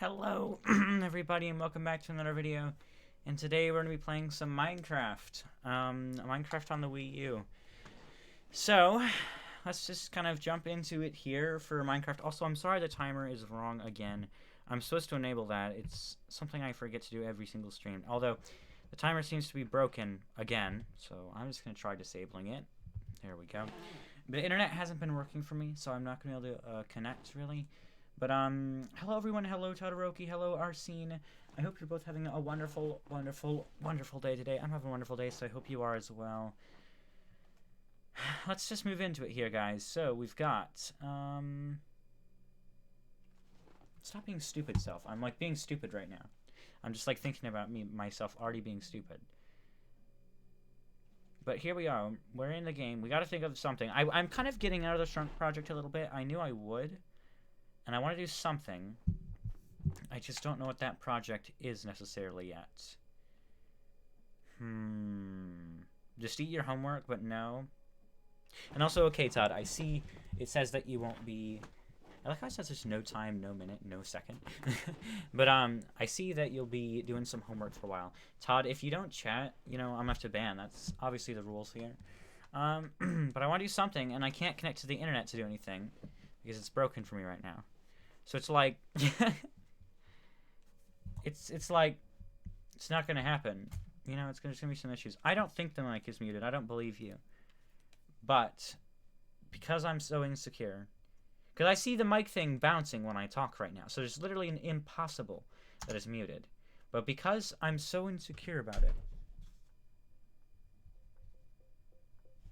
Hello everybody and welcome back to another video, and today we're going to be playing some Minecraft, Minecraft on the Wii U. So, let's just kind of jump into it here for Minecraft. Also, I'm sorry the timer is wrong again. I'm supposed to enable that. It's something I forget to do every single stream, although the timer seems to be broken again, so I'm just going to try disabling it. There we go. The internet hasn't been working for me, so I'm not going to be able to connect really. But, hello everyone, hello Todoroki, hello Arsene. I hope you're both having a wonderful, wonderful, wonderful day today. I'm having a wonderful day, so I hope you are as well. Let's just move into it here, guys. So, we've got, stop being stupid, self. I'm, like, being stupid right now. I'm just, like, thinking about myself already being stupid. But here we are. We're in the game. We gotta think of something. I'm kind of getting out of the Shrunk Project a little bit. I knew I would. And I want to do something. I just don't know what that project is necessarily yet. Just eat your homework, but no. And also, okay, Todd, I see it says that you won't be... I like how it says there's no time, no minute, no second. But, I see that you'll be doing some homework for a while. Todd, if you don't chat, you know, I'm gonna have to ban. That's obviously the rules here. But I want to do something, and I can't connect to the internet to do anything. Because it's broken for me right now. So it's like... it's like, it's not gonna happen. You know, there's gonna be some issues. I don't think the mic is muted. I don't believe you. But because I'm so insecure, because I see the mic thing bouncing when I talk right now, so there's literally an impossible that is muted. But because I'm so insecure about it,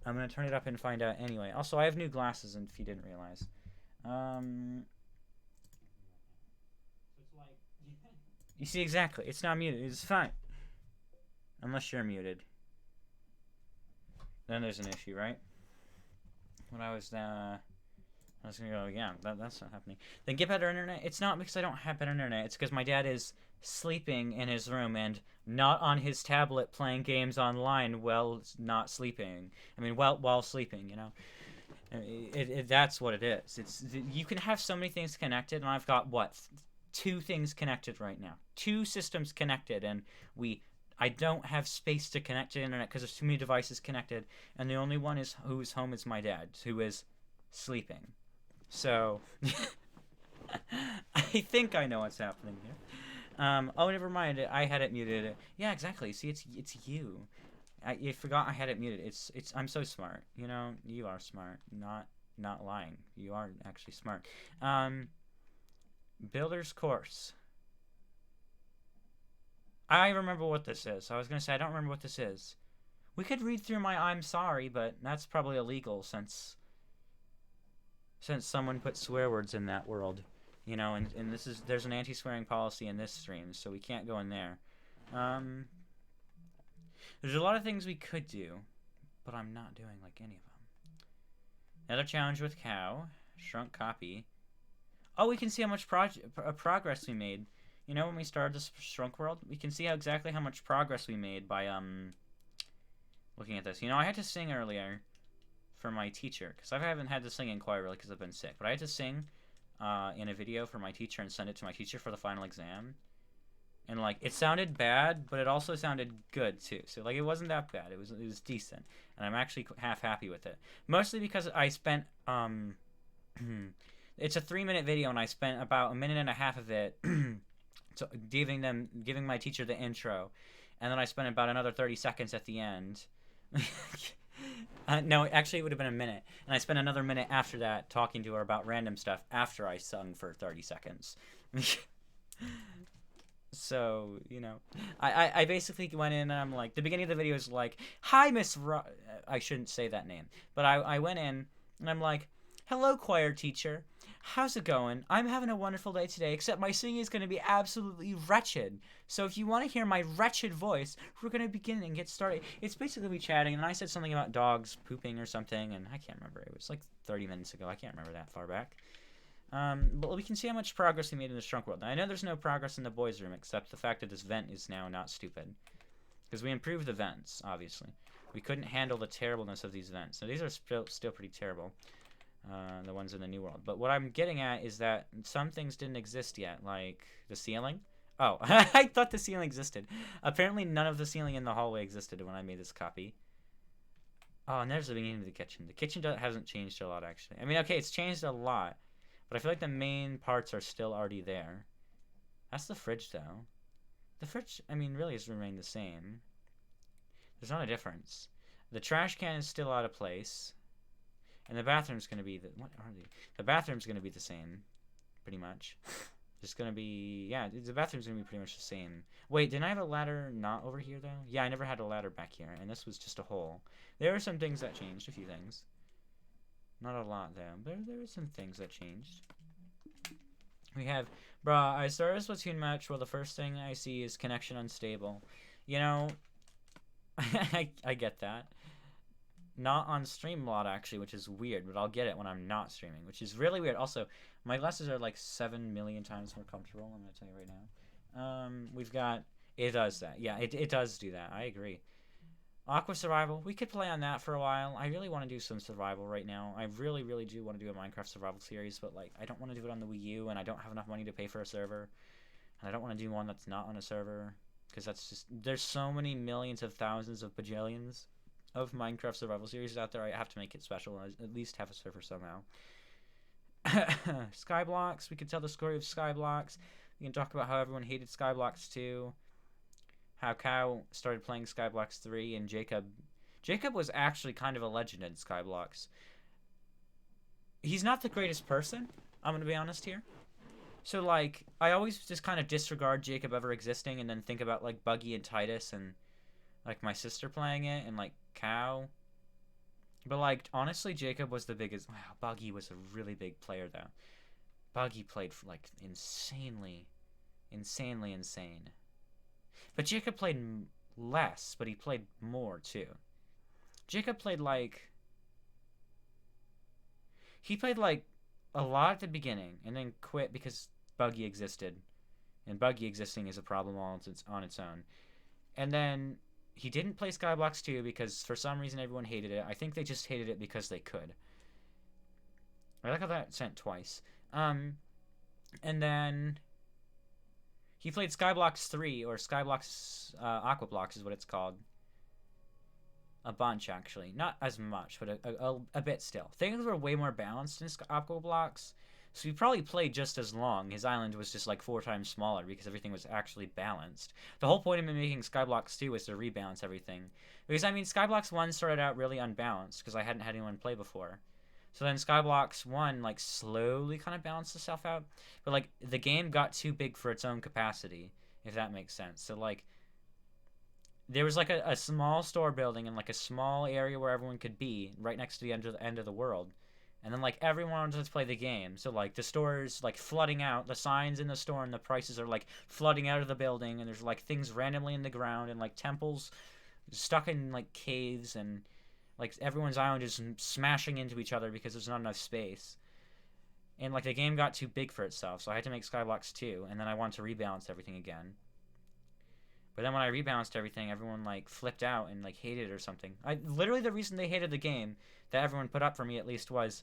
I'm gonna turn it up and find out anyway. Also, I have new glasses, and if you didn't realize, you see exactly. It's not muted. It's fine, unless you're muted. Then there's an issue, right? When I was gonna go, yeah, that's not happening. Then get better internet. It's not because I don't have better internet. It's because my dad is sleeping in his room and not on his tablet playing games online while not sleeping. I mean, while sleeping, you know. That's what it is. You can have so many things connected, and I've got what, 2 things connected right now. 2 systems connected, and I don't have space to connect to the internet because there's too many devices connected, and the only one who's home is my dad, who is sleeping. So I think I know what's happening here. Oh, never mind. I had it muted. Yeah, exactly. See, it's you. I forgot I had it muted. I'm so smart. You know, you are smart. Not lying. You are actually smart. Builder's course. I remember what this is. I was gonna say I don't remember what this is. We could read through my I'm sorry, but that's probably illegal since someone put swear words in that world. You know, and there's an anti-swearing policy in this stream, so we can't go in there. There's a lot of things we could do, but I'm not doing like any of them. Another challenge with cow. Shrunk copy. Oh, we can see how much progress we made. You know, when we started this shrunk world, we can see exactly how much progress we made by looking at this. You know, I had to sing earlier for my teacher, because I haven't had to sing in choir really because I've been sick, but I had to sing in a video for my teacher and send it to my teacher for the final exam. And like, it sounded bad, but it also sounded good too. So like, it wasn't that bad. It was decent, and I'm actually half happy with it. Mostly because I spent it's a 3-minute video, and I spent about 1.5 minutes of it so giving my teacher the intro, and then I spent about another 30 seconds at the end. No, actually it would have been a minute, and I spent another minute after that talking to her about random stuff after I sung for 30 seconds. So, you know, I basically went in and I'm like, the beginning of the video is like, hi, Miss I shouldn't say that name, but I went in and I'm like, hello, choir teacher. How's it going? I'm having a wonderful day today, except my singing is going to be absolutely wretched. So if you want to hear my wretched voice, we're going to begin and get started. It's basically me chatting, and I said something about dogs pooping or something, and I can't remember. It was like 30 minutes ago. I can't remember that far back. But we can see how much progress we made in the shrunk world. Now, I know there's no progress in the boys' room, except the fact that this vent is now not stupid. Because we improved the vents, obviously. We couldn't handle the terribleness of these vents. Now, these are still pretty terrible. The ones in the new world. But what I'm getting at is that some things didn't exist yet, like the ceiling. Oh, I thought the ceiling existed. Apparently none of the ceiling in the hallway existed when I made this copy. Oh, and there's the beginning of the kitchen. The kitchen hasn't changed a lot, actually. I mean, okay, it's changed a lot, but I feel like the main parts are still already there. That's the fridge, though. The fridge, I mean, really has remained the same. There's not a difference. The trash can is still out of place. And the bathroom's going to be what are they? The bathroom's going to be the same, pretty much. There's going to be, yeah, the bathroom's going to be pretty much the same. Wait, didn't I have a ladder not over here, though? Yeah, I never had a ladder back here, and this was just a hole. There were some things that changed, a few things. Not a lot, though. There were some things that changed. We have, bruh, I started a Splatoon match where the first thing I see is connection unstable. You know, I get that. Not on stream a lot, actually, which is weird, but I'll get it when I'm not streaming, which is really weird. Also, my glasses are like 7 million times more comfortable, I'm going to tell you right now. We've got, it does that. Yeah, it does do that. I agree. Aqua Survival, we could play on that for a while. I really want to do some survival right now. I really, really do want to do a Minecraft survival series, but like, I don't want to do it on the Wii U, and I don't have enough money to pay for a server. And I don't want to do one that's not on a server, because that's just, there's so many millions of thousands of bajillions of Minecraft survival series out there. I have to make it special and at least have a server somehow. Skyblocks, we could tell the story of Skyblocks. We can talk about how everyone hated Skyblocks 2, how Cow started playing Skyblocks 3, and Jacob was actually kind of a legend in Skyblocks. He's not the greatest person, I'm going to be honest here. So, like, I always just kind of disregard Jacob ever existing and then think about, like, Buggy and Titus and, like, my sister playing it and, like, Cow. But, like, honestly, Jacob was the biggest. Wow, Buggy was a really big player, though. Buggy played, like, insanely insane. But Jacob played less, but he played more, too. Jacob played, like... He played, like, a lot at the beginning, and then quit because Buggy existed. And Buggy existing is a problem on its own. And then he didn't play Skyblocks 2 because for some reason everyone hated it. I think they just hated it because they could. I like how that sent twice. And then he played Skyblocks 3, or Skyblocks Aquablocks is what it's called. A bunch, actually. Not as much, but a bit still. Things were way more balanced in Aquablocks, so he probably played just as long. His island was just like 4 times smaller because everything was actually balanced. The whole point of him making Skyblocks 2 was to rebalance everything. Because, I mean, Skyblocks 1 started out really unbalanced because I hadn't had anyone play before. So then Skyblocks 1, like, slowly kind of balanced itself out. But, like, the game got too big for its own capacity, if that makes sense. So, like, there was like a small store building and like a small area where everyone could be right next to the end of the world, and then like everyone wanted to play the game. So like the store's like flooding out, the signs in the store and the prices are like flooding out of the building, and there's like things randomly in the ground and like temples stuck in like caves, and like everyone's island is smashing into each other because there's not enough space. And like the game got too big for itself, so I had to make Skyblocks 2, and then I wanted to rebalance everything again. But then when I rebalanced everything, everyone, like, flipped out and, like, hated it or something. Literally, the reason they hated the game, that everyone put up for me at least, was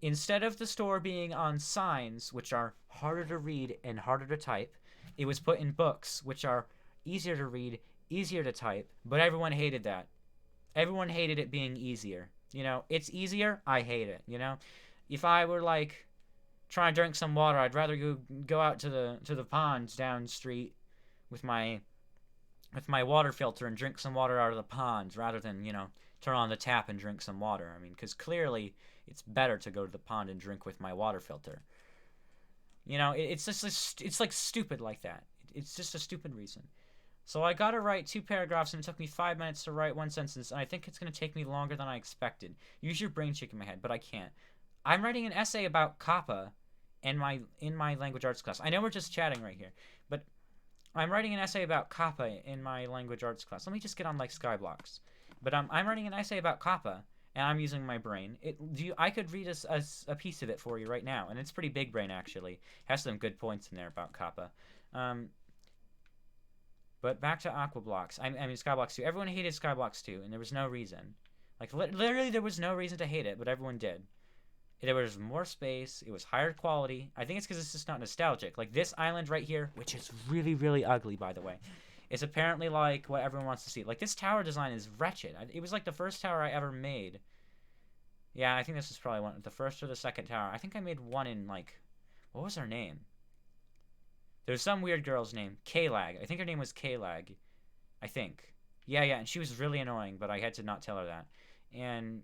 instead of the store being on signs, which are harder to read and harder to type, it was put in books, which are easier to read, easier to type, but everyone hated that. Everyone hated it being easier. You know, it's easier, I hate it, you know? If I were, like, trying to drink some water, I'd rather go out to the ponds down the street with my water filter and drink some water out of the ponds rather than, you know, turn on the tap and drink some water. I mean, because clearly it's better to go to the pond and drink with my water filter. You know, it's just, it's like stupid like that. It's just a stupid reason. So I got to write 2 paragraphs, and it took me 5 minutes to write 1 sentence, and I think it's going to take me longer than I expected. Use your brain chick in my head, but I can't. I'm writing an essay about Kappa in my language arts class. I know we're just chatting right here, but I'm writing an essay about Kappa in my language arts class. Let me just get on like Skyblocks. But I'm writing an essay about Kappa, and I'm using my brain. I could read a piece of it for you right now, and it's pretty big brain actually. It has some good points in there about Kappa. But back to Aquablocks. I mean Skyblocks 2. Everyone hated Skyblocks 2, and there was no reason. Like literally, there was no reason to hate it, but everyone did. There was more space. It was higher quality. I think it's because it's just not nostalgic. Like this island right here, which is really, really ugly, by the way, is apparently like what everyone wants to see. Like this tower design is wretched. It was like the first tower I ever made. Yeah, I think this is probably the first or the second tower. I think I made one in like, what was her name? There's some weird girl's name, K-Lag. I think her name was K-Lag. I think. Yeah, and she was really annoying, but I had to not tell her that. And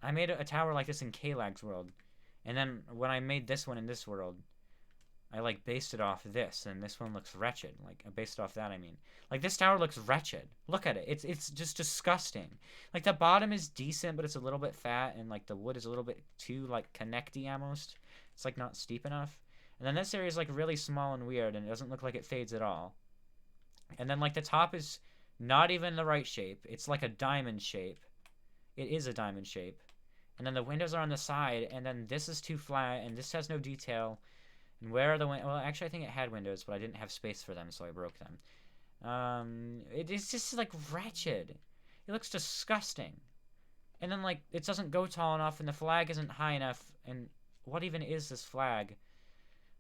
I made a tower like this in K-Lag's world, and then when I made this one in this world, I like based it off this, and this one looks wretched. Like I based it off that, I mean. Like this tower looks wretched. Look at it. It's just disgusting. Like the bottom is decent, but it's a little bit fat, and like the wood is a little bit too like connecty almost. It's like not steep enough. And then this area is like really small and weird, and it doesn't look like it fades at all. And then like the top is not even the right shape. It's like a diamond shape. It is a diamond shape. And then the windows are on the side, and then this is too flat, and this has no detail. And where are the windows? Well, actually, I think it had windows, but I didn't have space for them, so I broke them. It's just, like, wretched. It looks disgusting. And then, like, it doesn't go tall enough, and the flag isn't high enough, and what even is this flag?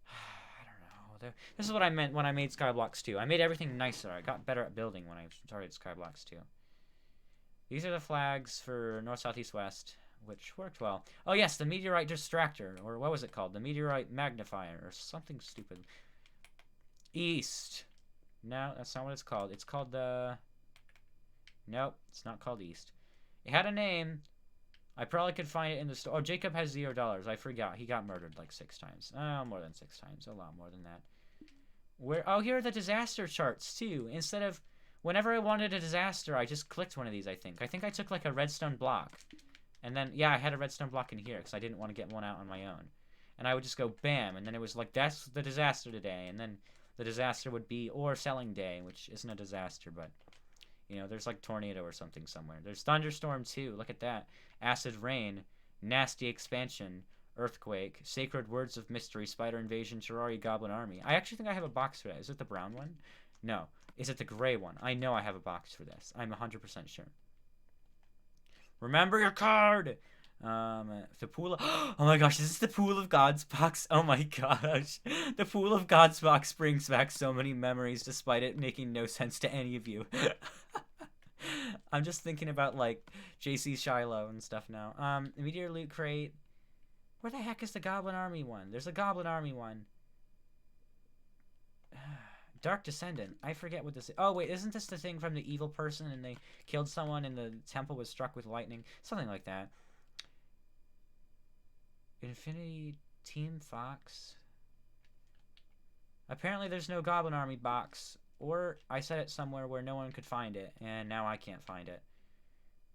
I don't know. This is what I meant when I made Skyblocks 2. I made everything nicer. I got better at building when I started Skyblocks 2. These are the flags for north, south, east, west. which worked well. Oh yes, the meteorite distractor, or what was it called? The meteorite magnifier, or something stupid. East. No, that's not what it's called. It's called the... Nope, it's not called East. It had a name. I probably could find it in the store. Oh, Jacob has $0. I forgot. He got murdered like 6 times. Oh, more than 6 times. A lot more than that. Where? Oh, here are the disaster charts, too. Instead of... Whenever I wanted a disaster, I just clicked one of these, I think. I think I took, like, a redstone block. And then, yeah, I had a redstone block in here, because I didn't want to get one out on my own. And I would just go, bam, and then it was like, that's the disaster today. And then the disaster would be, or selling day, which isn't a disaster, but... You know, there's like tornado or something somewhere. There's thunderstorm too. Look at that. Acid rain, nasty expansion, earthquake, sacred words of mystery, spider invasion, Terraria goblin army. I actually think I have a box for that. Is it the brown one? No. Is it the gray one? I know I have a box for this. I'm 100% sure. Remember your card! The pool of... Oh my gosh, is this the Pool of Gods box? Oh my gosh. The Pool of Gods box brings back so many memories despite it making no sense to any of you. I'm just thinking about, like, JC Shiloh and stuff now. Meteor Loot Crate. Where the heck is the Goblin Army one? There's a Goblin Army one. Dark Descendant. I forget what this is. Oh, wait, isn't this the thing from the evil person and they killed someone and the temple was struck with lightning? Something like that. Infinity Team Fox. Apparently there's no Goblin Army box. Or I set it somewhere where no one could find it, and now I can't find it.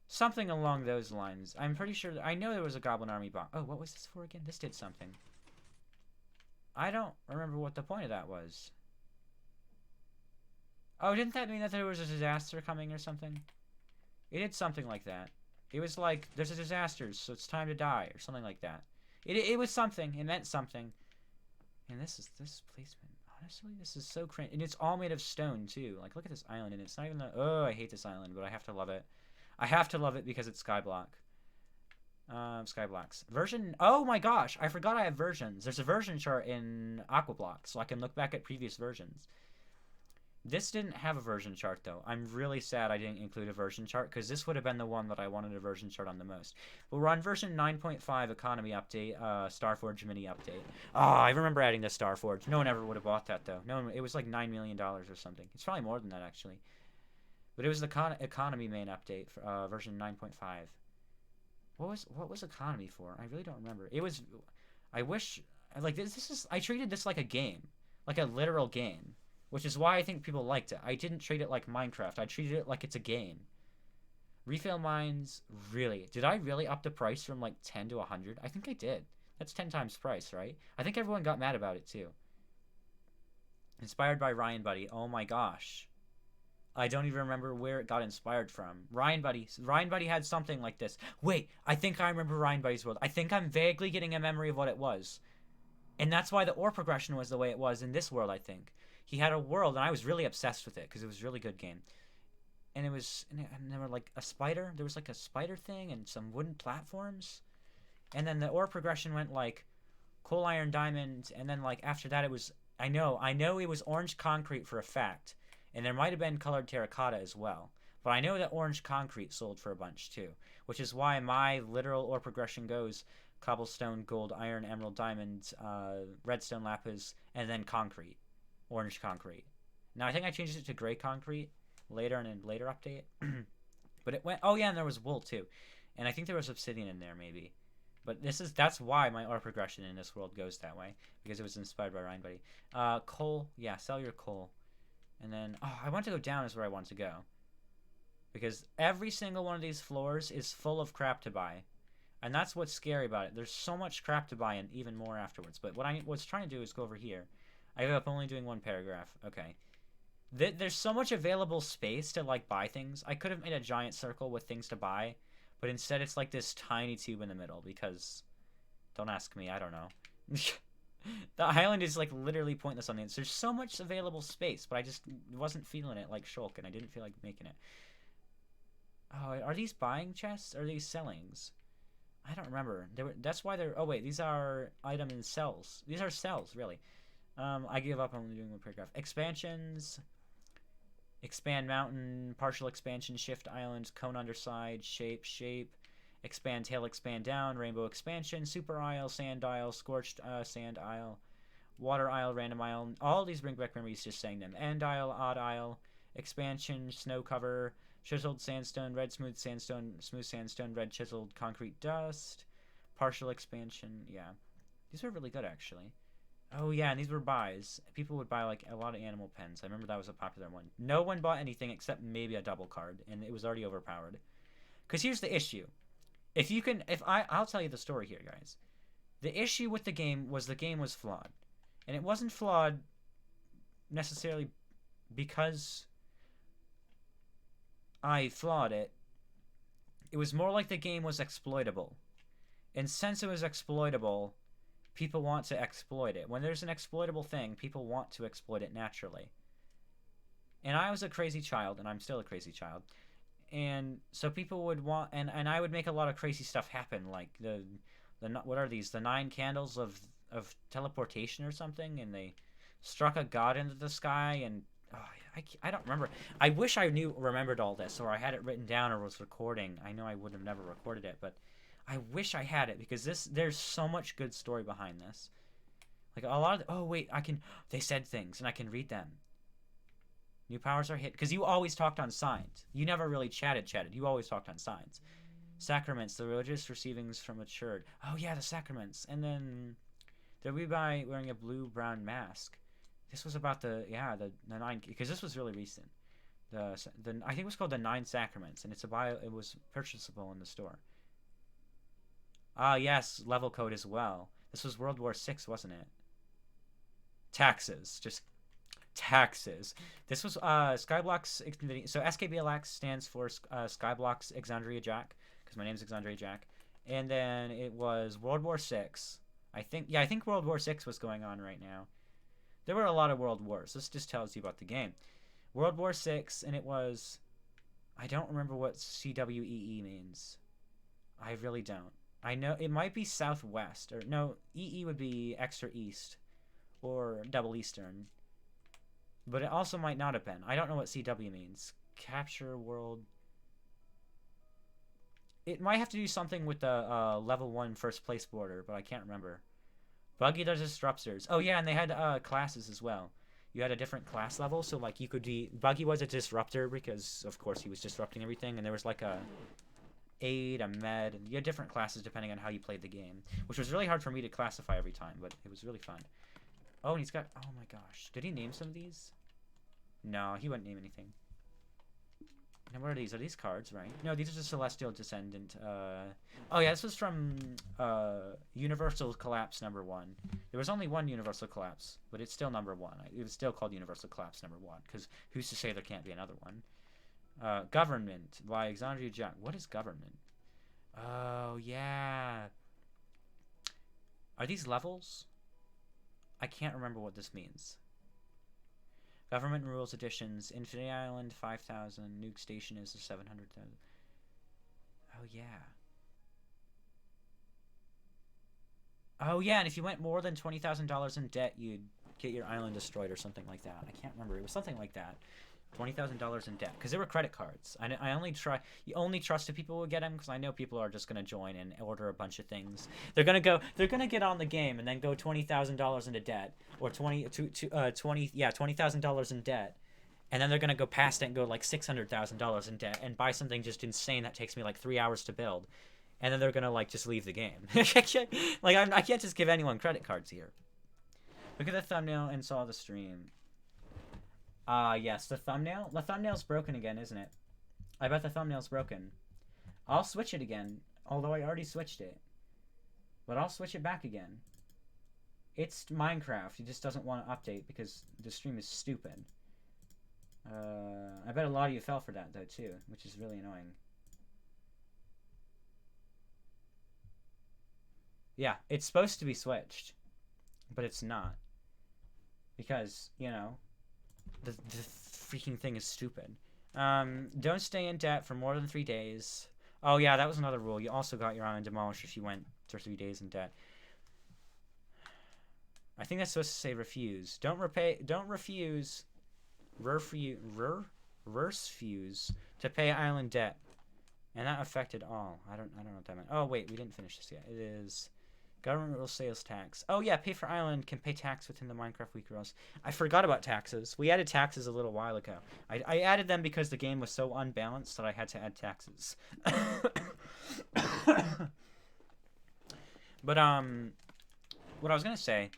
Something along those lines. I'm pretty sure... I know there was a Goblin Army box. Oh, what was this for again? This did something. I don't remember what the point of that was. Oh, didn't that mean that there was a disaster coming or something? It did something like that. It was like, there's a disaster, so it's time to die, or something like that. It was something. It meant something. And this placement. Honestly, this is so cringe. And it's all made of stone, too. Like, look at this island, and it's not even the... Oh, I hate this island, but I have to love it. I have to love it because it's Skyblock. Skyblocks. Version... Oh my gosh, I forgot I have versions. There's a version chart in Aquablock, so I can look back at previous versions. This didn't have a version chart, though. I'm really sad I didn't include a version chart, because this would have been the one that I wanted a version chart on the most. But we're on version 9.5 Economy Update, Starforge Mini Update. Oh, I remember adding the Starforge. No one ever would have bought that, though. No one, it was like $9 million or something. It's probably more than that, actually. But it was the Economy main update, for, version 9.5. What was Economy for? I really don't remember. It was... I wish... Like, this is... I treated this like a game. Like a literal game. Which is why I think people liked it. I didn't treat it like Minecraft. I treated it like it's a game. Refill mines, really? Did I really up the price from like 10 to 100? I think I did. That's 10 times price, right? I think everyone got mad about it too. Inspired by Ryan Buddy. Oh my gosh. I don't even remember where it got inspired from. Ryan Buddy had something like this. Wait, I think I remember Ryan Buddy's world. I think I'm vaguely getting a memory of what it was. And that's why the ore progression was the way it was in this world, I think. He had a world, and I was really obsessed with it, because it was a really good game. And it was, and there were like a spider, there was like a spider thing, and some wooden platforms. And then the ore progression went like coal, iron, diamond, and then like after that it was, I know it was orange concrete for a fact. And there might have been colored terracotta as well. But I know that orange concrete sold for a bunch too. Which is why my literal ore progression goes cobblestone, gold, iron, emerald, diamond, redstone, lapis, and then concrete. Orange concrete. Now I think I changed it to gray concrete later in a later update. But it went... Oh yeah, and there was wool too. And I think there was obsidian in there maybe. But that's why my ore progression in this world goes that way. Because it was inspired by Ryan Buddy. Coal. Yeah, sell your coal. And then... Oh, I want to go down is where I want to go. Because every single one of these floors is full of crap to buy. And that's what's scary about it. There's so much crap to buy and even more afterwards. But what I was trying to do is go over here. I ended up only doing one paragraph. Okay. There's so much available space to, like, buy things. I could have made a giant circle with things to buy, but instead it's like this tiny tube in the middle because... Don't ask me, I don't know. The island is, like, literally pointless on the inside. There's so much available space, but I just wasn't feeling it like Shulk, and I didn't feel like making it. Oh, are these buying chests? Or are these sellings? I don't remember. That's why they're... Oh, wait, these are item in cells. These are cells, really. I give up on doing one paragraph. Expansions. Expand mountain. Partial expansion. Shift island. Cone underside. Shape. Expand Tail, Expand Down, Rainbow Expansion, Super Isle, Sand Isle, Scorched Sand Isle, Water Isle, Random Isle. All these bring back memories just saying them. End Isle, Odd Isle, Expansion, Snow Cover, Chiseled Sandstone, Red Smooth Sandstone, Smooth Sandstone, Red Chiseled Concrete Dust, Partial Expansion. Yeah, these were really good actually. Oh yeah, and these were buys. People would buy like a lot of animal pens. I remember that was a popular one. No one bought anything except maybe a double card, and it was already overpowered. Because here's the issue. I'll tell you the story here, guys. The issue with the game was flawed. And it wasn't flawed necessarily because I flawed it. It was more like the game was exploitable. And since it was exploitable, people want to exploit it. When there's an exploitable thing, people want to exploit it naturally. And I was a crazy child, and I'm still a crazy child. And so people would want, and I would make a lot of crazy stuff happen, like the what are these? The 9 candles of teleportation or something, and they struck a god into the sky, and I don't remember. I wish I remembered all this, or I had it written down, or was recording. I know I would have never recorded it, but I wish I had it, because there's so much good story behind this. Like a lot of oh wait, they said things and I can read them. New powers are hit, because you always talked on signs. You never really chatted. You always talked on signs. Sacraments, the religious receivings from matured. Oh yeah, the sacraments. And then they'll be by wearing a blue-brown mask. This was about the 9, because this was really recent. I think it was called the 9 Sacraments, and it was purchasable in the store. Ah yes, level code as well. This was World War VI, wasn't it? Taxes, just taxes. This was Skyblock's. So SKBLX stands for Skyblock's Exandria Jack, because my name's Exandria Jack. And then it was World War VI. I think World War VI was going on right now. There were a lot of world wars. This just tells you about the game. World War VI, and it was. I don't remember what CWEE means. I really don't. I know it might be southwest, or no, EE would be extra east, or double eastern. But it also might not have been. I don't know what CW means. Capture world. It might have to do something with the level 1 first place border, but I can't remember. Buggy the Disruptors. Oh yeah, and they had classes as well. You had a different class level, so like you could be... Buggy was a disruptor because, of course, he was disrupting everything, and there was like a aid, a med, and you had different classes depending on how you played the game, which was really hard for me to classify every time, but it was really fun. Oh, and he's got... Oh my gosh. Did he name some of these? No, he wouldn't name anything. And what are these? Are these cards, right? No, these are the Celestial Descendant. Oh yeah, this was from Universal Collapse #1. There was only one Universal Collapse, but it's still #1. It was still called Universal Collapse #1, because who's to say there can't be another one? Government by Exandria Jack. What is government? Oh yeah. Are these levels? I can't remember what this means. Government Rules Editions. Infinity Island 5,000. Nuke Station is 700,000. Oh yeah. Oh yeah, and if you went more than $20,000 in debt, you'd get your island destroyed or something like that. I can't remember. It was something like that. $20,000 in debt, because they were credit cards. I only trusted people would get them, because I know people are just gonna join and order a bunch of things. They're gonna get on the game and then go $20,000 into debt, or $20,000 in debt, and then they're gonna go past it and go like $600,000 in debt and buy something just insane that takes me like 3 hours to build, and then they're gonna like just leave the game. I can't just give anyone credit cards here. Look at the thumbnail and saw the stream. Yes, the thumbnail. The thumbnail's broken again, isn't it? I bet the thumbnail's broken. I'll switch it again, although I already switched it. But I'll switch it back again. It's Minecraft. It just doesn't want to update because the stream is stupid. I bet a lot of you fell for that, though, too, which is really annoying. Yeah, it's supposed to be switched, but it's not. Because, you know... The freaking thing is stupid. Don't stay in debt for more than 3 days. Oh yeah, that was another rule. You also got your island demolished if you went for 3 days in debt. I think that's supposed to say refuse. Don't refuse to pay island debt. And that affected all. I don't know what that meant. Oh, wait, we didn't finish this yet. It is government rules sales tax. Oh, yeah, pay for island can pay tax within the Minecraft WiiU rules. I forgot about taxes. We added taxes a little while ago. I added them because the game was so unbalanced that I had to add taxes. But, what I was going to say,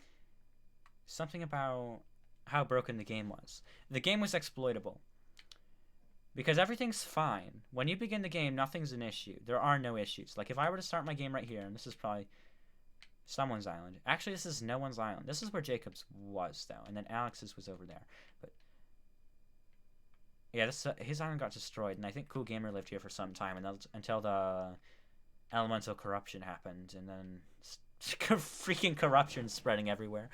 something about how broken the game was. The game was exploitable. Because everything's fine. When you begin the game, nothing's an issue. There are no issues. Like, if I were to start my game right here, and this is probably someone's island. Actually, this is no one's island. This is where Jacob's was, though. And then Alex's was over there. But yeah, this his island got destroyed. And I think Cool Gamer lived here for some time. And until the elemental corruption happened. And then freaking corruption spreading everywhere.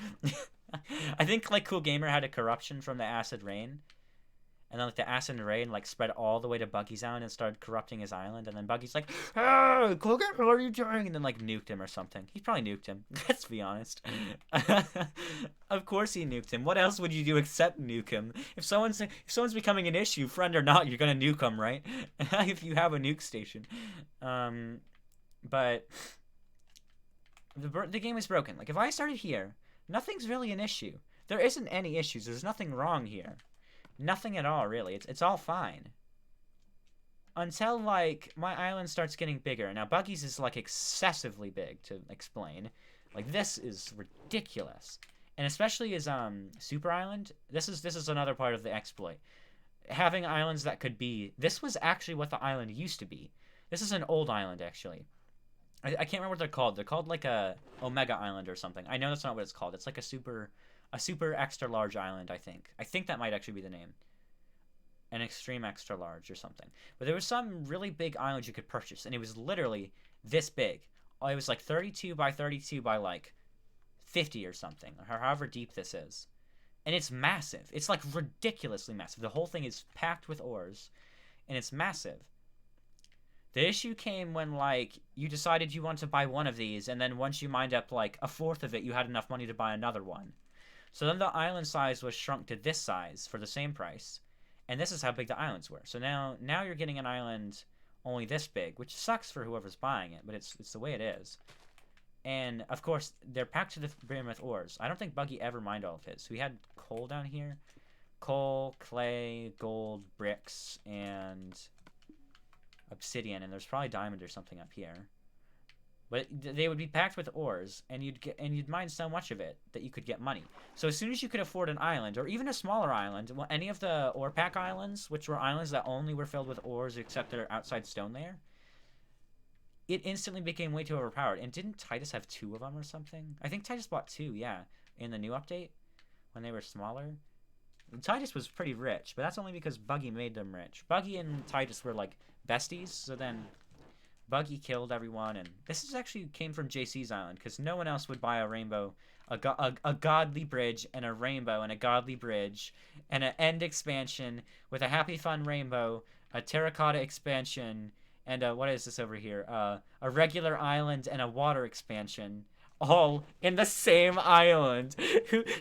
I think, like, Cool Gamer had a corruption from the acid rain. And then, like, the acid rain, like, spread all the way to Buggy's island and started corrupting his island. And then Buggy's like, "Ah, Cool Gamer, what are you doing?" And then, like, nuked him or something. He probably nuked him. Let's be honest. Of course he nuked him. What else would you do except nuke him? If someone's becoming an issue, friend or not, you're gonna nuke him, right? If you have a nuke station. But the game is broken. Like, if I started here, nothing's really an issue. There isn't any issues. There's nothing wrong here. Nothing at all, really. It's all fine. Until, like, my island starts getting bigger. Now, Buggy's is, like, excessively big, to explain. Like, this is ridiculous. And especially as, Super Island, this is another part of the exploit. Having islands that could be... This was actually what the island used to be. This is an old island, actually. I can't remember what they're called. They're called, like, a Omega Island or something. I know that's not what it's called. It's like a super extra large island, I think. I think that might actually be the name. An extreme extra large or something. But there was some really big island you could purchase, and it was literally this big. It was like 32 by 32 by like 50 or something, or however deep this is. And it's massive. It's like ridiculously massive. The whole thing is packed with ores, and it's massive. The issue came when, like, you decided you want to buy one of these, and then once you mined up, like, a fourth of it, you had enough money to buy another one. So then the island size was shrunk to this size for the same price. And this is how big the islands were. So now you're getting an island only this big, which sucks for whoever's buying it, but it's the way it is. And, of course, they're packed to the brim with ores. I don't think Buggy ever mined all of his. So we had coal down here. Coal, clay, gold, bricks, and obsidian. And there's probably diamond or something up here. But they would be packed with ores, and you'd mine so much of it that you could get money. So as soon as you could afford an island, or even a smaller island, well, any of the ore pack islands, which were islands that only were filled with ores except their outside stone layer, it instantly became way too overpowered. And didn't Titus have 2 of them or something? I think Titus bought 2, yeah, in the new update, when they were smaller. Titus was pretty rich, but that's only because Buggy made them rich. Buggy and Titus were, like, besties, so then Buggy killed everyone, and this actually came from JC's island, because no one else would buy a rainbow, a godly bridge, and a rainbow, and a godly bridge, and an end expansion with a happy fun rainbow, a terracotta expansion, and what is this over here? A regular island and a water expansion. All in the same island.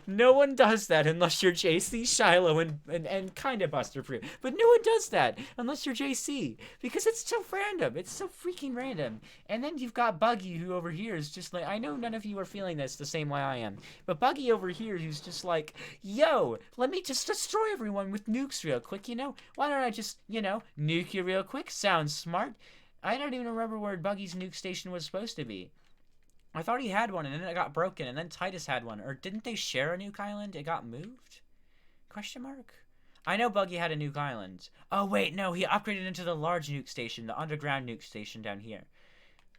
No one does that unless you're JC, Shiloh, and kind of Buster Fruit. But no one does that unless you're JC. Because it's so random. It's so freaking random. And then you've got Buggy, who over here is just like, I know none of you are feeling this the same way I am. But Buggy over here, who's just like, yo, let me just destroy everyone with nukes real quick, you know? Why don't I just, you know, nuke you real quick? Sounds smart. I don't even remember where Buggy's nuke station was supposed to be. I thought he had one, and then it got broken, and then Titus had one. Or didn't they share a nuke island? It got moved? Question mark? I know Buggy had a nuke island. Oh, wait, no, he upgraded into the large nuke station, the underground nuke station down here.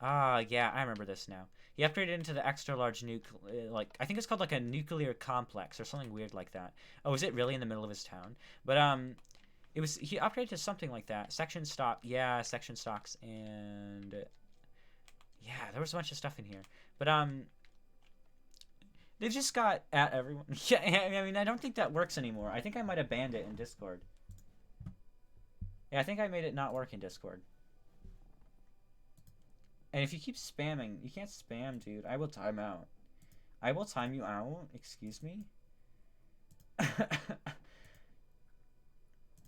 Ah, yeah, I remember this now. He upgraded into the extra large nuke, like, I think it's called, like, a nuclear complex or something weird like that. Oh, is it really in the middle of his town? But, he upgraded to something like that. Section stock, yeah, section stocks, and yeah, there was a bunch of stuff in here. But, they've just got at everyone. Yeah, I mean, I don't think that works anymore. I think I might have banned it in Discord. Yeah, I think I made it not work in Discord. And if you keep spamming, you can't spam, dude. I will time out. I will time you out. Excuse me.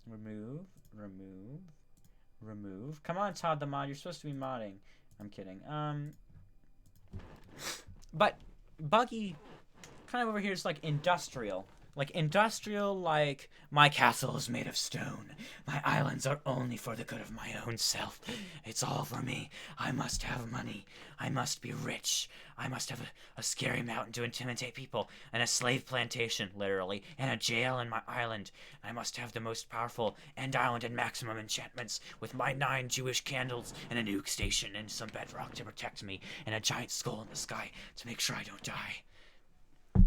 Remove. remove. Come on, Todd the mod. You're supposed to be modding. I'm kidding. But Buggy kind of over here is like industrial. Like industrial, like, my castle is made of stone. My islands are only for the good of my own self. It's all for me. I must have money. I must be rich. I must have a scary mountain to intimidate people, and a slave plantation, literally, and a jail in my island. I must have the most powerful end island and maximum enchantments, with my 9 Jewish candles, and a nuke station, and some bedrock to protect me, and a giant skull in the sky to make sure I don't die.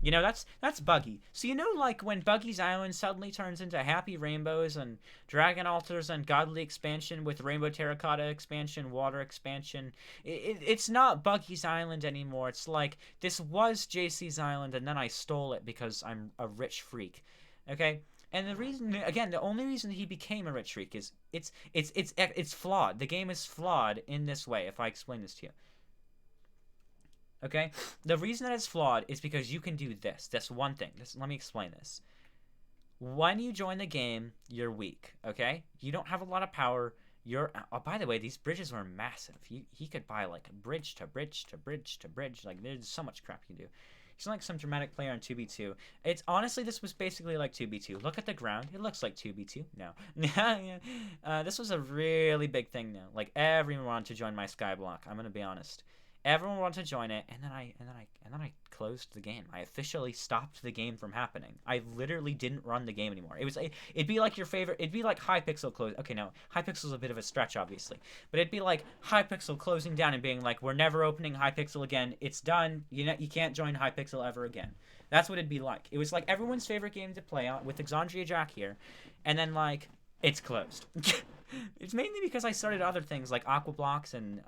You know, that's Buggy. So you know, like, when Buggy's Island suddenly turns into Happy Rainbows and Dragon Altars and Godly Expansion with Rainbow Terracotta Expansion, Water Expansion, it's not Buggy's Island anymore. It's like, this was JC's Island and then I stole it because I'm a rich freak. Okay? And the reason, again, the only reason he became a rich freak is it's flawed. The game is flawed in this way, if I explain this to you. Okay? The reason that it's flawed is because you can do this one thing. Let me explain this. When you join the game, you're weak, okay? You don't have a lot of power. Oh, by the way, these bridges were massive. He could buy, like, bridge to bridge to bridge to bridge. Like, there's so much crap you can do. He's like some dramatic player on 2v2. It's, honestly, this was basically like 2v2. Look at the ground. It looks like 2v2. No. This was a really big thing now. Like, everyone wanted to join my skyblock. I'm gonna be honest. Everyone wanted to join it, and then I closed the game. I officially stopped the game from happening. I literally didn't run the game anymore. It'd be like your favorite. It'd be like Hypixel close. Okay, no, Hypixel's a bit of a stretch, obviously, but it'd be like Hypixel closing down and being like, "We're never opening Hypixel again. It's done. You can't join Hypixel ever again." That's what it'd be like. It was like everyone's favorite game to play on with Exandria Jack here, and then like it's closed. It's mainly because I started other things like Aqua Blocks and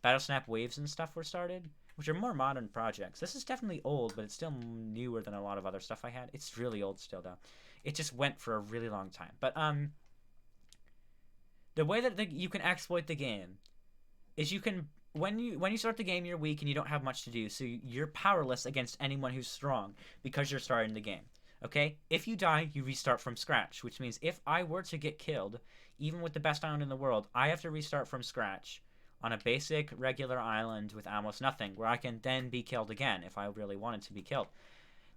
Battlesnap Waves and stuff were started, which are more modern projects. This is definitely old, but it's still newer than a lot of other stuff I had. It's really old still, though. It just went for a really long time. But the way that you can exploit the game is you can when you start the game, you're weak and you don't have much to do, so you're powerless against anyone who's strong because you're starting the game. Okay? If you die, you restart from scratch, which means if I were to get killed, even with the best island in the world, I have to restart from scratch on a basic, regular island with almost nothing, where I can then be killed again if I really wanted to be killed.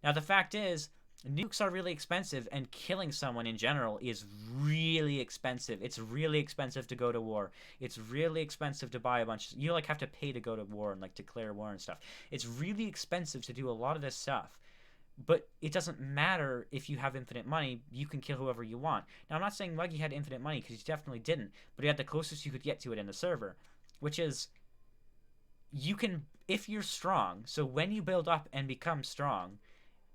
Now, the fact is, nukes are really expensive, and killing someone in general is really expensive. It's really expensive to go to war. It's really expensive to buy a bunch. You, like, have to pay to go to war and, like, declare war and stuff. It's really expensive to do a lot of this stuff. But it doesn't matter if you have infinite money. You can kill whoever you want. Now, I'm not saying Muggy had infinite money, because he definitely didn't. But he had the closest you could get to it in the server. Which is, you can, if you're strong, so when you build up and become strong,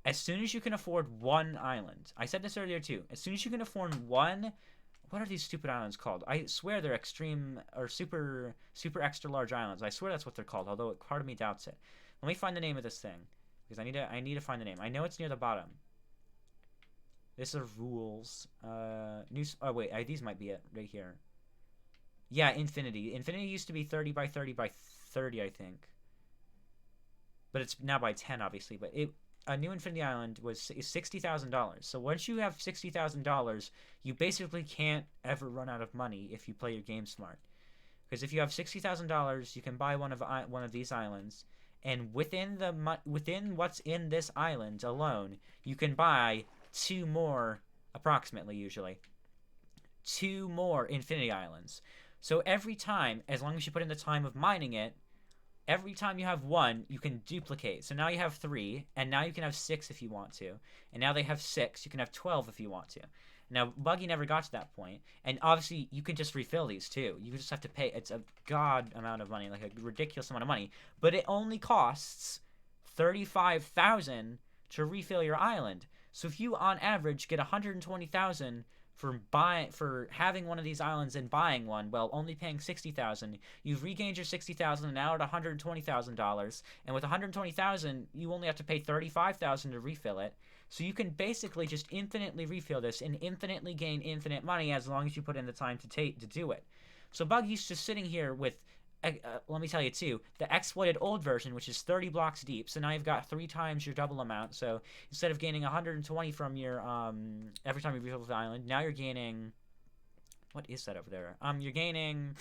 as soon as you can afford one island, I said this earlier too, as soon as you can afford one, what are these stupid islands called? I swear they're extreme, or super extra large islands. I swear that's what they're called, although part of me doubts it. Let me find the name of this thing, because I need to find the name. I know it's near the bottom. This are rules. Oh wait, these might be it, right here. Yeah, Infinity. Infinity used to be 30 by 30 by 30, I think. But it's now by 10, obviously. But a new Infinity Island is $60,000. So once you have $60,000, you basically can't ever run out of money if you play your game smart. Because if you have $60,000, you can buy one of these islands, and within what's in this island alone, you can buy 2 more, approximately usually, 2 more Infinity Islands. So every time, as long as you put in the time of mining it, every time you have 1, you can duplicate. So now you have 3, and now you can have 6 if you want to. And now they have 6, you can have 12 if you want to. Now, Buggy never got to that point. And obviously, you can just refill these too. You just have to pay, it's a god amount of money, like a ridiculous amount of money. But it only costs 35,000 to refill your island. So if you, on average, get 120,000 for having one of these islands and buying one, well, only paying 60,000, you've regained your 60,000 and now at $120,000, and with 120,000, you only have to pay 35,000 to refill it. So you can basically just infinitely refill this and infinitely gain infinite money as long as you put in the time to do it. So Buggy's just sitting here with, let me tell you too, the exploited old version, which is 30 blocks deep. So now you've got 3 times your double amount. So instead of gaining 120 from your every time you refill the island, now you're gaining What is that over there? You're gaining...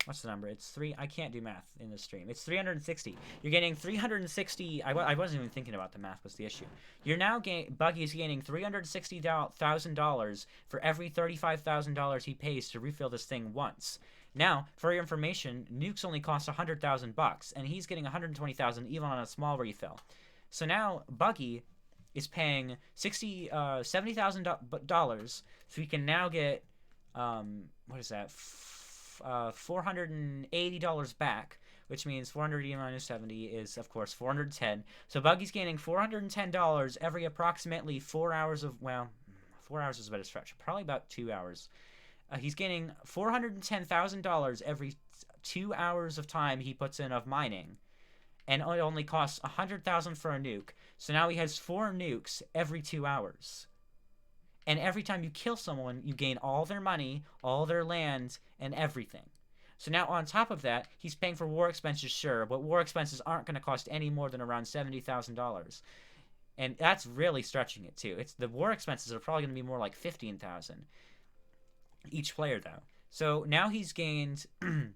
What's the number? It's 3... I can't do math in this stream. It's 360. You're gaining 360... I wasn't even thinking about the math was the issue. You're now... Buggy's gaining $360,000 for every $35,000 he pays to refill this thing once. Now, for your information, nukes only cost $100,000, and he's getting $120,000 even on a small refill. So now, Buggy is paying $70,000, so he can now get... what is that? $480 back, which means 480 minus 70 is, of course, 410. So Buggy's gaining $410 every approximately 4 hours of, well, 4 hours is a bit of a stretch, probably about 2 hours. He's gaining $410,000 every 2 hours of time he puts in of mining, and it only costs $100,000 for a nuke. So now he has 4 nukes every 2 hours. And every time you kill someone, you gain all their money, all their land, and everything. So now on top of that, he's paying for war expenses, sure, but war expenses aren't going to cost any more than around $70,000. And that's really stretching it too. The war expenses are probably going to be more like $15,000 each player though. So now he's gained the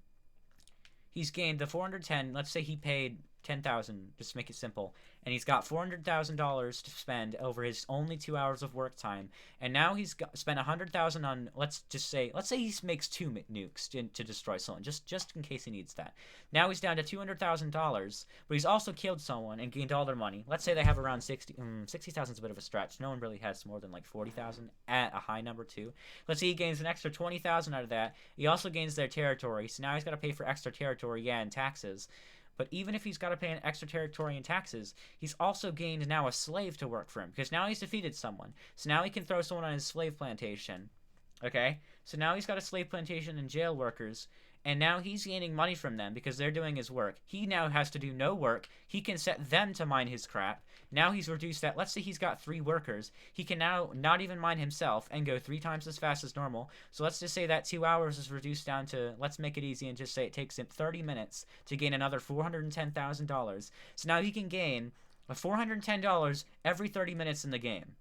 410. Let's say he paid 10,000, just to make it simple, and he's got $400,000 to spend over his only 2 hours of work time, and now he's spent $100,000 on, let's say he makes 2 nukes to destroy someone, just in case he needs that. Now he's down to $200,000, but he's also killed someone and gained all their money. Let's say they have around 60,000 is a bit of a stretch. No one really has more than like 40,000 at a high number too. Let's say he gains an extra 20,000 out of that. He also gains their territory, so now he's got to pay for extra territory, and taxes. But even if he's got to pay an extra territory and taxes, he's also gained now a slave to work for him, because now he's defeated someone. So now he can throw someone on his slave plantation. Okay? So now he's got a slave plantation and jail workers, and now he's gaining money from them because they're doing his work. He now has to do no work. He can set them to mine his crap. Now he's reduced that. Let's say he's got 3 workers. He can now not even mine himself and go 3 times as fast as normal. So let's just say that 2 hours is reduced down to, let's make it easy and just say it takes him 30 minutes to gain another $410,000. So now he can gain $410 every 30 minutes in the game.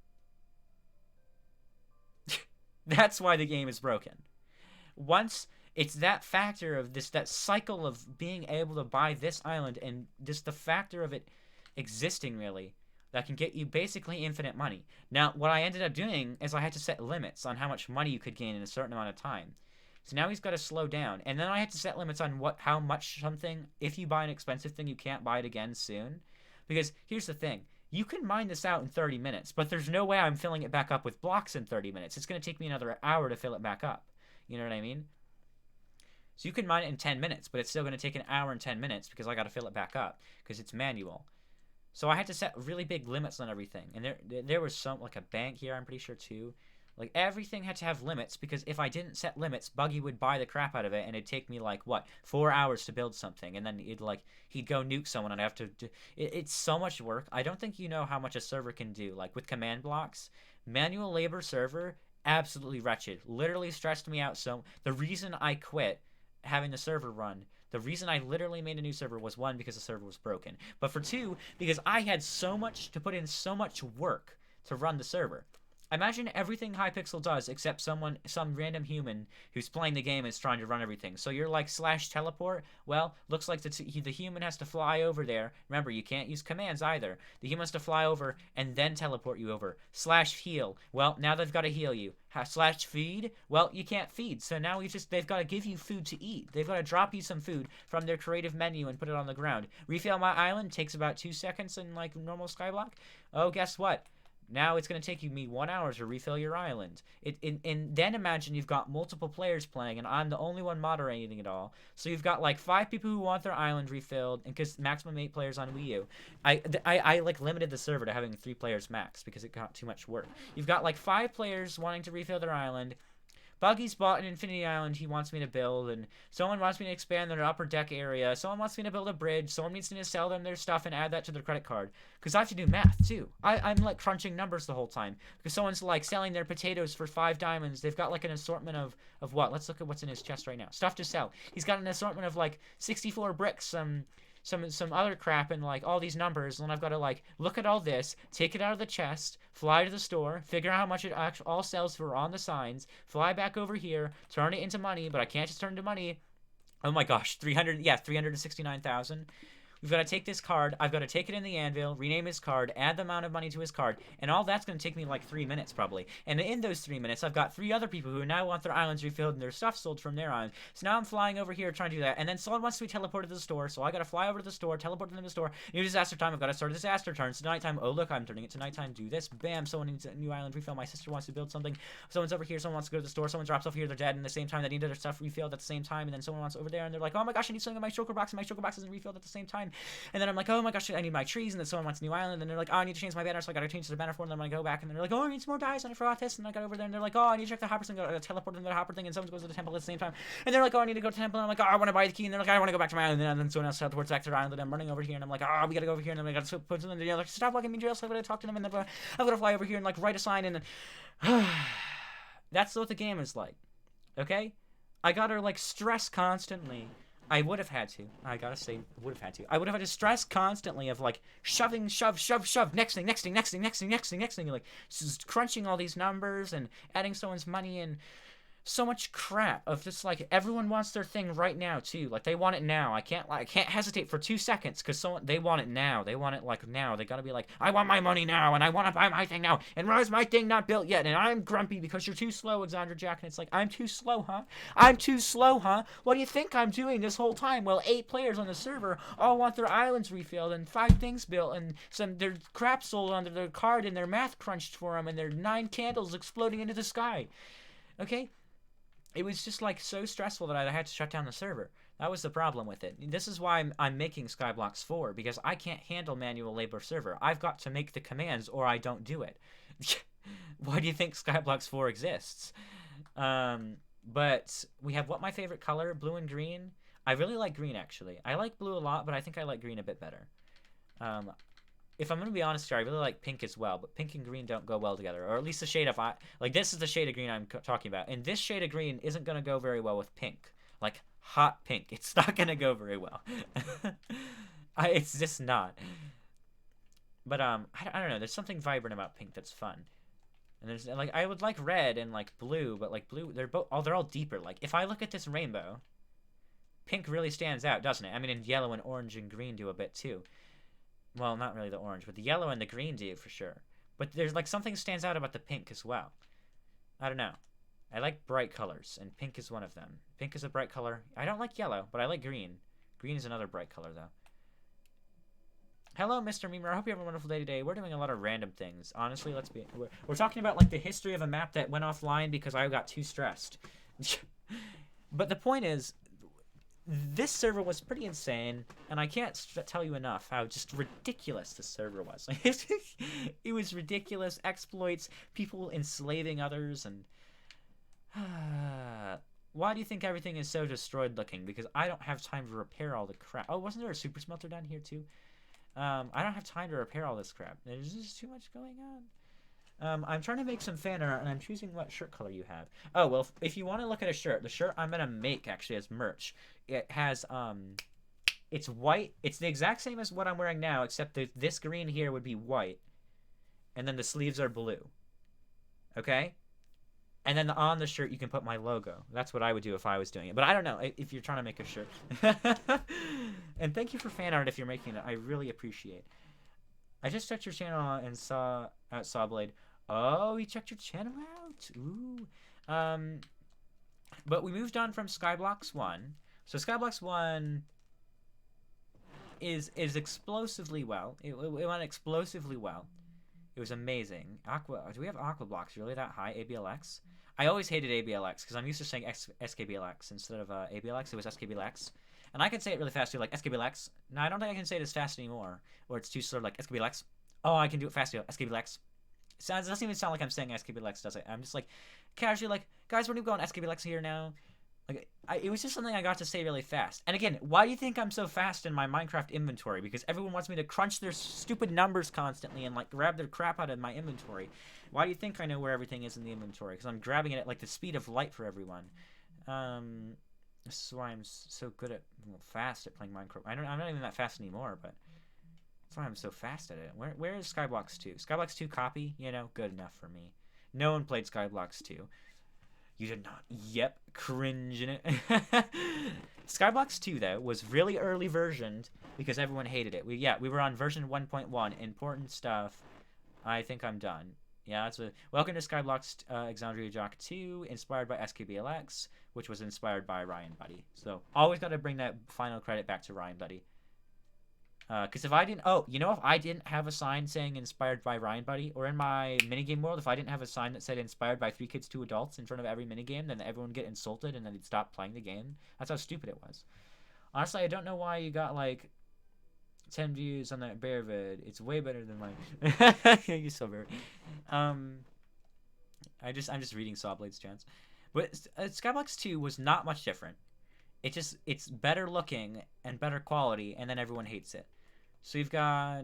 That's why the game is broken. Once... It's that factor of that cycle of being able to buy this island, and just the factor of it existing, really, that can get you basically infinite money. Now, what I ended up doing is I had to set limits on how much money you could gain in a certain amount of time. So now he's got to slow down. And then I had to set limits on how much something, if you buy an expensive thing, you can't buy it again soon. Because here's the thing. You can mine this out in 30 minutes, but there's no way I'm filling it back up with blocks in 30 minutes. It's going to take me another hour to fill it back up. You know what I mean? So you can mine it in 10 minutes, but it's still going to take an hour and 10 minutes because I got to fill it back up because it's manual. So I had to set really big limits on everything. And there was some, like a bank here, I'm pretty sure too. Like everything had to have limits because if I didn't set limits, Buggy would buy the crap out of it and it'd take me like, what, 4 hours to build something. And then he'd go nuke someone and I'd have to do, it's so much work. I don't think you know how much a server can do. Like with command blocks, manual labor server, absolutely wretched. Literally stressed me out. So the reason I quit having the server run, the reason I literally made a new server was 1, because the server was broken, but for 2, because I had so much to put in, so much work to run the server. Imagine everything Hypixel does except some random human who's playing the game is trying to run everything. So you're like /teleport. Well, looks like the human has to fly over there. Remember, you can't use commands either. The human has to fly over and then teleport you over. /heal. Well, now they've got to heal you. /feed. Well, you can't feed. So now they've got to give you food to eat. They've got to drop you some food from their creative menu and put it on the ground. Refill my island takes about 2 seconds in like normal Skyblock. Oh, guess what? Now it's going to take me 1 hour to refill your island. And then imagine you've got multiple players playing, and I'm the only one moderating it all. So you've got like 5 people who want their island refilled, and because maximum 8 players on Wii U. I like limited the server to having 3 players max because it got too much work. You've got like 5 players wanting to refill their island. Buggy's bought an infinity island he wants me to build, and someone wants me to expand their upper deck area. Someone wants me to build a bridge. Someone needs me to sell them their stuff and add that to their credit card. Because I have to do math, too. I'm, like, crunching numbers the whole time. Because someone's, like, selling their potatoes for 5 diamonds. They've got, like, an assortment of what? Let's look at what's in his chest right now. Stuff to sell. He's got an assortment of, like, 64 bricks, some other crap and like all these numbers, and then I've got to like look at all this, take it out of the chest, fly to the store, figure out how much it actually all sells for on the signs, fly back over here, turn it into money, but I can't just turn it into money. Oh my gosh, 369,000. We've got to take this card. I've got to take it in the anvil, rename his card, add the amount of money to his card, and all that's going to take me like 3 minutes probably. And in those 3 minutes, I've got 3 other people who now want their islands refilled and their stuff sold from their island. So now I'm flying over here trying to do that, and then someone wants to be teleported to the store, so I got to fly over to the store, teleport them to the store. New disaster time. I've got to start a disaster turn. It's nighttime. Oh look, I'm turning it to nighttime. Do this. Bam. Someone needs a new island refill. My sister wants to build something. Someone's over here. Someone wants to go to the store. Someone drops off here. They're dead. And the same time, they need their stuff refilled at the same time. And then someone wants over there, and they're like, oh my gosh, I need something in my shulker box, and my shulker box isn't refilled at the same time. And then I'm like, oh my gosh, I need my trees, and then someone wants a new island, and they're like, oh, I need to change my banner, so I gotta change the banner for them, and I'm gonna go back, and then they're like, oh, I need some more dice, and I forgot this, and I got over there, and they're like, oh, I need to check the hopper thing, I gotta teleport them to the hopper thing, and someone goes to the temple at the same time, and they're like, oh, I need to go to the temple, and I'm like, oh, I want to buy the key, and they're like, I want to go back to my island, and then someone else teleports back to their island, and I'm running over here, and I'm like, oh, we gotta go over here, and then I gotta put them in the like, stop blocking me, Jill, so I gotta talk to them, and then I've gotta fly over here and like write a sign, and then that's what the game is like, okay? I gotta like stress constantly. I would have had to. I gotta say, would have had to. I would have had to stress constantly of like shoving, shove, shove, shove, next thing, next thing, next thing, next thing, next thing, next thing. Like just crunching all these numbers and adding someone's money and so much crap of just like everyone wants their thing right now too. Like they want it now. I can't hesitate for 2 seconds because they want it now. They want it like now. They gotta be like, I want my money now and I want to buy my thing now. And why is my thing not built yet? And I'm grumpy because you're too slow, Alexandra Jack. And it's like, I'm too slow, huh? I'm too slow, huh? What do you think I'm doing this whole time? Well, 8 players on the server all want their islands refilled and 5 things built and their crap sold under their card and their math crunched for them and their 9 candles exploding into the sky. Okay? It was just like so stressful that I had to shut down the server. That was the problem with it. This is why I'm making Skyblocks 4, because I can't handle manual labor server. I've got to make the commands or I don't do it. Why do you think Skyblocks 4 exists? But we have what my favorite color, blue and green. I really like green actually. I like blue a lot, but I think I like green a bit better. If I'm going to be honest here, I really like pink as well, but pink and green don't go well together, or at least the shade of like this is the shade of green I'm talking about, and this shade of green isn't going to go very well with pink, like hot pink. It's not going to go very well. It's just not. But I don't know. There's something vibrant about pink that's fun, and there's like I would like red and like blue, but like blue they're all deeper. Like if I look at this rainbow, pink really stands out, doesn't it? I mean, and yellow and orange and green do a bit too. Well, not really the orange, but the yellow and the green do for sure. But there's like something stands out about the pink as well. I don't know. I like bright colors, and pink is one of them. Pink is a bright color. I don't like yellow, but I like green. Green is another bright color, though. Hello, Mr. Memer. I hope you have a wonderful day today. We're doing a lot of random things. Honestly, we're talking about like the history of a map that went offline because I got too stressed. But the point is, this server was pretty insane, and I can't tell you enough how just ridiculous this server was. It was ridiculous. Exploits, people enslaving others, and why do you think everything is so destroyed looking? Because I don't have time to repair all the crap. Oh, wasn't there a super smelter down here too? I don't have time to repair all this crap. There's just too much going on. I'm trying to make some fan art, and I'm choosing what shirt color you have. Oh, well, if you want to look at a shirt, the shirt I'm going to make, actually, as merch, it has, it's white. It's the exact same as what I'm wearing now, except that this green here would be white, and then the sleeves are blue. Okay? And then on the shirt, you can put my logo. That's what I would do if I was doing it. But I don't know if you're trying to make a shirt. And thank you for fan art if you're making it. I really appreciate it. I just checked your channel and saw at Sawblade. Oh, you checked your channel out? Ooh. But we moved on from Skyblocks 1. So Skyblocks 1 is explosively well. It went explosively well. It was amazing. Do we have Aqua Blocks really that high? ABLX? I always hated ABLX because I'm used to saying SKBLX instead of ABLX. It was SKBLX. And I can say it really fast too, like SKBLX. No, I don't think I can say it as fast anymore. Or it's too slow, like SKBLX. Oh, I can do it faster, SKBLX. It doesn't even sound like I'm saying SKBLX, does it? I'm just like, casually like, guys, we're going SKBLX here now. Like, it was just something I got to say really fast. And again, why do you think I'm so fast in my Minecraft inventory? Because everyone wants me to crunch their stupid numbers constantly and like grab their crap out of my inventory. Why do you think I know where everything is in the inventory? Because I'm grabbing it at like the speed of light for everyone. This is why I'm so good at fast at playing Minecraft. I'm not even that fast anymore, but that's why I'm so fast at it. Where is Skyblocks 2? Skyblocks 2 copy, you know, good enough for me. No one played Skyblocks 2. You did not. Yep, cringe in it. Skyblocks 2 though was really early versioned because everyone hated it. We were on version 1.1. Important stuff. I think I'm done. Yeah, that's a welcome to Skyblocks Exandria Jock 2, inspired by SKBLX, which was inspired by Ryan Buddy. So always got to bring that final credit back to Ryan Buddy. Because if I didn't, if I didn't have a sign saying inspired by Ryan Buddy, or in my minigame world, if I didn't have a sign that said inspired by 3 Kids 2 Adults in front of every minigame, then everyone would get insulted and then they'd stop playing the game. That's how stupid it was. Honestly, I don't know why you got like 10 views on that bear vid. It's way better than mine. You're so very. I'm just reading Sawblade's chants. But Skyblocks 2 was not much different. It's better looking and better quality, and then everyone hates it. So you've got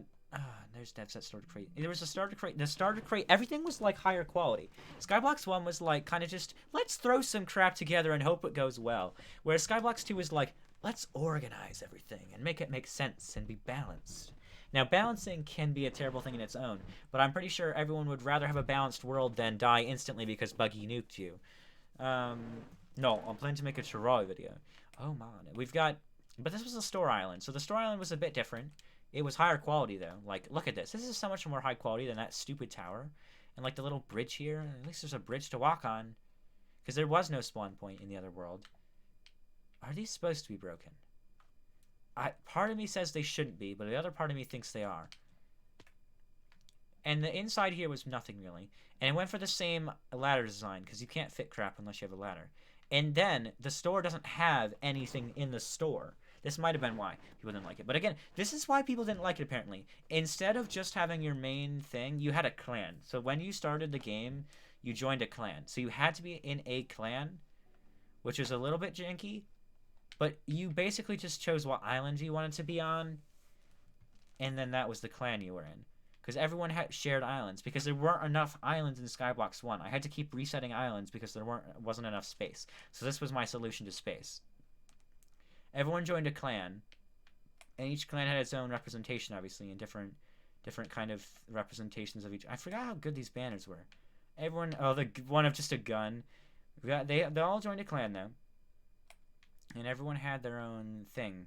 there's devs that starter crate. There was a starter crate. The starter crate, everything was like higher quality. Skyblocks 1 was like kind of just let's throw some crap together and hope it goes well. Whereas Skyblocks 2 was like let's organize everything and make it make sense and be balanced. Now, balancing can be a terrible thing in its own, but I'm pretty sure everyone would rather have a balanced world than die instantly because Buggy nuked you. No, I'm planning to make a Chirawi video. Oh man, but this was a store island, so the store island was a bit different. It was higher quality though. Like, look at this. This is so much more high quality than that stupid tower. And like the little bridge here, at least there's a bridge to walk on. Because there was no spawn point in the other world. Are these supposed to be broken? Part of me says they shouldn't be, but the other part of me thinks they are. And the inside here was nothing really. And it went for the same ladder design, because you can't fit crap unless you have a ladder. And then, the store doesn't have anything in the store. This might have been why people didn't like it. But again, this is why people didn't like it apparently. Instead of just having your main thing, you had a clan. So when you started the game, you joined a clan. So you had to be in a clan, which is a little bit janky. But you basically just chose what island you wanted to be on. And then that was the clan you were in. Because everyone had shared islands. Because there weren't enough islands in Skyblocks 1. I had to keep resetting islands because there wasn't enough space. So this was my solution to space. Everyone joined a clan. And each clan had its own representation, obviously. And different kind of representations of each. I forgot how good these banners were. Everyone... Oh, the one of just a gun. They all joined a clan, though. And everyone had their own thing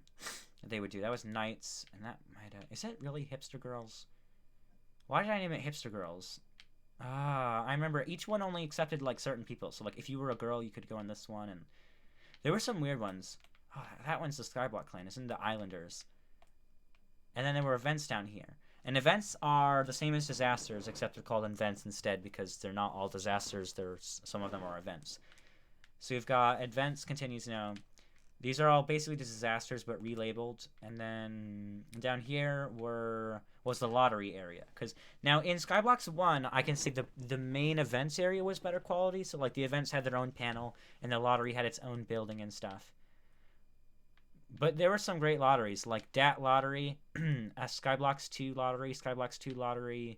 that they would do. That was knights. And that might have... Is that really hipster girls? Why did I name it Hipster Girls? I remember each one only accepted, like, certain people. So, like, if you were a girl, you could go on this one. And there were some weird ones. Oh, that one's the Skyblock clan. It's in the Islanders. And then there were events down here. And events are the same as disasters, except they're called events instead because they're not all disasters. Some of them are events. So you've got events continues now. These are all basically disasters, but relabeled. And then down here was the lottery area. Because now in Skyblocks 1, I can see the main events area was better quality. So like the events had their own panel, and the lottery had its own building and stuff. But there were some great lotteries, like Dat Lottery, Skyblocks 2 Lottery, Skyblocks 2 Lottery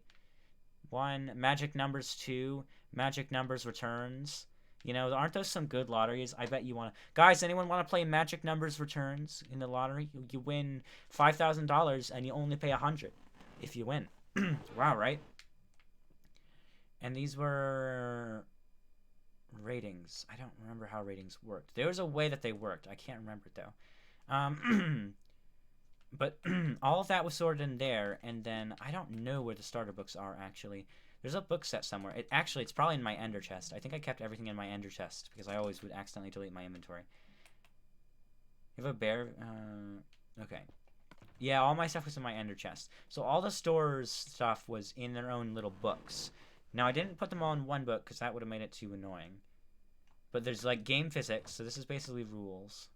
1, Magic Numbers 2, Magic Numbers Returns. You know, aren't those some good lotteries? I bet you want to... Guys, anyone want to play Magic Numbers Returns in the lottery? You win $5,000 and you only pay $100 if you win. Wow, right? And these were... ratings. I don't remember how ratings worked. There was a way that they worked. I can't remember it, though. But all of that was sorted in there, and then I don't know where the starter books are, actually. There's a book set somewhere. It's probably in my ender chest. I think I kept everything in my ender chest because I always would accidentally delete my inventory. You have a bear? Okay. Yeah, all my stuff was in my ender chest. So all the store's stuff was in their own little books. Now, I didn't put them all in one book because that would have made it too annoying. But there's, like, game physics, so this is basically rules.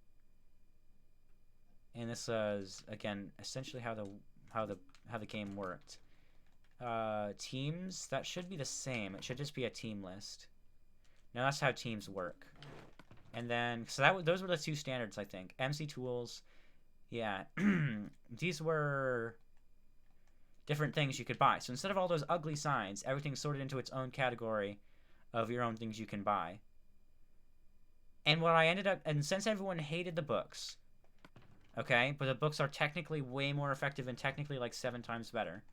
And this is, again, essentially how the game worked. Teams, that should be the same. It should just be a team list. Now that's how teams work. And then, so those were the two standards, I think. MC tools, yeah. These were different things you could buy. So instead of all those ugly signs, everything's sorted into its own category of your own things you can buy. And what I ended up, and since everyone hated the books, okay, but the books are technically way more effective and technically like 7 times better,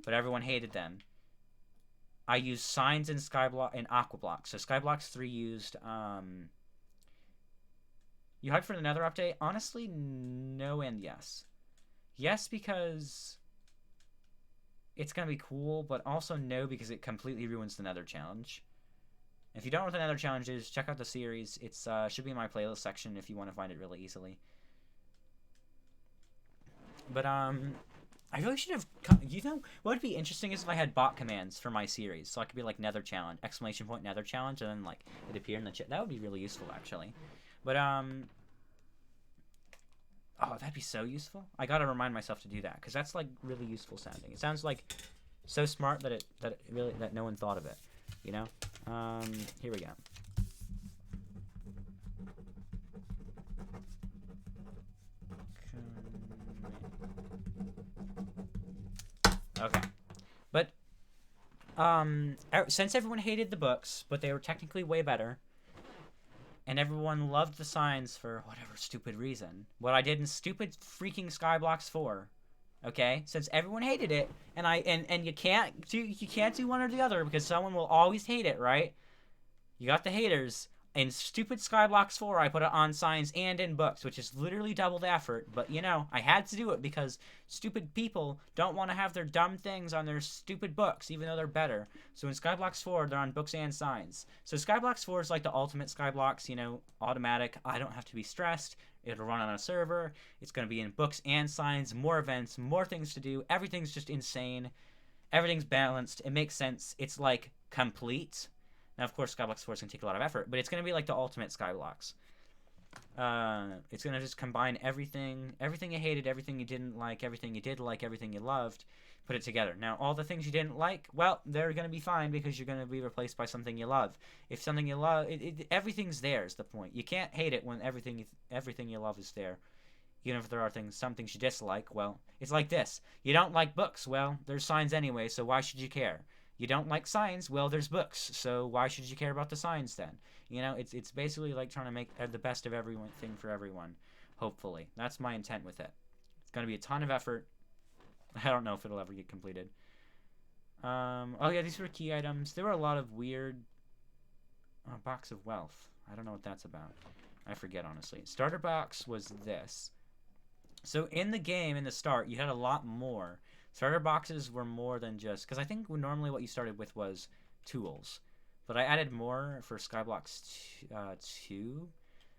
but everyone hated them, I used signs in Skyblock and Aquablock. So Skyblocks 3 used, you hyped for the Nether update? Honestly, no and yes. Yes, because it's going to be cool, but also no, because it completely ruins the Nether challenge. If you don't know what the Nether challenge is, check out the series. It's should be in my playlist section if you want to find it really easily. But I really should have. You know what would be interesting is if I had bot commands for my series, so I could be like Nether challenge, exclamation point Nether challenge, and then like it appear in the chat. That would be really useful actually. But oh, that'd be so useful. I gotta remind myself to do that because that's like really useful sounding. It sounds like so smart that that no one thought of it. You know. Here we go. Okay. But since everyone hated the books, but they were technically way better, and everyone loved the signs for whatever stupid reason, what I did in stupid freaking Skyblocks 4, okay? Since everyone hated it, and you can't do one or the other because someone will always hate it, right? You got the haters. In stupid Skyblocks 4, I put it on signs and in books, which is literally double the effort. But, you know, I had to do it because stupid people don't want to have their dumb things on their stupid books, even though they're better. So in Skyblocks 4, they're on books and signs. So Skyblocks 4 is like the ultimate Skyblocks, you know, automatic. I don't have to be stressed. It'll run on a server. It's going to be in books and signs, more events, more things to do. Everything's just insane. Everything's balanced. It makes sense. It's, like, complete. Now, of course, Skyblocks 4 is going to take a lot of effort, but it's going to be like the ultimate Skyblocks. It's going to just combine everything you hated, everything you didn't like, everything you did like, everything you loved, put it together. Now, all the things you didn't like, well, they're going to be fine because you're going to be replaced by something you love. If something you love, everything's there is the point. You can't hate it when everything you love is there. Even if there are some things you dislike, well, it's like this. You don't like books, well, there's signs anyway, so why should you care? You don't like signs, well, there's books, so why should you care about the signs then? You know, it's basically like trying to make the best of everything for everyone, hopefully. That's my intent with it. It's going to be a ton of effort. I don't know if it'll ever get completed. Oh yeah, these were key items. There were a lot of weird... box of wealth. I don't know what that's about. I forget, honestly. Starter box was this. So in the game, in the start, you had a lot more. Starter boxes were more than just... Because I think normally what you started with was tools. But I added more for Skyblocks 2.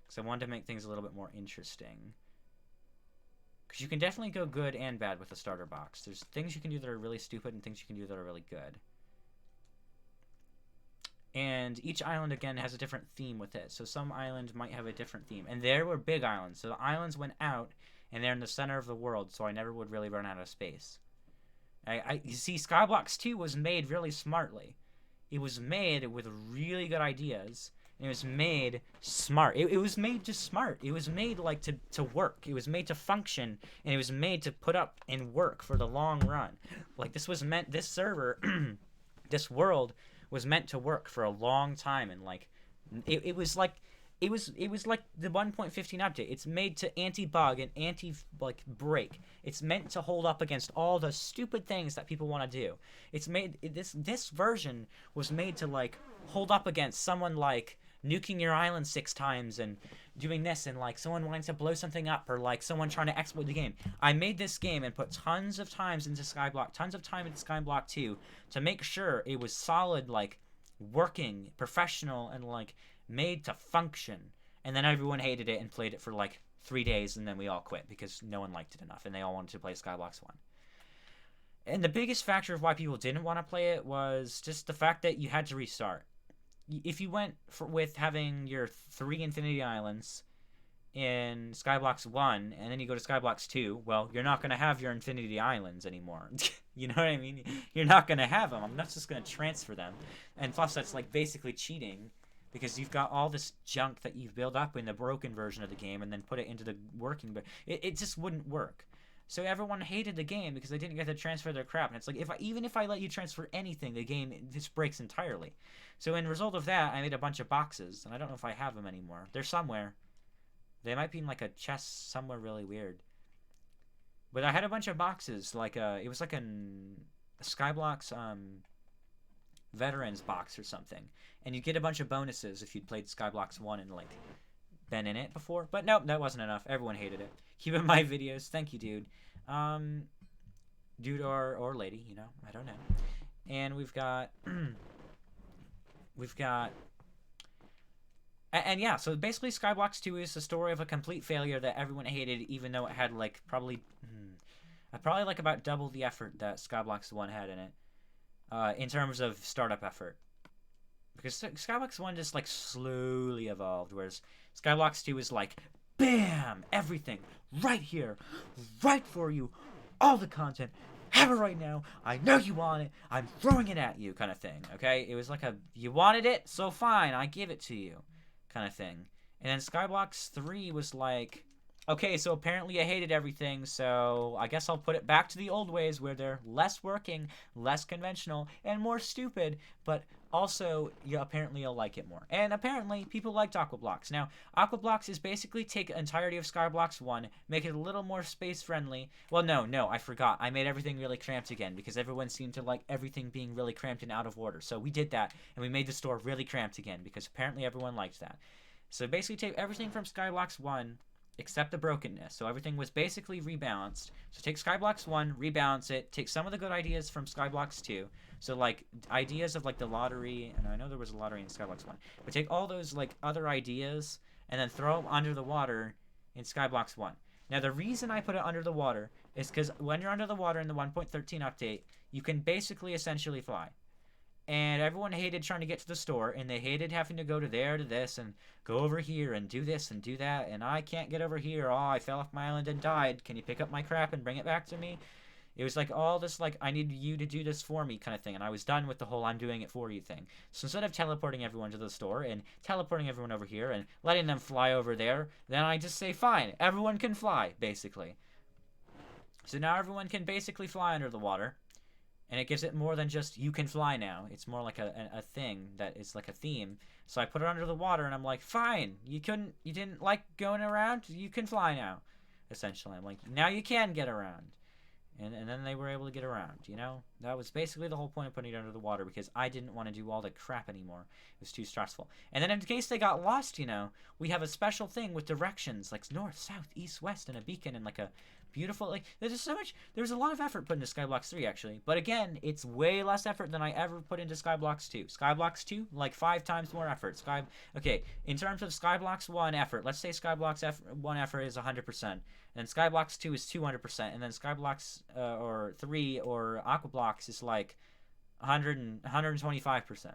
Because I wanted to make things a little bit more interesting. Because you can definitely go good and bad with a starter box. There's things you can do that are really stupid and things you can do that are really good. And each island, again, has a different theme with it. So some island might have a different theme. And there were big islands. So the islands went out, and they're in the center of the world, so I never would really run out of space. You see, Skyblocks 2 was made really smartly. It was made with really good ideas, and it was made smart. It was made just smart. It was made, like, to work. It was made to function, and it was made to put up and work for the long run. Like, this server, this world was meant to work for a long time, and, like, it was like the 1.15 update. It's made to anti-bug and anti-break. It's meant to hold up against all the stupid things that people want to do. It's made this version was made to like hold up against someone like nuking your island 6 times and doing this, and like someone wanting to blow something up, or like someone trying to exploit the game. I made this game and put tons of time into Skyblock 2 to make sure it was solid, like working, professional, and like made to function. And then everyone hated it and played it for like 3 days, and then we all quit because no one liked it enough and they all wanted to play Skyblocks 1. And the biggest factor of why people didn't want to play it was just the fact that you had to restart. If you went with having your 3 Infinity Islands in Skyblocks 1 and then you go to Skyblocks 2, well, you're not going to have your Infinity Islands anymore. You know what I mean? You're not going to have them. I'm not just going to transfer them. And plus, that's like basically cheating, because you've got all this junk that you've built up in the broken version of the game and then put it into the working, but it just wouldn't work. So everyone hated the game because they didn't get to transfer their crap. And it's like, even if I let you transfer anything, the game just breaks entirely. So in result of that, I made a bunch of boxes, and I don't know if I have them anymore. They're somewhere. They might be in like a chest somewhere really weird. But I had a bunch of boxes, like it was like a Skyblock's Veterans box or something, and you get a bunch of bonuses if you'd played Skyblock's 1 and like been in it before. But nope, that wasn't enough. Everyone hated it. Keep in my videos. Thank you, dude. Dude or lady, you know, I don't know. And we've got and yeah, so basically Skyblock's 2 is the story of a complete failure that everyone hated, even though it had like probably like about double the effort that Skyblock's 1 had in it, in terms of startup effort. Because Skyblock's 1 just like slowly evolved, whereas Skyblock's 2 is like, bam, everything right here, right for you, all the content. Have it right now. I know you want it. I'm throwing it at you, kind of thing. Okay, it was like you wanted it, so fine, I give it to you, kind of thing. And then Skyblock's 3 was like, okay, so apparently I hated everything, so I guess I'll put it back to the old ways where they're less working, less conventional, and more stupid, but also, yeah, apparently you'll like it more. And apparently, people liked Aquablocks. Now, Aquablocks is basically take the entirety of Skyblock's 1, make it a little more space-friendly. Well, no, I forgot. I made everything really cramped again, because everyone seemed to like everything being really cramped and out of order. So we did that, and we made the store really cramped again, because apparently everyone liked that. So basically, take everything from Skyblock's 1, except the brokenness. So everything was basically rebalanced. So take Skyblock's 1, rebalance it, take some of the good ideas from Skyblock's 2. So like ideas of like the lottery, and I know there was a lottery in Skyblock's 1, but take all those like other ideas and then throw them under the water in Skyblock's 1. Now the reason I put it under the water is because when you're under the water in the 1.13 update, you can basically essentially fly. And everyone hated trying to get to the store, and they hated having to go to there to this and go over here and do this and do that, and I can't get over here. Oh, I fell off my island and died. Can you pick up my crap and bring it back to me? It was like all this like, I need you to do this for me kind of thing, and I was done with the whole I'm doing it for you thing. So instead of teleporting everyone to the store and teleporting everyone over here and letting them fly over there, then I just say, fine, everyone can fly, basically. So now everyone can basically fly under the water. And it gives it more than just, you can fly now. It's more like a thing that is like a theme. So I put it under the water, and I'm like, fine, you didn't like going around? You can fly now, essentially. I'm like, now you can get around. And then they were able to get around, you know? That was basically the whole point of putting it under the water, because I didn't want to do all the crap anymore. It was too stressful. And then in case they got lost, you know, we have a special thing with directions, like north, south, east, west, and a beacon, and like a beautiful, like, there's a lot of effort put into Skyblock's 3, actually. But again, it's way less effort than I ever put into Skyblock's 2. Skyblock's 2, like 5 times more effort. Okay, in terms of Skyblock's 1 effort, let's say Skyblock's 1 effort is 100%, and Skyblock's 2 is 200%, and then Skyblock's or 3 or Aquablocks is like 125%.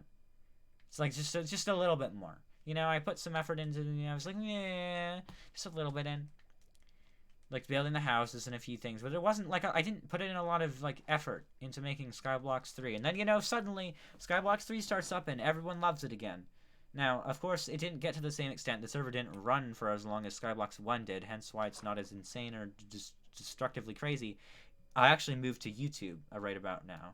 It's like just a little bit more. You know, I put some effort into, you know, I was like, yeah, just a little bit in. Like building the houses and a few things, but it wasn't like I didn't put in a lot of like effort into making Skyblock's 3. And then, you know, suddenly Skyblock's 3 starts up and everyone loves it again. Now, of course, it didn't get to the same extent. The server didn't run for as long as Skyblock's 1 did, hence why it's not as insane or just destructively crazy. I actually moved to YouTube right about now,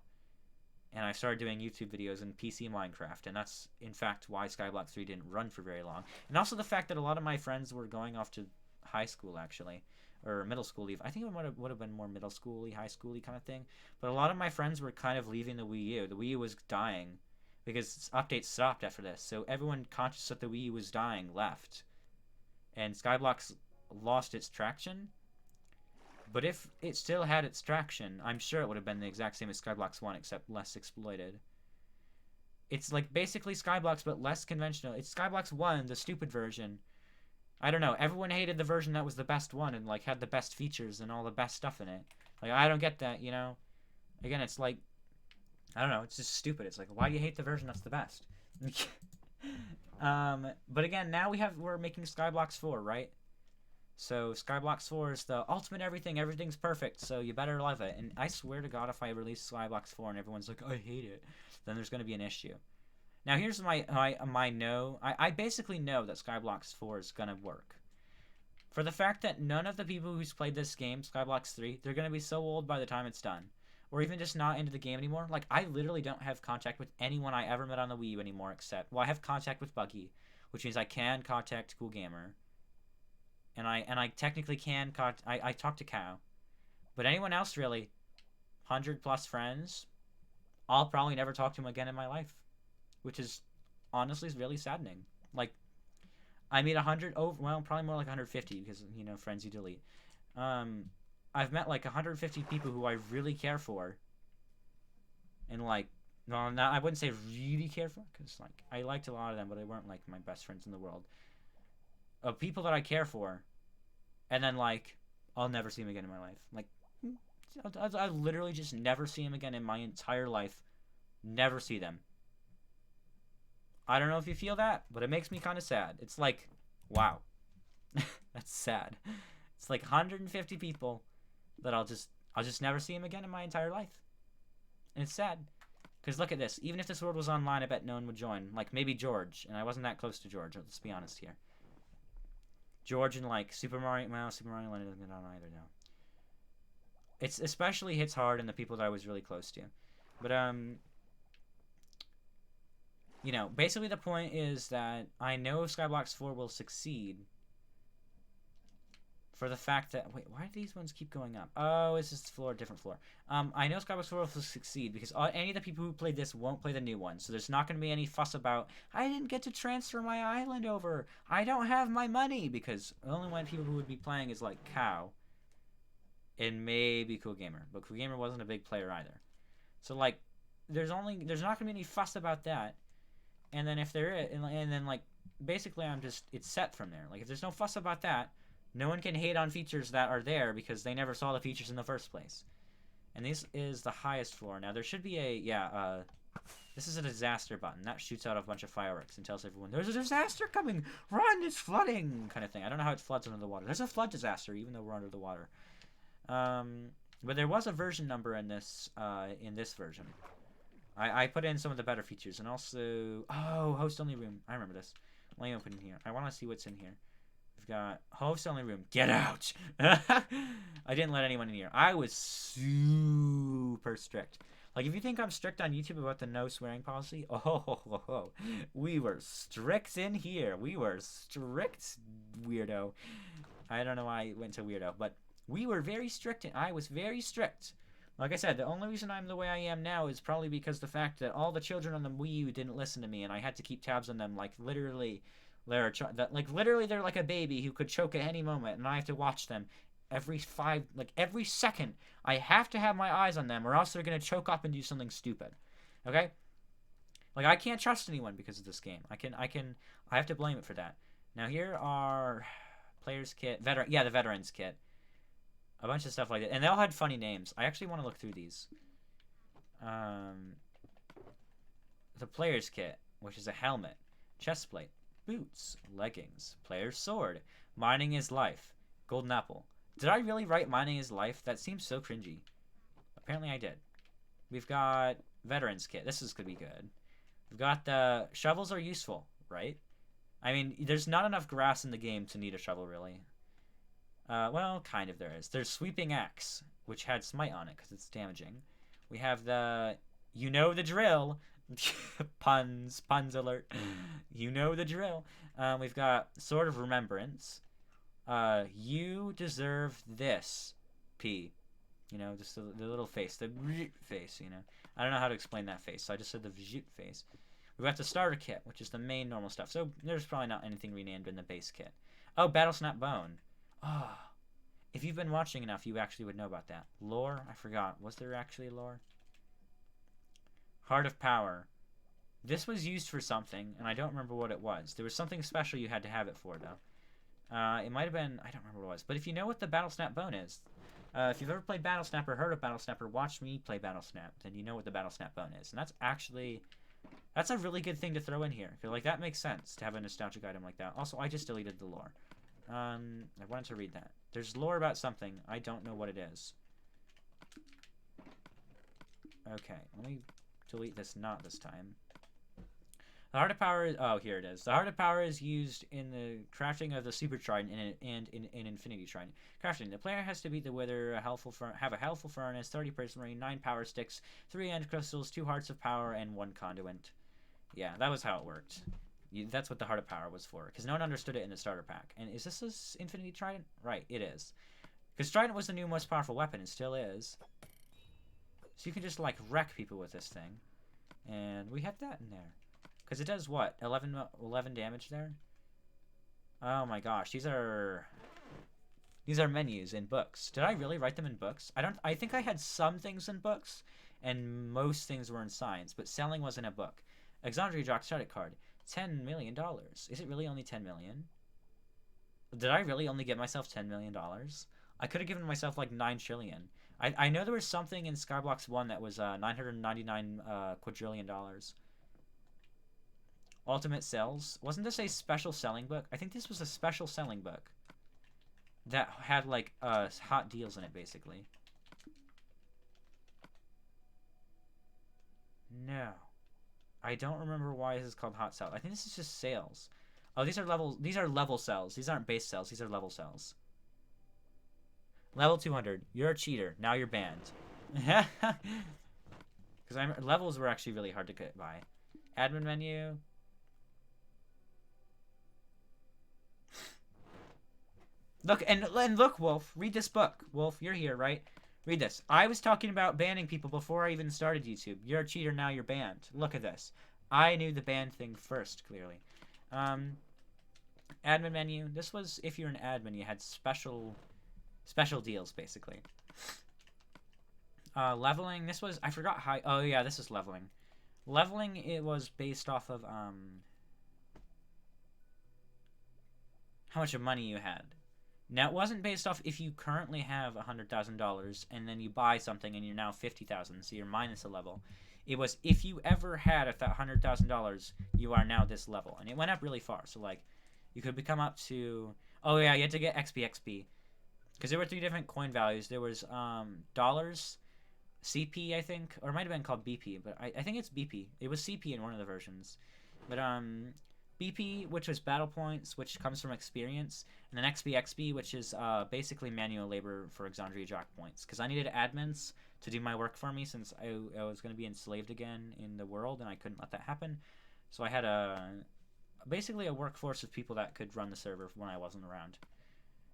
and I started doing YouTube videos in PC Minecraft, and that's in fact why Skyblock 3 didn't run for very long. And also the fact that a lot of my friends were going off to high school, actually. Or middle school leave. I think it would have been more middle schooly, high schooly kind of thing. But a lot of my friends were kind of leaving the Wii U. The Wii U was dying because updates stopped after this. So everyone conscious that the Wii U was dying left. And Skyblock's lost its traction. But if it still had its traction, I'm sure it would have been the exact same as Skyblock's 1, except less exploited. It's like basically Skyblock's, but less conventional. It's Skyblock's 1, the stupid version. I don't know. Everyone hated the version that was the best one and, like, had the best features and all the best stuff in it. Like, I don't get that, you know? Again, it's like, I don't know. It's just stupid. It's like, why do you hate the version that's the best? But again, now we're making Skyblock's 4, right? So, Skyblock's 4 is the ultimate everything. Everything's perfect, so you better love it. And I swear to God, if I release Skyblock's 4 and everyone's like, I hate it, then there's going to be an issue. Now, here's my no. I basically know that Skyblock's 4 is going to work. For the fact that none of the people who's played this game, Skyblock 3, they're going to be so old by the time it's done. Or even just not into the game anymore. Like, I literally don't have contact with anyone I ever met on the Wii U anymore except... Well, I have contact with Buggy, which means I can contact Cool Gamer. And I technically can I talk to Cow. But anyone else, really, 100+ friends, I'll probably never talk to him again in my life. Which is, honestly, is really saddening. Like, I meet 100, well, probably more like 150 because, you know, friends you delete. I've met like 150 people who I really care for. And like, well, not, I wouldn't say really care for because like, I liked a lot of them, but they weren't like my best friends in the world. Of people that I care for. And then like, I'll never see them again in my life. Like, I literally just never see them again in my entire life. Never see them. I don't know if you feel that, but it makes me kind of sad. It's like, wow. That's sad. It's like 150 people that I'll just never see him again in my entire life. And it's sad. Because look at this. Even if this world was online, I bet no one would join. Like, maybe George. And I wasn't that close to George. Let's be honest here. George and, like, Super Mario... Well, Super Mario Land doesn't get on either now. It's especially hits hard in the people that I was really close to. But, you know, basically the point is that I know Skyblock 4 will succeed for the fact that... Wait, why do these ones keep going up? Oh, it's just floor, different floor. I know Skyblock 4 will succeed because any of the people who played this won't play the new one. So there's not going to be any fuss about, I didn't get to transfer my island over. I don't have my money. Because the only one people who would be playing is like Cow. And maybe Cool Gamer. But Cool Gamer wasn't a big player either. So like, there's not going to be any fuss about that. And then if there is, and then like, basically it's set from there. Like if there's no fuss about that, no one can hate on features that are there because they never saw the features in the first place. And this is the highest floor. Now there should be a, this is a disaster button. That shoots out a bunch of fireworks and tells everyone, there's a disaster coming! Run, it's flooding! Kind of thing. I don't know how it floods under the water. There's a flood disaster even though we're under the water. But there was a version number in this version. I put in some of the better features, and also... Oh, host-only room. I remember this. Let me open here. I want to see what's in here. We've got host-only room. Get out! I didn't let anyone in here. I was super strict. Like, if you think I'm strict on YouTube about the no swearing policy, we were strict in here. We were strict, weirdo. I don't know why I went to weirdo, but we were very strict, and I was very strict. Like I said, the only reason I'm the way I am now is probably because the fact that all the children on the Wii U didn't listen to me, and I had to keep tabs on them. Like literally, they're like a baby who could choke at any moment, and I have to watch them every second. I have to have my eyes on them, or else they're gonna choke up and do something stupid. Okay? Like I can't trust anyone because of this game. I have to blame it for that. Now here are players kit, the veterans kit. A bunch of stuff like that. And they all had funny names. I actually want to look through these. The player's kit, which is a helmet, chest plate, boots, leggings, player's sword, mining is life, golden apple. Did I really write mining is life? That seems so cringy. Apparently I did. We've got veterans kit. This is going to be good. We've got the shovels are useful, right? I mean, there's not enough grass in the game to need a shovel, really. Well, kind of there is. There's Sweeping Axe, which had Smite on it because it's damaging. We have the You Know the Drill. Puns alert. You know the drill. We've got Sword of Remembrance. You deserve this. P. You know, just the little face. The face, you know. I don't know how to explain that face, so I just said the face. We've got the starter kit, which is the main normal stuff. So there's probably not anything renamed in the base kit. Oh, Battle Snap Bone. Oh, if you've been watching enough, you actually would know about that. Lore? I forgot. Was there actually lore? Heart of Power. This was used for something, and I don't remember what it was. There was something special you had to have it for, though. It might have been... I don't remember what it was. But if you know what the Battle Snap Bone is, if you've ever played Battle Snap or heard of Battle Snap or watched me play Battle Snap, then you know what the Battle Snap Bone is. And that's actually... That's a really good thing to throw in here. Like, that makes sense to have a nostalgic item like that. Also, I just deleted the lore. I wanted to read that. There's lore about something. I don't know what it is. Okay, let me delete this not this time. The heart of power is, oh, here it is. The heart of power is used in the crafting of the super trident and in infinity trident. Crafting. The player has to beat the wither, have a helpful furnace, 30 prismarine, 9 power sticks, 3 end crystals, 2 hearts of power, and 1 conduit. Yeah, that was how it worked. That's what the heart of power was for, because no one understood it in the starter pack. And is this an infinity trident? Right, it is. Because trident was the new most powerful weapon, and still is. So you can just, like, wreck people with this thing. And we had that in there. Because it does what? 11 damage there? Oh my gosh, these are menus in books. Did I really write them in books? I think I had some things in books, and most things were in science, but selling was in a book. Exandria Jock credit card. $10 million. Is it really only 10 million? Did I really only get myself $10 million? I could have given myself like 9 trillion. I know there was something in Skyblox 1 that was $999 quadrillion. Ultimate Sales. Wasn't this a special selling book? I think this was a special selling book that had like hot deals in it, basically. No. I don't remember why this is called hot sales. I think this is just sales. Oh, these are level sales. These aren't base sales. These are level sales. Level 200. You're a cheater. Now you're banned. Because levels were actually really hard to get by. Admin menu. Look, and look, Wolf. Read this book. Wolf, you're here, right? Read this. I was talking about banning people before I even started YouTube. You're a cheater, now you're banned. Look at this. I knew the ban thing first, clearly. Admin menu. This was, if you're an admin, you had special deals, basically. Leveling. This was, I forgot how, oh yeah, this is leveling. Leveling, it was based off of, how much of money you had. Now, it wasn't based off if you currently have $100,000 and then you buy something and you're now $50,000, so you're minus a level. It was if you ever had $100,000, you are now this level. And it went up really far. So, like, you could become up to... Oh, yeah, you had to get XP. Because there were 3 different coin values. There was dollars, CP, I think. Or it might have been called BP, but I think it's BP. It was CP in one of the versions. But, BP, which was battle points, which comes from experience, and then XP, which is basically manual labor for Exandria Jock points. Because I needed admins to do my work for me since I was going to be enslaved again in the world, and I couldn't let that happen. So I had basically a workforce of people that could run the server when I wasn't around.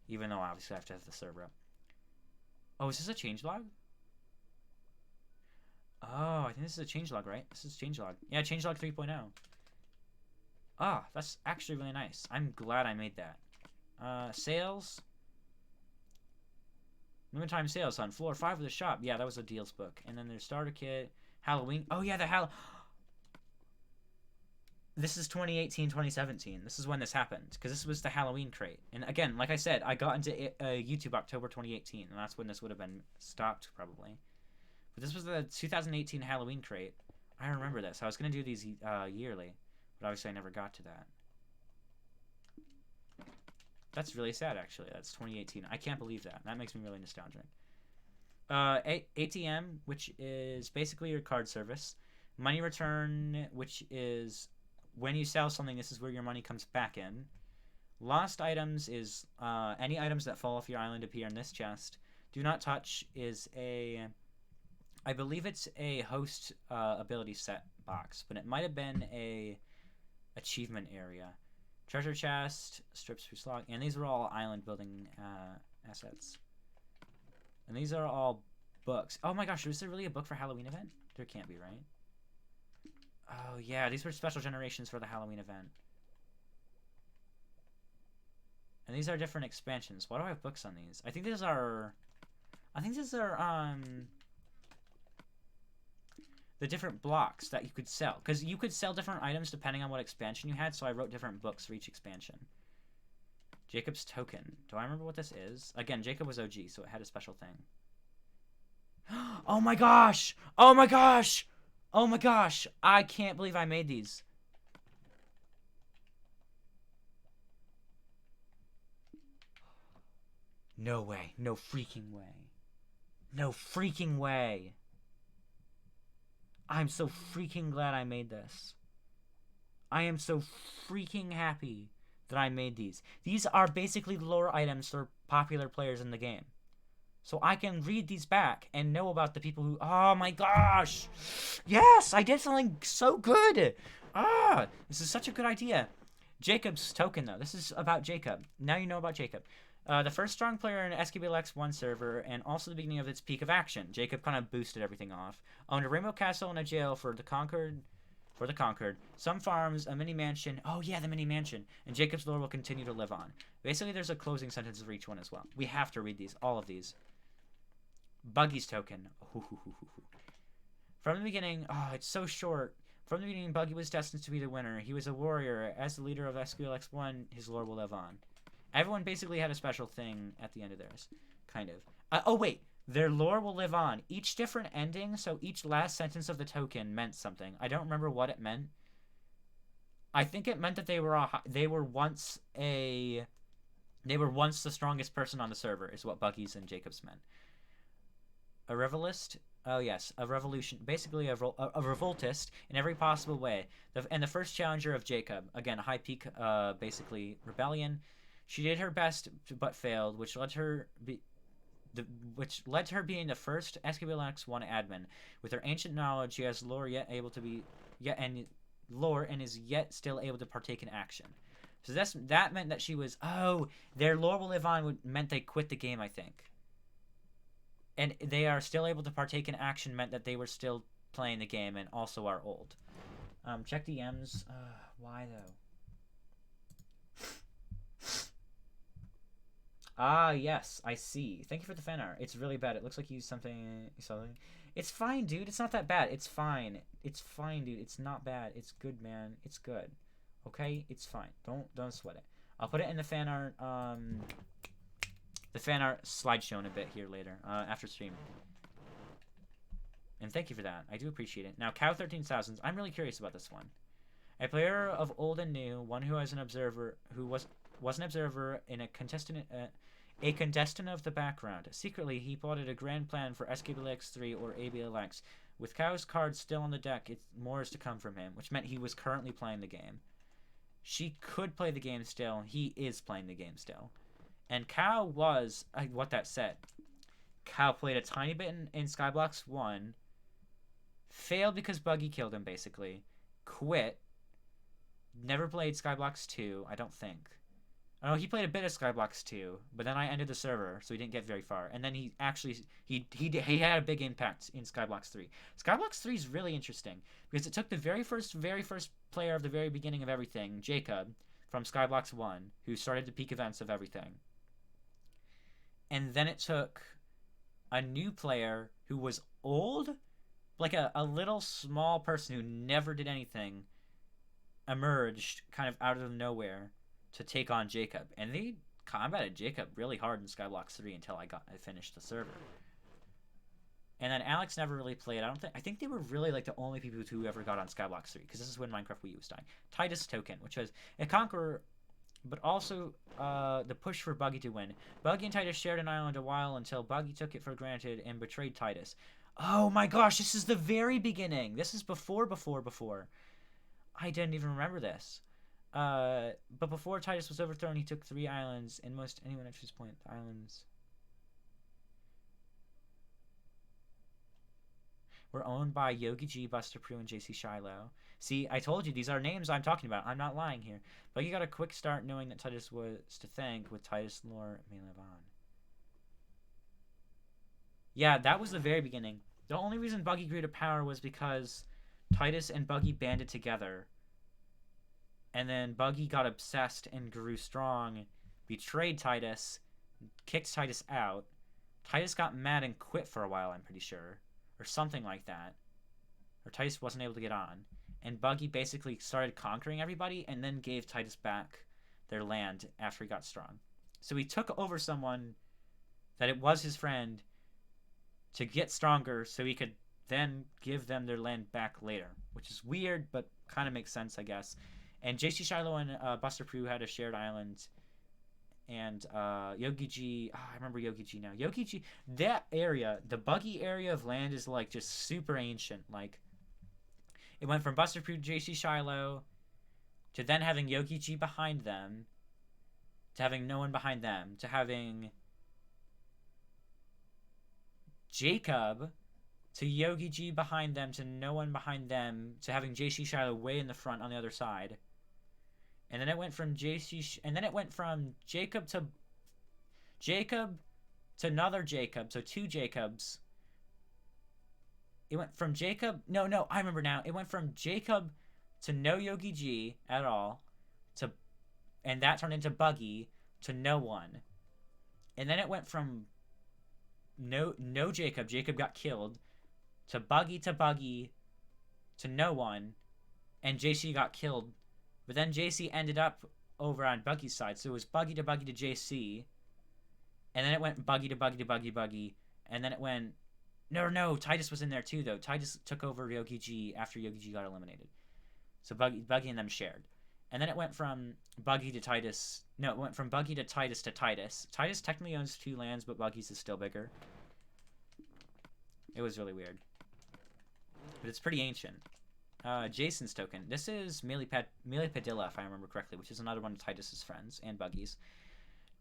Even though obviously I have to have the server up. Oh, is this a changelog? Oh, I think this is a changelog, right? This is changelog. Yeah, changelog 3.0. Ah, that's actually really nice. I'm glad I made that. Sales. Limited time sales on floor 5 of the shop. Yeah, that was a deals book. And then there's starter kit. Halloween. Oh, yeah, This is 2018, 2017. This is when this happened. Because this was the Halloween crate. And again, like I said, I got into YouTube October 2018. And that's when this would have been stopped, probably. But this was the 2018 Halloween crate. I remember this. I was going to do these yearly. But obviously I never got to that. That's really sad, actually. That's 2018. I can't believe that. That makes me really nostalgic. ATM, which is basically your card service. Money return, which is when you sell something, this is where your money comes back in. Lost items is any items that fall off your island appear in this chest. Do not touch is I believe it's a host ability set box, but it might have been a achievement area. Treasure chest, strips for slog, and these are all island building assets. And these are all books. Oh my gosh, is there really a book for Halloween event? There can't be, right? Oh yeah, these were special generations for the Halloween event. And these are different expansions. Why do I have books on these? I think these are the different blocks that you could sell. Because you could sell different items depending on what expansion you had, so I wrote different books for each expansion. Jacob's Token. Do I remember what this is? Again, Jacob was OG, so it had a special thing. Oh my gosh! Oh my gosh! Oh my gosh! I can't believe I made these. No way. No freaking way. No freaking way. I'm so freaking glad I made this. I am so freaking happy that I made these. These are basically lore items for popular players in the game. So I can read these back and know about the people who... Oh my gosh! Yes! I did something so good! This is such a good idea. Jacob's token, though. This is about Jacob. Now you know about Jacob. The first strong player in SKBLX 1 server, and also the beginning of its peak of action. Jacob kind of boosted everything off. Owned a rainbow castle and a jail for the conquered. Some farms, a mini mansion. Oh yeah, the mini mansion. And Jacob's lore will continue to live on. Basically, there's a closing sentence for each one as well. We have to read these, all of these. Buggy's token. From the beginning, it's so short. From the beginning, Buggy was destined to be the winner. He was a warrior. As the leader of SQLX 1, his lore will live on. Everyone basically had a special thing at the end of theirs. Kind of. Oh, wait. Their lore will live on. Each different ending, so each last sentence of the token meant something. I don't remember what it meant. I think it meant that they were once the strongest person on the server, is what Buggy's and Jacob's meant. A revelist? Oh, yes. A revolution. Basically, a revoltist in every possible way. And the first challenger of Jacob. Again, high peak, basically, rebellion. She did her best, but failed, which led to her being the first SKBLX 1 admin. With her ancient knowledge, she has lore and is yet still able to partake in action. So that meant that she was... Oh, their lore will live on meant they quit the game, I think. And they are still able to partake in action meant that they were still playing the game and also are old. Check DMs. Why though? Yes, I see. Thank you for the fan art. It's really bad. It looks like you used something. It's fine, dude. It's not that bad. It's fine. It's fine, dude. It's not bad. It's good, man. It's good. Okay? It's fine. Don't sweat it. I'll put it in the fan art. The fan art slideshow in a bit here later, after stream. And thank you for that. I do appreciate it. Now, Cow 13,000. I'm really curious about this one. A player of old and new, one who was an observer, in a contestant of the background. Secretly, he plotted a grand plan for SKBLX 3 or ABLX. With Cow's cards still on the deck, more is to come from him, which meant he was currently playing the game. She could play the game still. He is playing the game still. And Cow was, what that said. Cow played a tiny bit in Skyblox 1. Failed because Buggy killed him, basically. Quit. Never played Skyblox 2, I don't think. Oh, he played a bit of Skyblox 2, but then I ended the server, so he didn't get very far. And then he actually, he had a big impact in Skyblox 3. Skyblox 3 is really interesting, because it took the very first player of the very beginning of everything, Jacob, from Skyblox 1, who started the peak events of everything. And then it took a new player who was old, like a little small person who never did anything, emerged kind of out of nowhere to take on Jacob. And they combated Jacob really hard in Skyblox 3 until I finished the server. And then Alex never really played. I think they were really like the only people who ever got on Skyblox 3, because this is when Minecraft WiiU was dying. Titus Token, which was a conqueror, but also the push for Buggy to win. Buggy and Titus shared an island a while until Buggy took it for granted and betrayed Titus. Oh my gosh, this is the very beginning. This is before. I didn't even remember this. But before Titus was overthrown, he took 3 islands, and most anyone at this point, the islands were owned by Yogi G, Buster Prue, and JC Shiloh. See, I told you, these are names I'm talking about. I'm not lying here. But you got a quick start knowing that Titus was to thank, with Titus lore may live on. Yeah, that was the very beginning. The only reason Buggy grew to power was because Titus and Buggy banded together. And then Buggy got obsessed and grew strong, betrayed Titus, kicked Titus out. Titus got mad and quit for a while, I'm pretty sure. Or something like that. Or Titus wasn't able to get on. And Buggy basically started conquering everybody and then gave Titus back their land after he got strong. So he took over someone that it was his friend to get stronger so he could then give them their land back later. Which is weird, but kind of makes sense, I guess. And JC Shiloh and Buster Prue had a shared island. And Yogi G, I remember Yogi G now. Yogi G, that area, the Buggy area of land is like just super ancient. Like, it went from Buster Prue to JC Shiloh, to then having Yogi G behind them, to having no one behind them, to having Jacob, to Yogi G behind them, to no one behind them, to having JC Shiloh way in the front on the other side. And then it went from Jacob to another Jacob, so two Jacobs. It went from Jacob, no, I remember now. It went from Jacob to no Yogi G at all, and that turned into Buggy to no one. And then it went from no Jacob got killed, to Buggy to no one, and JC got killed. But then JC ended up over on Buggy's side, so it was Buggy to JC, and then it went Buggy to Buggy, and then it went no, Titus was in there too though. Titus took over Yogi G after Yogi G got eliminated, so Buggy and them shared. And then it went from Buggy to Titus. No, it went from Buggy to Titus to Titus. Titus technically owns 2 lands, but Buggy's is still bigger. It was really weird. But it's pretty ancient. Jason's token. This is Melee Padilla, if I remember correctly, which is another one of Titus's friends and Buggy's.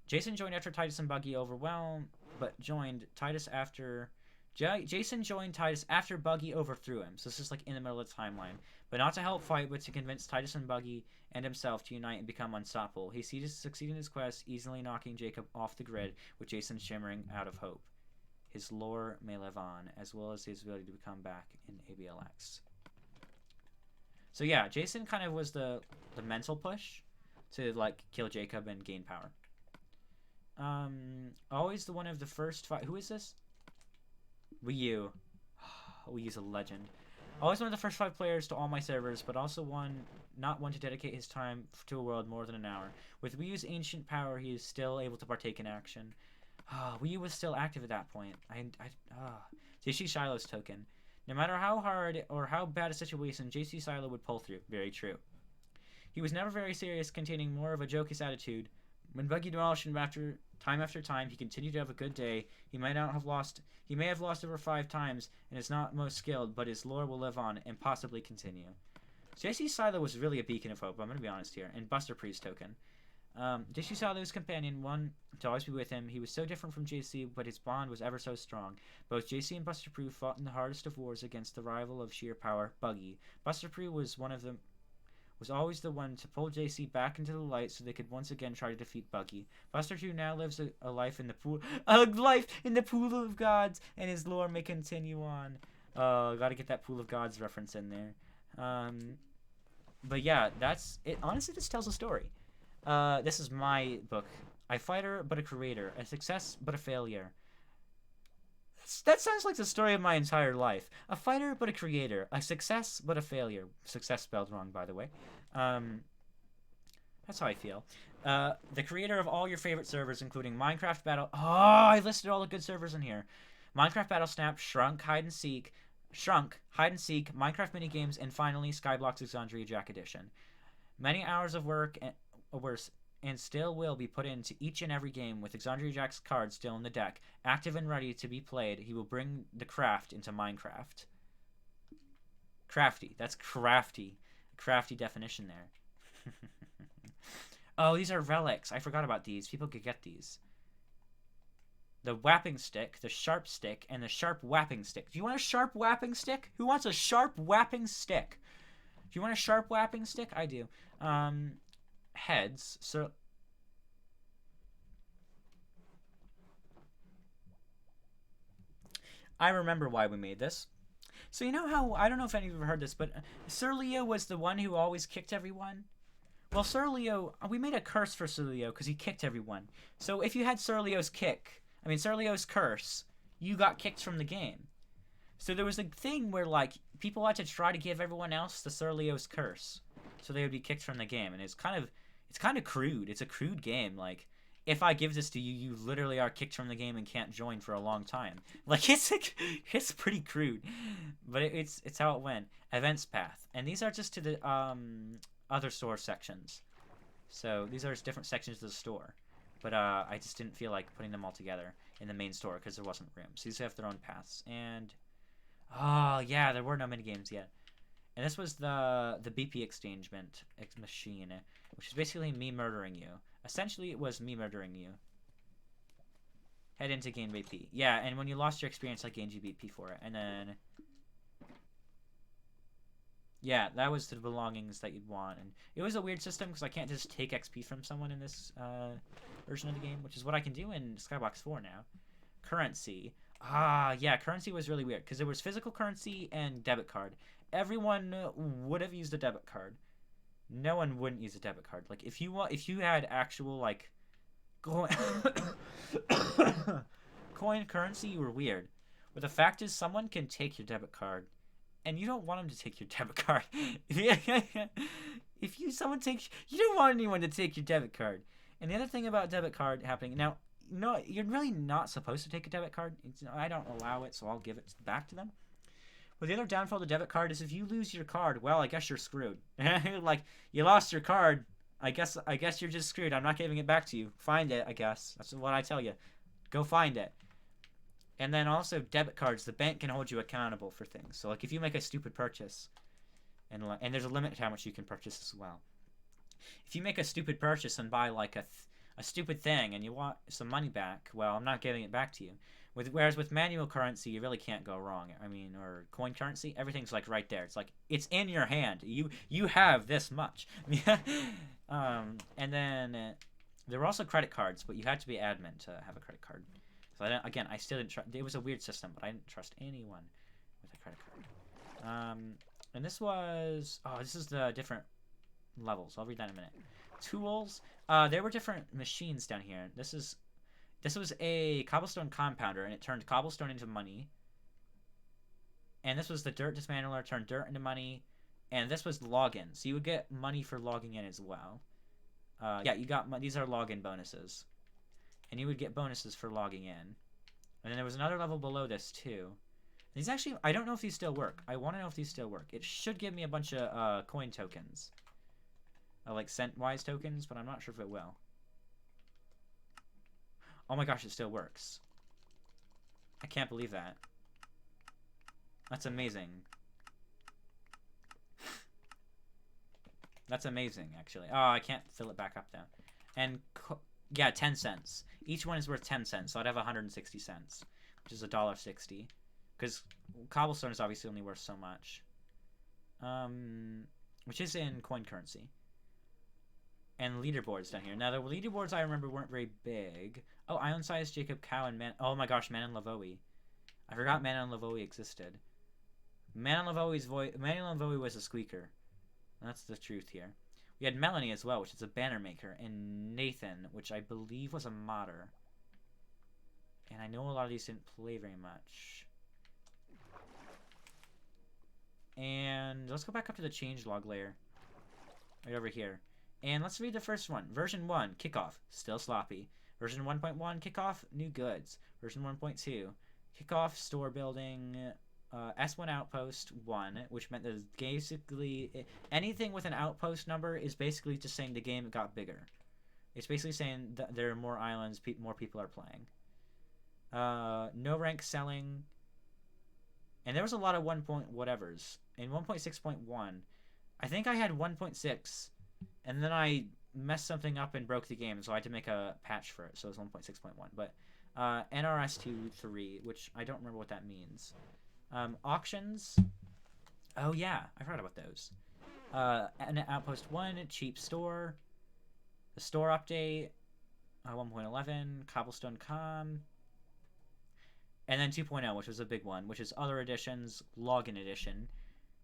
Jason joined after Titus and Buggy overwhelmed, but joined Titus after... Jason joined Titus after Buggy overthrew him, so this is like in the middle of the timeline. But not to help fight, but to convince Titus and Buggy and himself to unite and become unstoppable. He succeeded in his quest, easily knocking Jacob off the grid, with Jason shimmering out of hope. His lore may live on, as well as his ability to become back in ABLX. So yeah, Jason kind of was the mental push to like kill Jacob and gain power. Always the one of the first 5. Who is this? WiiU. WiiU's a legend. Always one of the first 5 players to all my servers, but also not one to dedicate his time to a world more than an hour. With WiiU's ancient power, he is still able to partake in action. WiiU was still active at that point. JC Shiloh's token. No matter how hard or how bad a situation, JC Shiloh would pull through. Very true. He was never very serious, containing more of a jokish attitude. When Buggy demolished him after time, he continued to have a good day. He may have lost over 5 times, and is not most skilled, but his lore will live on and possibly continue. JC Shiloh was really a beacon of hope, I'm going to be honest here, and Buster Priest token. JC Shiloh's companion, one to always be with him. He was so different from JC, but his bond was ever so strong. Both JC and Buster Prue fought in the hardest of wars against the rival of sheer power, Buggy. Buster Prue was always the one to pull JC back into the light so they could once again try to defeat Buggy. Buster Prue now lives a life in the pool of gods, and his lore may continue on. Gotta get that pool of gods reference in there. But yeah, that's it. Honestly, this tells a story. This is my book. A fighter, but a creator. A success, but a failure. That sounds like the story of my entire life. A fighter, but a creator. A success, but a failure. Success spelled wrong, by the way. That's how I feel. The creator of all your favorite servers, including Minecraft Battle... Oh, I listed all the good servers in here. Minecraft Battle Snap, Shrunk, Hide and Seek, Minecraft Minigames, and finally, Skyblock's Exandria Jack Edition. Many hours of work and still will be put into each and every game with Exandria Jack's card still in the deck, active and ready to be played. He will bring the craft into Minecraft. Crafty. That's crafty. Crafty definition there. Oh, these are relics. I forgot about these. People could get these. The whapping stick, the sharp stick, and the sharp whapping stick. Do you want a sharp whapping stick? Who wants a sharp whapping stick? Do you want a sharp whapping stick? I do. Heads. So I remember why we made this. So you know how, I don't know if any of you have heard this, but Sir Leo was the one who always kicked everyone. Well, Sir Leo, we made a curse for Sir Leo because he kicked everyone. So if you had Sir Leo's curse, you got kicked from the game. So there was a thing where like people had to try to give everyone else the Sir Leo's curse, so they would be kicked from the game, and it's kind of crude. It's a crude game. Like, if I give this to you, you literally are kicked from the game and can't join for a long time. Like, it's pretty crude, but it's how it went. Events path, and these are just to the other store sections. So these are just different sections of the store, but I just didn't feel like putting them all together in the main store because there wasn't room. So these have their own paths, and oh yeah, there were no minigames yet. And this was the BP exchangement machine, which is basically me murdering you. Essentially, it was me murdering you. Head into gain BP. Yeah, and when you lost your experience, I gained you BP for it. And then... yeah, that was the belongings that you'd want. And it was a weird system, because I can't just take XP from someone in this version of the game, which is what I can do in Skybox 4 now. Currency. Ah, yeah, currency was really weird, because there was physical currency and debit card. Everyone would have used a debit card. No one wouldn't use a debit card. Like, if you had actual, like, coin currency, you were weird. But the fact is, someone can take your debit card, and you don't want them to take your debit card. Someone takes, you don't want anyone to take your debit card. And the other thing about debit card happening now, no, you're really not supposed to take a debit card. I don't allow it, so I'll give it back to them. But the other downfall of the debit card is if you lose your card, well, I guess you're screwed. Like, you lost your card. I guess you're just screwed. I'm not giving it back to you. Find it, I guess. That's what I tell you. Go find it. And then also debit cards, the bank can hold you accountable for things. So, like, if you make a stupid purchase, and there's a limit to how much you can purchase as well. If you make a stupid purchase and buy, like, a stupid thing and you want some money back, well, I'm not giving it back to you. Whereas with manual currency, you really can't go wrong. I mean, or coin currency, everything's like right there. It's like, it's in your hand. You have this much. And then there were also credit cards, but you had to be admin to have a credit card. So I still didn't trust. It was a weird system, but I didn't trust anyone with a credit card. And this is the different levels. I'll read that in a minute. Tools. There were different machines down here. This was a cobblestone compounder, and it turned cobblestone into money. And this was the dirt dismantler, turned dirt into money. And this was login, so you would get money for logging in as well. Yeah, you got these are login bonuses, and you would get bonuses for logging in. And then there was another level below this too. These actually, I don't know if these still work. I want to know if these still work. It should give me a bunch of coin tokens, like cent-wise tokens, but I'm not sure if it will. Oh my gosh, it still works. I can't believe that. That's amazing. That's amazing, actually. Oh, I can't fill it back up though. And yeah, 10 cents. Each one is worth 10 cents, so I'd have 160 cents, which is $1.60. Because cobblestone is obviously only worth so much. Which is in coin currency. And leaderboards down here. Now, the leaderboards I remember weren't very big. Oh, Island Size, Jacob Cow, and Man... oh my gosh, Man and Lavoie. I forgot Man and Lavoie existed. Man and Lavoie was a squeaker. That's the truth here. We had Melanie as well, which is a banner maker, and Nathan, which I believe was a modder. And I know a lot of these didn't play very much. And let's go back up to the changelog layer. Right over here. And let's read the first one. Version 1, kickoff, still sloppy. Version 1.1, kickoff, new goods. Version 1.2, kickoff, store building, S1 outpost 1, which meant that basically anything with an outpost number is basically just saying the game got bigger. It's basically saying that there are more islands, more people are playing. No rank selling. And there was a lot of 1 point whatevers. In 1.6.1, I think I had 1.6, and then I messed something up and broke the game, so I had to make a patch for it, so it was 1.6.1. But NRS23, which I don't remember what that means. Auctions. Oh yeah, I forgot about those. And Outpost 1, cheap store. The store update. 1.11, Cobblestone Com. And then 2.0, which was a big one, which is other editions, login edition.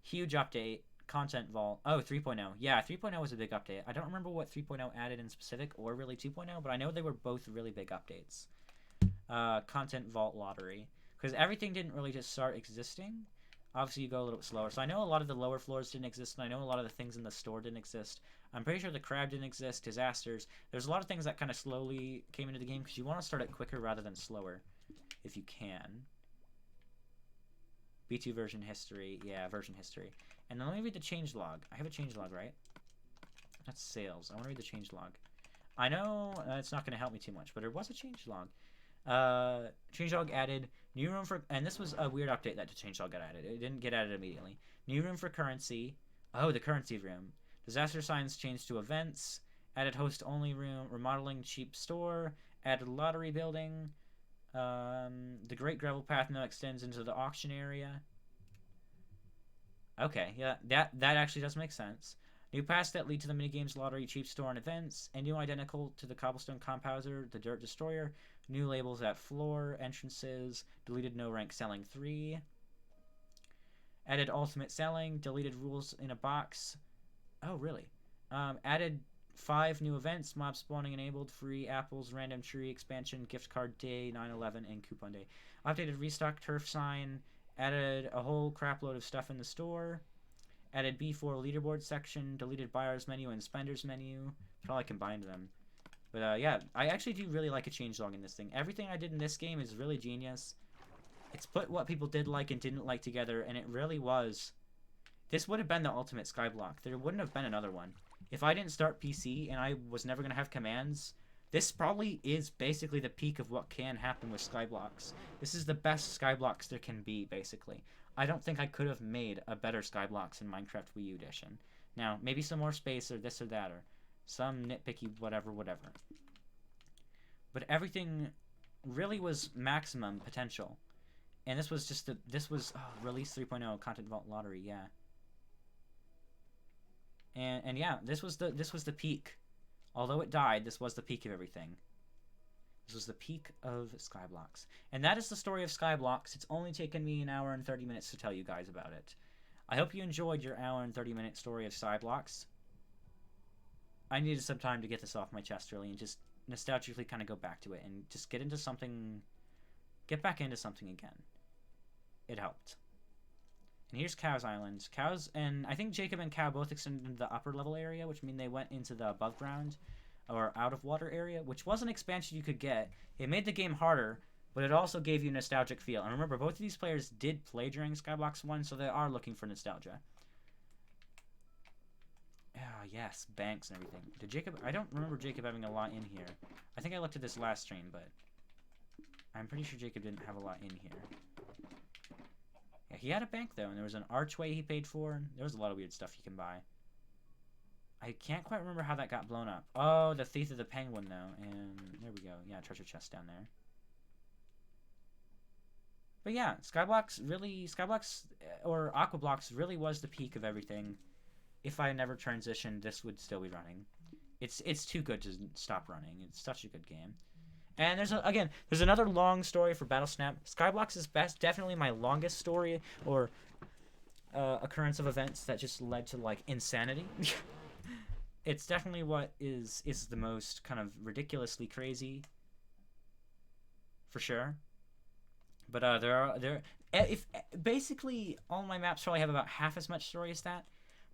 Huge update, content vault. Oh, 3.0. Yeah, 3.0 was a big update. I don't remember what 3.0 added in specific or really 2.0, but I know they were both really big updates. Content vault lottery. Because everything didn't really just start existing. Obviously, you go a little bit slower. So I know a lot of the lower floors didn't exist, and I know a lot of the things in the store didn't exist. I'm pretty sure the crab didn't exist, disasters. There's a lot of things that kind of slowly came into the game, because you want to start it quicker rather than slower, if you can. B2 version history. Yeah, version history. And then let me read the changelog. I have a changelog, right? That's sales. I want to read the changelog. I know it's not going to help me too much, but there was a changelog. Changelog added New room for, and this was a weird update that Changelog got added. It didn't get added immediately. New room for currency. Oh, the currency room. Disaster signs changed to events. Added host only room. Remodeling cheap store. Added lottery building. The Great Gravel Path now extends into the auction area. Okay, yeah, that actually does make sense. New paths that lead to the minigames, lottery, cheap store, and events. And new identical to the cobblestone compounder, the dirt destroyer. New labels at floor, entrances. Deleted no rank selling 3. Added ultimate selling. Deleted rules in a box. Oh, really? Added 5 new events. Mob spawning enabled. Free apples, random tree expansion, gift card day, 9/11, and coupon day. Updated restock turf sign. Added a whole crap load of stuff in the store. Added B4 leaderboard section. Deleted buyer's menu and spender's menu. Probably combined them. But yeah, I actually do really like a changelog in this thing. Everything I did in this game is really genius. It's put what people did like and didn't like together, and it really was. This would have been the ultimate skyblock. There wouldn't have been another one. If I didn't start PC and I was never going to have commands, this probably is basically the peak of what can happen with skyblocks. This is the best skyblocks there can be, basically. I don't think I could have made a better skyblocks in Minecraft WiiU Edition. Now, maybe some more space or this or that or some nitpicky whatever. But everything really was maximum potential. And this was just release 3.0 content vault lottery, yeah. And yeah, this was the peak. Although it died, this was the peak of everything. This was the peak of Skyblocks. And that is the story of Skyblocks. It's only taken me an hour and 30 minutes to tell you guys about it. I hope you enjoyed your hour and 30-minute story of Skyblocks. I needed some time to get this off my chest, really, and just nostalgically kind of go back to it and just get back into something again. It helped. And here's Cow's Island. Cow's, and I think Jacob and Cow both extended into the upper level area, which means they went into the above ground or out of water area, which was an expansion you could get. It made the game harder, but it also gave you a nostalgic feel. And remember, both of these players did play during Skyblocks 1, so they are looking for nostalgia. Ah, yes, banks and everything. Did Jacob... I don't remember Jacob having a lot in here. I think I looked at this last stream, but I'm pretty sure Jacob didn't have a lot in here. Yeah, he had a bank, though, and there was an archway he paid for. And there was a lot of weird stuff you can buy. I can't quite remember how that got blown up. Oh, the Thief of the Penguin, though. And there we go. Yeah, treasure chest down there. But yeah, Skyblocks, or Aquablocks really was the peak of everything. If I never transitioned, this would still be running. It's too good to stop running. It's such a good game. And there's another long story for Battlesnap. Skyblocks is definitely my longest story or occurrence of events that just led to like insanity. It's definitely what is the most kind of ridiculously crazy, for sure. But basically all my maps probably have about half as much story as that.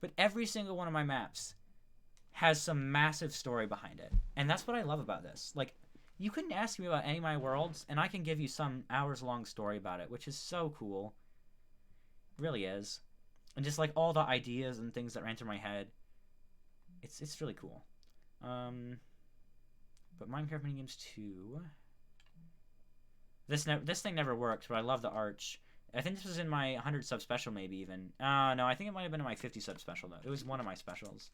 But every single one of my maps has some massive story behind it. And that's what I love about this. Like, you couldn't ask me about any of my worlds, and I can give you some hours-long story about it, which is so cool. It really is. And just, like, all the ideas and things that ran through my head. It's really cool. But Minecraft Minigames 2... This thing never worked, but I love the arch. I think this was in my 100 sub special, maybe even. No, I think it might have been in my 50 sub special, though. It was one of my specials.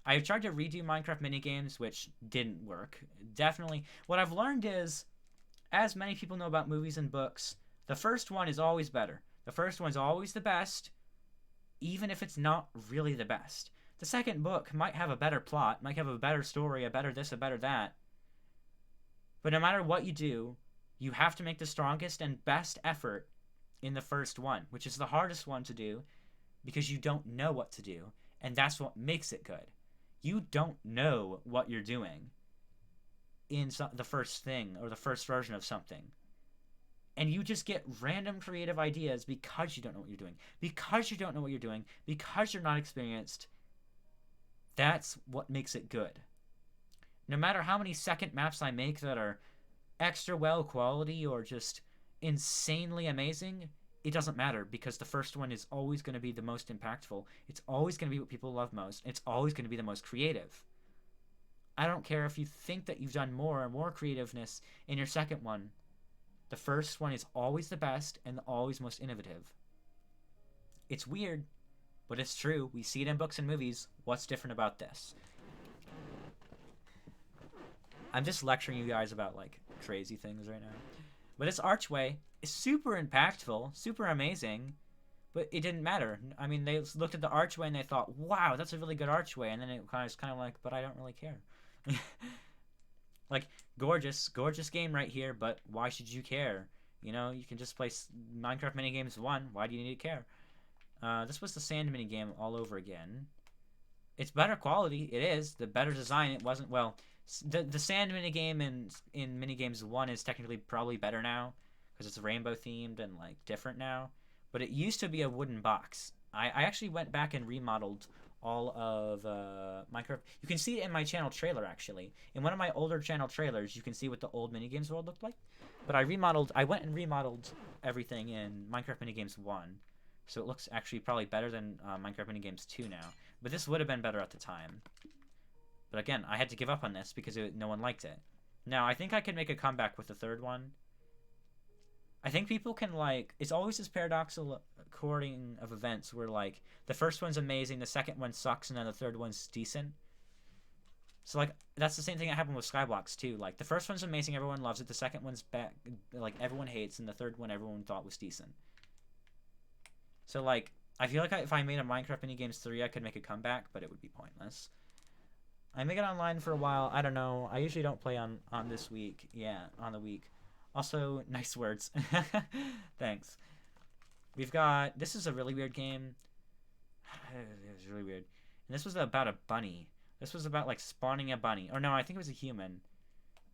I tried to redo Minecraft minigames, which didn't work. Definitely. What I've learned is, as many people know about movies and books, the first one is always better. The first one's always the best, even if it's not really the best. The second book might have a better plot, might have a better story, a better this, a better that. But no matter what you do, you have to make the strongest and best effort in the first one, which is the hardest one to do because you don't know what to do, and that's what makes it good. You don't know what you're doing in the first thing or the first version of something, and you just get random creative ideas because you don't know what you're doing. Because you don't know what you're doing, because you're not experienced, that's what makes it good. No matter how many second maps I make that are extra well quality or just insanely amazing, it doesn't matter because the first one is always going to be the most impactful. It's always going to be what people love most. It's always going to be the most creative. I don't care if you think that you've done more or more creativeness in your second one. The first one is always the best and always most innovative. It's weird, but it's true. We see it in books and movies. What's different about this? I'm just lecturing you guys about, like, crazy things right now. But this archway is super impactful, super amazing, but it didn't matter. I mean, they looked at the archway and they thought, wow, that's a really good archway. And then it was kind of like, but I don't really care. Like, gorgeous game right here, but why should you care? You know, you can just play Minecraft Minigames 1. Why do you need to care? This was the sand minigame all over again. It's better quality. It is. The better design. It wasn't, well, the sand minigame in Minigames 1 is technically probably better now because it's rainbow themed and, like, different now. But it used to be a wooden box. I actually went back and remodeled all of Minecraft. You can see it in my channel trailer, actually. In one of my older channel trailers, you can see what the old Minigames world looked like. But I went and remodeled everything in Minecraft Minigames 1. So it looks actually probably better than Minecraft Minigames 2 now. But this would have been better at the time. But again, I had to give up on this because no one liked it. Now, I think I could make a comeback with the third one. I think people can, like, it's always this paradoxical according of events where, like, the first one's amazing, the second one sucks, and then the third one's decent. So, like, that's the same thing that happened with Skyblocks, too. Like, the first one's amazing, everyone loves it, the second one's like, everyone hates, and the third one everyone thought was decent. So, like, I feel like if I made a Minecraft Minigames 3, I could make a comeback, but it would be pointless. I make it online for a while, I don't know, I usually don't play on this week. Yeah, on the week. Also, nice words. Thanks. We've got... This is a really weird game. It was really weird. And this was about a bunny. This was about, like, spawning a bunny. Or no, I think it was a human.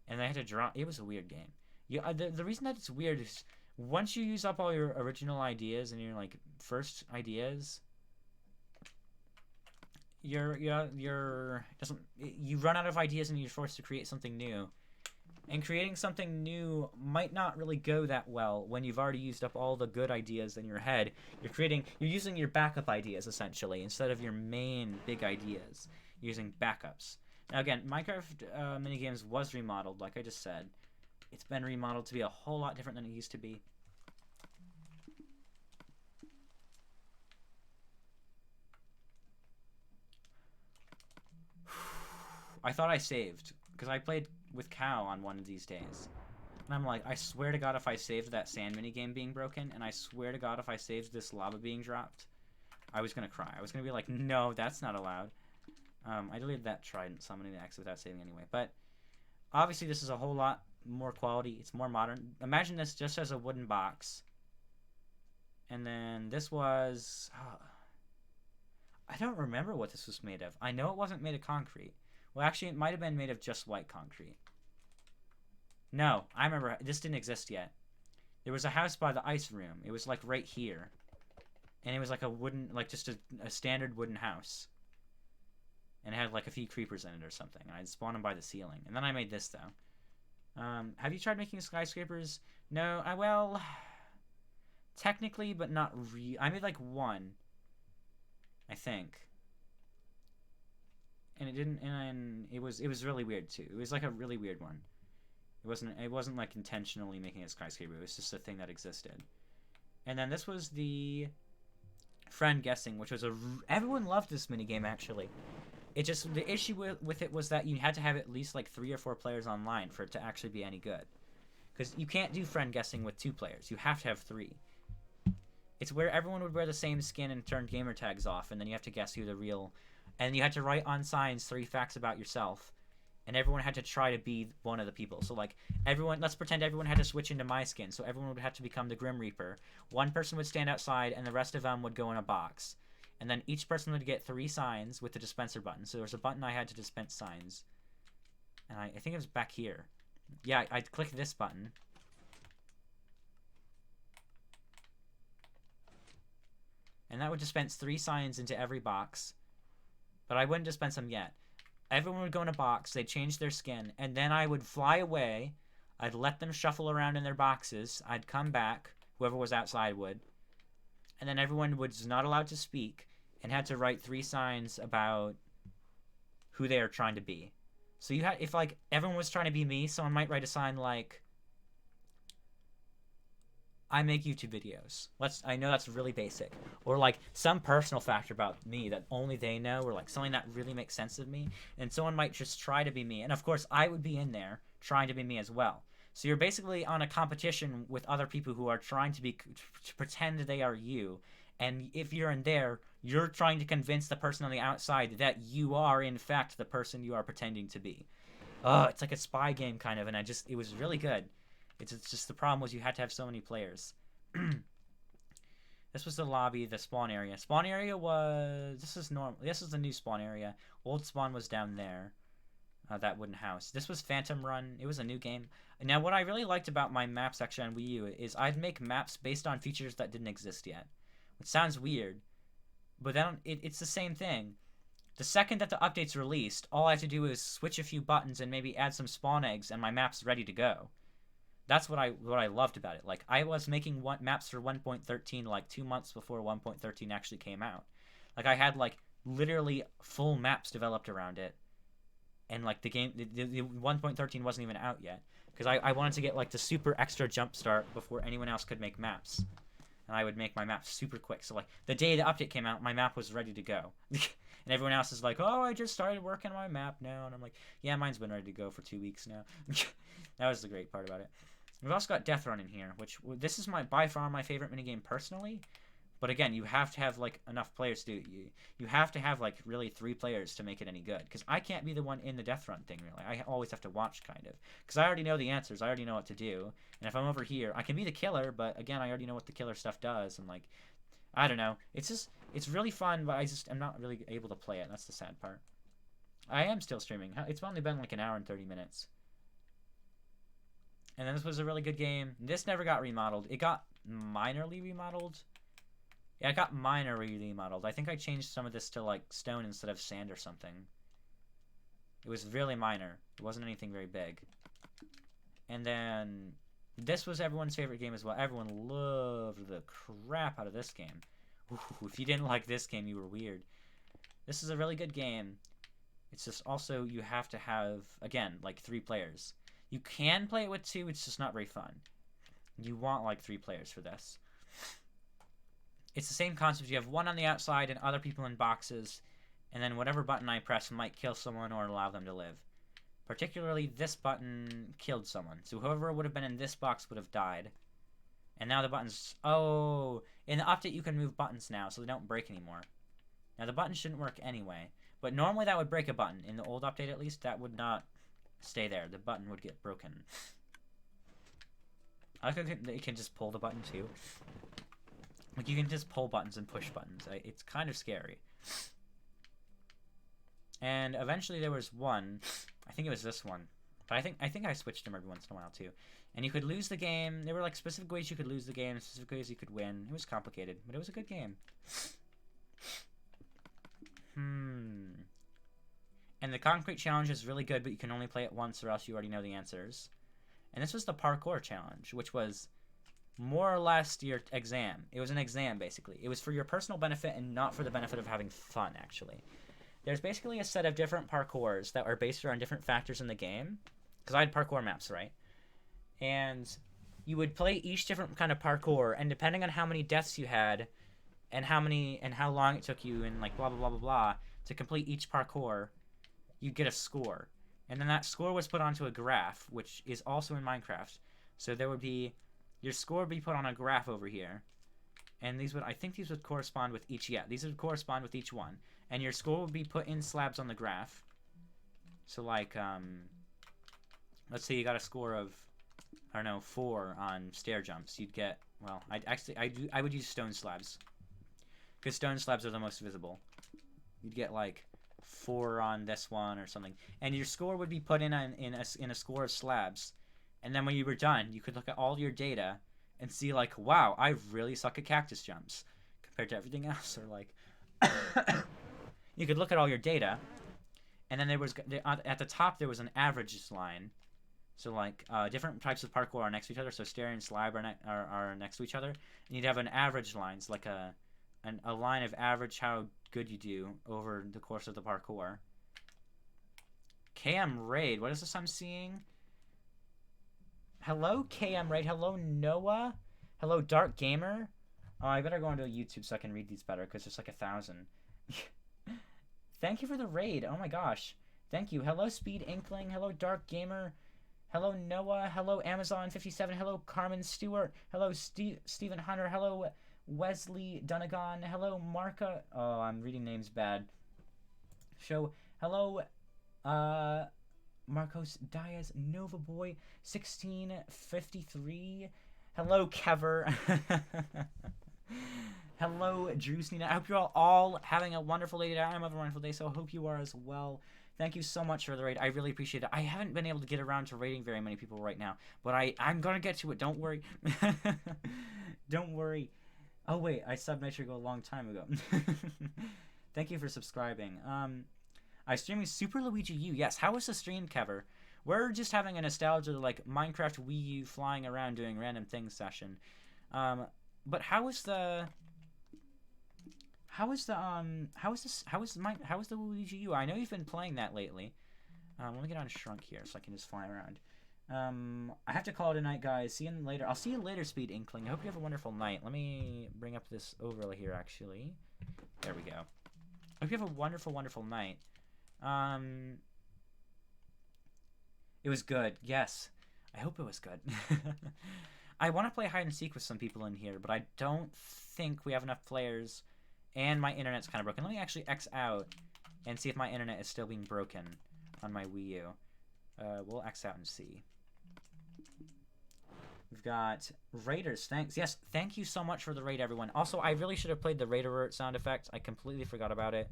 And they had to draw... It was a weird game. The reason that it's weird is... Once you use up all your original ideas and your, like, first ideas... You run out of ideas and you're forced to create something new. And creating something new might not really go that well when you've already used up all the good ideas in your head. You're using your backup ideas, essentially, instead of your main big ideas. You're using backups. Now, again, Minecraft Minigames was remodeled, like I just said. It's been remodeled to be a whole lot different than it used to be. I thought I saved, because I played with Cow on one of these days. And I'm like, I swear to God if I saved that sand minigame being broken, and I swear to God if I saved this lava being dropped, I was going to cry. I was going to be like, no, that's not allowed. I deleted that trident summoning the X without saving anyway. But obviously this is a whole lot more quality. It's more modern. Imagine this just as a wooden box. And then this was... I don't remember what this was made of. I know it wasn't made of concrete. Well, actually, it might have been made of just white concrete. No, I remember. This didn't exist yet. There was a house by the ice room. It was, like, right here. And it was, like, a wooden, like, just a standard wooden house. And it had, like, a few creepers in it or something. And I'd spawn them by the ceiling. And then I made this, though. Have you tried making skyscrapers? No, well... Technically, but not really. I made, like, one. I think. And it didn't, and it was really weird too. It was like a really weird one. It wasn't like intentionally making a skyscraper. It was just a thing that existed. And then this was the friend guessing, which was everyone loved this minigame actually. It just, the issue with it was that you had to have at least like 3 or 4 players online for it to actually be any good. Because you can't do friend guessing with 2 players. You have to have 3. It's where everyone would wear the same skin and turn gamer tags off, and then you have to guess who the real... And you had to write on signs 3 facts about yourself. And everyone had to try to be one of the people. So, like, let's pretend everyone had to switch into my skin. So everyone would have to become the Grim Reaper. One person would stand outside, and the rest of them would go in a box. And then each person would get 3 signs with the dispenser button. So there was a button I had to dispense signs. And I think it was back here. Yeah, I'd click this button. And that would dispense 3 signs into every box. But I wouldn't dispense them yet. Everyone would go in a box, they'd change their skin, and then I would fly away. I'd let them shuffle around in their boxes. I'd come back, whoever was outside would. And then everyone was not allowed to speak and had to write 3 signs about who they are trying to be. So you had, if like everyone was trying to be me, someone might write a sign like, I make YouTube videos. I know that's really basic. Or like some personal factor about me that only they know, or like something that really makes sense of me. And someone might just try to be me. And of course, I would be in there trying to be me as well. So you're basically on a competition with other people who are trying to pretend they are you. And if you're in there, you're trying to convince the person on the outside that you are in fact the person you are pretending to be. It's like a spy game kind of, and it was really good. It's just the problem was you had to have so many players. This was the lobby, the spawn area. Spawn area was this is normal. This is the new spawn area. Old spawn was down there. That wooden house. This was Phantom Run. It was a new game. Now, what I really liked about my map section on Wii U is I'd make maps based on features that didn't exist yet, which sounds weird, but then it's the same thing. The second that the update's released, all I have to do is switch a few buttons and maybe add some spawn eggs, and my map's ready to go. That's what I loved about it. Like, I was making maps for 1.13 like 2 months before 1.13 actually came out. Like, I had like literally full maps developed around it, and like the 1.13 wasn't even out yet because I wanted to get like the super extra jump start before anyone else could make maps, and I would make my maps super quick. So like the day the update came out, my map was ready to go. And everyone else is like, oh, I just started working on my map now. And I'm like, yeah, mine's been ready to go for 2 weeks now. That was the great part about it. We've also got Death Run in here, which this is by far my favorite minigame personally. But again, you have to have like enough players to do it. You have to have like really 3 players to make it any good. Because I can't be the one in the Death Run thing really. I always have to watch kind of. Because I already know the answers. I already know what to do. And if I'm over here, I can be the killer. But again, I already know what the killer stuff does. And like, I don't know. It's really fun, but I'm not really able to play it. That's the sad part. I am still streaming. It's only been like an hour and 30 minutes. And then this was a really good game. This never got remodeled. It got minorly remodeled. Yeah, it got minorly remodeled. I think I changed some of this to like stone instead of sand or something. It was really minor. It wasn't anything very big. And then this was everyone's favorite game as well. Everyone loved the crap out of this game. Ooh, if you didn't like this game, you were weird. This is a really good game. It's just also you have to have, again, like 3 players. You can play it with 2, it's just not very fun. You want like 3 players for this. It's the same concept. You have one on the outside and other people in boxes, and then whatever button I press might kill someone or allow them to live. Particularly, this button killed someone. So whoever would have been in this box would have died. And now the buttons... Oh! In the update, you can move buttons now, so they don't break anymore. Now, the button shouldn't work anyway. But normally that would break a button. In the old update, at least, that would not stay there. The button would get broken. I like that you can just pull the button, too. Like, you can just pull buttons and push buttons. It's kind of scary. And eventually there was one. I think it was this one. But I think I switched them every once in a while, too. And you could lose the game. There were, like, specific ways you could lose the game, specific ways you could win. It was complicated, but it was a good game. And the concrete challenge is really good, but you can only play it once or else you already know the answers. And this was the parkour challenge, which was more or less your exam. It was an exam, basically. It was for your personal benefit and not for the benefit of having fun, actually. There's basically a set of different parkours that are based around different factors in the game. Because I had parkour maps, right? And you would play each different kind of parkour, and depending on how many deaths you had, and how long it took you, and like blah blah blah blah blah, to complete each parkour, you get a score. And then that score was put onto a graph, which is also in Minecraft. So there would be your score would be put on a graph over here. And I think these would correspond with each, these would correspond with each one. And your score would be put in slabs on the graph. So like, let's say you got a score of, I don't know, 4 on stair jumps. You'd get, well, I would use stone slabs. Because stone slabs are the most visible. You'd get like 4 on this one or something. And your score would be put in a score of slabs. And then when you were done, you could look at all your data and see like, wow, I really suck at cactus jumps compared to everything else. Or like, you could look at all your data, and then there was at the top there was an averages line. So like different types of parkour are next to each other. So stair and slab are next to each other, and you'd have an average line, so like a line of average how good you do over the course of the parkour. KM Raid, what is this I'm seeing? Hello, KM Raid. Hello, Noah. Hello, Dark Gamer. Oh, I better go into YouTube so I can read these better, because there's like 1,000. Thank you for the raid. Oh my gosh. Thank you. Hello, Speed Inkling. Hello, Dark Gamer. Hello, Noah. Hello, Amazon57. Hello, Carmen Stewart. Hello, Stephen Hunter. Hello, Wesley Donegan. Hello, Marka. Oh, I'm reading names bad. Hello, Marcos Diaz, Nova Boy, 1653. Hello, Kever. Hello, Drew Snina. I hope you're all having a wonderful day today. I'm having a wonderful day, so I hope you are as well. Thank you so much for the raid. I really appreciate it. I haven't been able to get around to raiding very many people right now, but I'm going to get to it. Don't worry. Don't worry. Oh, wait. I subbed Metro a long time ago. Thank you for subscribing. I stream Super Luigi U. Yes, how was the stream, Kever? We're just having a nostalgia, like, Minecraft WiiU flying around doing random things session. But how is the Luigi U? I know you've been playing that lately. Let me get on Shrunk here so I can just fly around. I have to call it a night, guys. See you later. I'll see you later, Speed Inkling. I hope you have a wonderful night. Let me bring up this overlay here, actually. There we go. I hope you have a wonderful, wonderful night. It was good. Yes. I hope it was good. I want to play hide and seek with some people in here, but I don't think we have enough players, and my internet's kind of broken. Let me actually X out and see if my internet is still being broken on my Wii U. We'll X out and see. We've got raiders. Thanks. Yes, thank you so much for the raid, everyone. Also, I really should have played the raid alert sound effect. I completely forgot about it.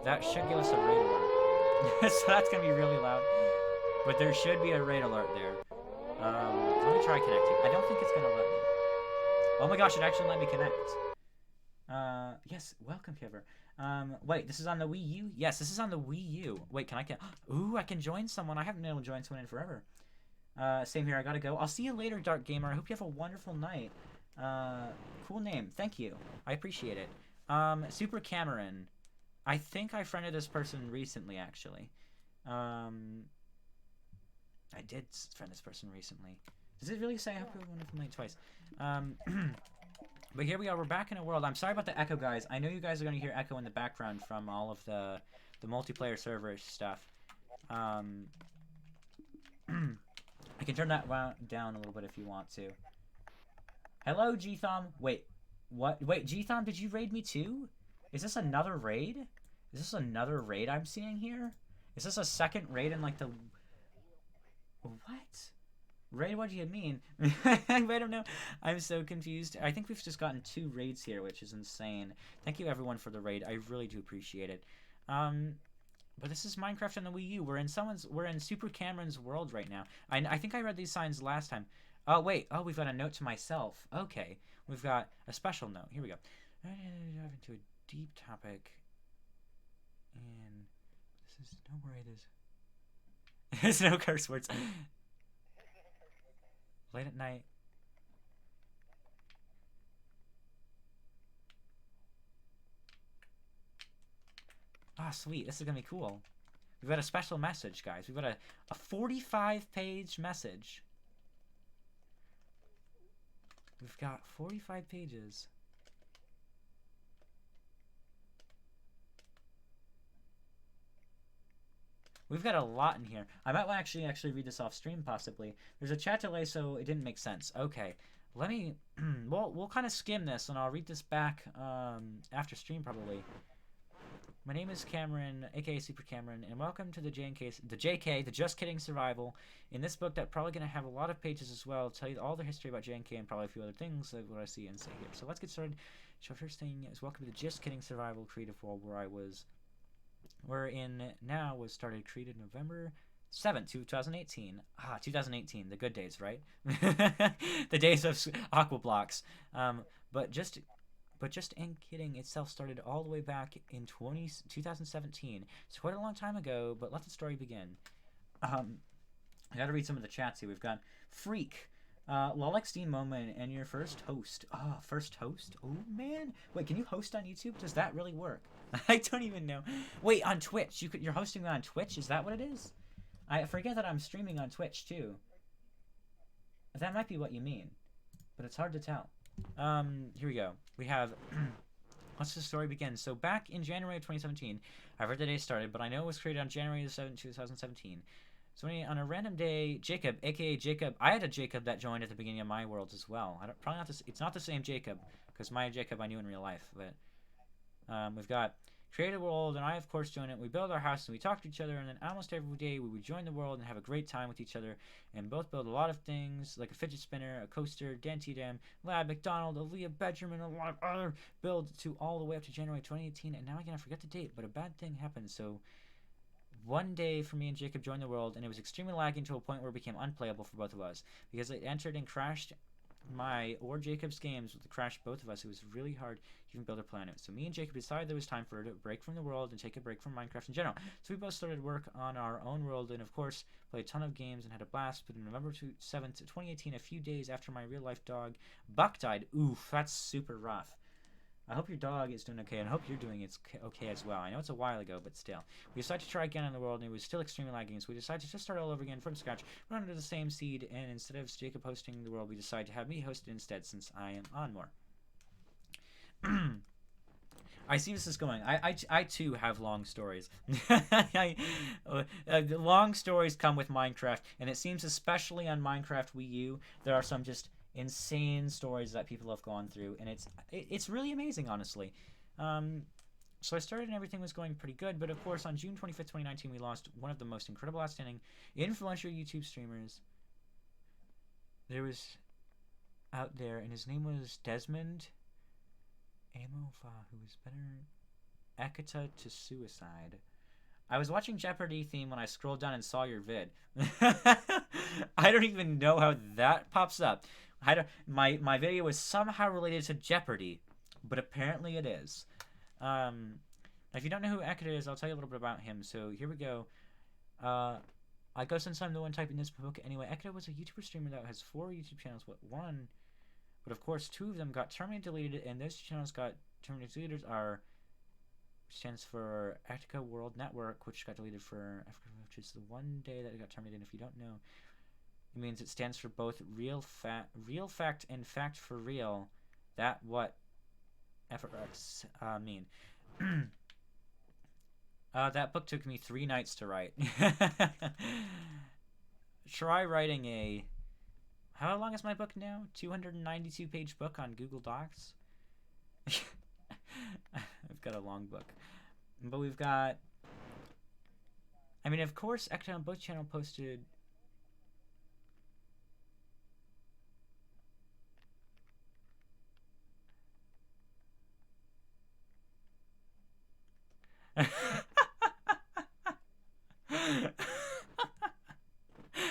That should give us a raid alert. So that's going to be really loud. But there should be a raid alert there. Let me try connecting. I don't think it's going to let me. Oh my gosh, it actually let me connect. Yes, welcome, Kever. Wait, this is on the Wii U? Yes, this is on the Wii U. Wait, can I get... Ooh, I can join someone. I haven't been able to join someone in forever. Same here, I gotta go. I'll see you later, Dark Gamer. I hope you have a wonderful night. Cool name. Thank you. I appreciate it. Super Cameron. I think I friended this person recently, actually. I did friend this person recently. Does it really say I hope you have a wonderful night twice? But here we are. We're back in a world. I'm sorry about the echo, guys. I know you guys are going to hear echo in the background from all of the multiplayer server stuff. I can turn that down a little bit if you want to. Hello, G-Thom. Wait, what? Wait, G-Thom, did you raid me too? Is this another raid? Is this another raid I'm seeing here? Is this a second raid in, like, the... What? Raid, what do you mean? I don't know. I'm so confused. I think we've just gotten 2 raids here, which is insane. Thank you, everyone, for the raid. I really do appreciate it. But this is Minecraft on the Wii U. We're in Super Cameron's world right now. I think I read these signs last time. Oh, wait. Oh, we've got a note to myself. Okay. We've got a special note. Here we go. Dive into a deep topic. And this is... Don't worry, it is... There's no curse words. Late at night. Ah, sweet. This is gonna be cool. We've got a special message, guys. We've got a 45-page message. We've got 45 pages. We've got a lot in here. I might actually read this off stream, possibly. There's a chat delay, so it didn't make sense. Okay, let me... we'll kind of skim this, and I'll read this back after stream, probably. My name is Cameron, aka Super Cameron, and welcome to the JK, the Just Kidding Survival. In this book, that's probably going to have a lot of pages as well, tell you all the history about JK and probably a few other things, like what I see and say here. So let's get started. So first thing is welcome to the Just Kidding Survival creative world we're in now was created November 7th, 2018. 2018, the good days, right? The days of Aqua Blocks. But just in kidding, itself started all the way back in 2017. It's quite a long time ago, but let the story begin. I gotta read some of the chats here. We've got Freak. LolXD moment and your first host. First host? Oh, man. Wait, can you host on YouTube? Does that really work? I don't even know. Wait, on Twitch. You're hosting on Twitch? Is that what it is? I forget that I'm streaming on Twitch, too. That might be what you mean. but it's hard to tell. Here we go. We have. Let's the story begin. So back in January of 2017, I heard the day started, but I know it was created on January the 7th, 2017. So on a random day, Jacob, aka Jacob, I had a Jacob that joined at the beginning of my world as well. Probably not this. It's not the same Jacob, because my Jacob I knew in real life. But we've got create a world, and I of course join it. We build our house, and we talk to each other, and then almost every day we would join the world and have a great time with each other, and both build a lot of things like a fidget spinner, a coaster, Dante Dam, Lab, McDonald, a Leah bedroom, and a lot of other builds to all the way up to January 2018. And now again, I forget the date, but a bad thing happened. So one day for me and Jacob joined the world, and it was extremely lagging to a point where it became unplayable for both of us because it entered and crashed my or Jacob's games with the crash both of us. It was really hard to even build a planet. So me and Jacob decided there was time for a break from the world and take a break from Minecraft in general. So we both started work on our own world and of course played a ton of games and had a blast. But on November 7th, 2018, a few days after my real life dog Buck died. Oof, that's super rough. I hope your dog is doing okay, and I hope you're doing it okay as well. I know it's a while ago, but still. We decided to try again in the world, and it was still extremely lagging, so we decided to just start all over again from scratch, run under the same seed, and instead of Jacob hosting the world, we decided to have me host it instead, since I am on more. I see this is going. I too have long stories. Long stories come with Minecraft, and it seems especially on Minecraft Wii U, there are some just insane stories that people have gone through, and it's really amazing, honestly. So I started and everything was going pretty good, but of course on June 25th, 2019, we lost one of the most incredible, outstanding, influential YouTube streamers. There was out there, and his name was Desmond Amofa, who was better Ekata to suicide. I was watching Jeopardy theme when I scrolled down and saw your vid. I don't even know how that pops up. My video was somehow related to Jeopardy, but apparently it is. If you don't know who Ekata is, I'll tell you a little bit about him. So here we go. I guess since I'm the one typing this book anyway, Ekata was a YouTuber streamer that has 4 YouTube channels. But of course 2 of them got terminated, deleted, and those channels got terminated, deleted are, which stands for Etica World Network, which got deleted for, which is the one day that it got terminated. If you don't know, it means it stands for both real fact and fact for real. That what FRX mean. That book took me 3 nights to write. Try writing a, how long is my book now? 292-page book on Google Docs. I've got a long book. But we've got, I mean, of course, Ekta on both channel posted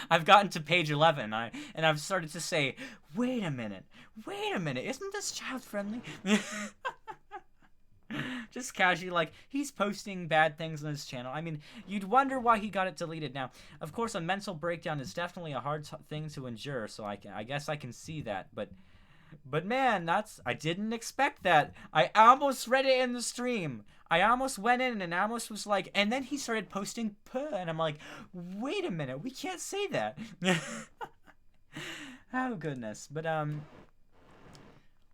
I've gotten to page 11, and I've started to say, wait a minute, isn't this child friendly? Just casually, like, he's posting bad things on his channel. I mean, you'd wonder why he got it deleted. Now, of course, a mental breakdown is definitely a hard thing to endure, so I guess I can see that, but man, I didn't expect that. I almost read it in the stream. I almost went in and almost was like, and then he started posting puh, and I'm like, wait a minute, we can't say that. Oh, goodness. But,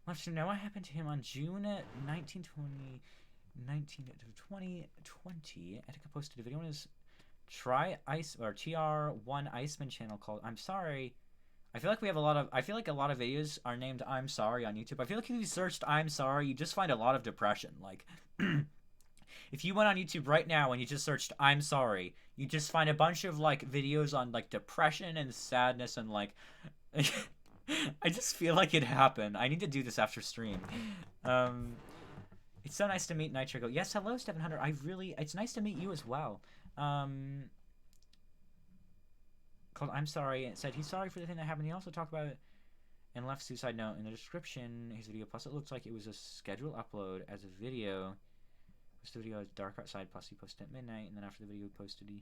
let's know what happened to him on June 2020. Etika posted a video on his TR1 Iceman channel called I'm Sorry. I feel like a lot of videos are named I'm Sorry on YouTube. I feel like if you searched I'm Sorry, you just find a lot of depression. Like, if you went on YouTube right now and you just searched I'm Sorry, you just find a bunch of, like, videos on, like, depression and sadness and, like, I just feel like it happened. I need to do this after stream. It's so nice to meet Nitro. Yes, hello, Stephen Hunter. It's nice to meet you as well. Called I'm Sorry, and it said he's sorry for the thing that happened. He also talked about it and left suicide note in the description. His video, plus it looks like it was a scheduled upload as a video. The video is dark outside, plus he posted at midnight, and then after the video posted, he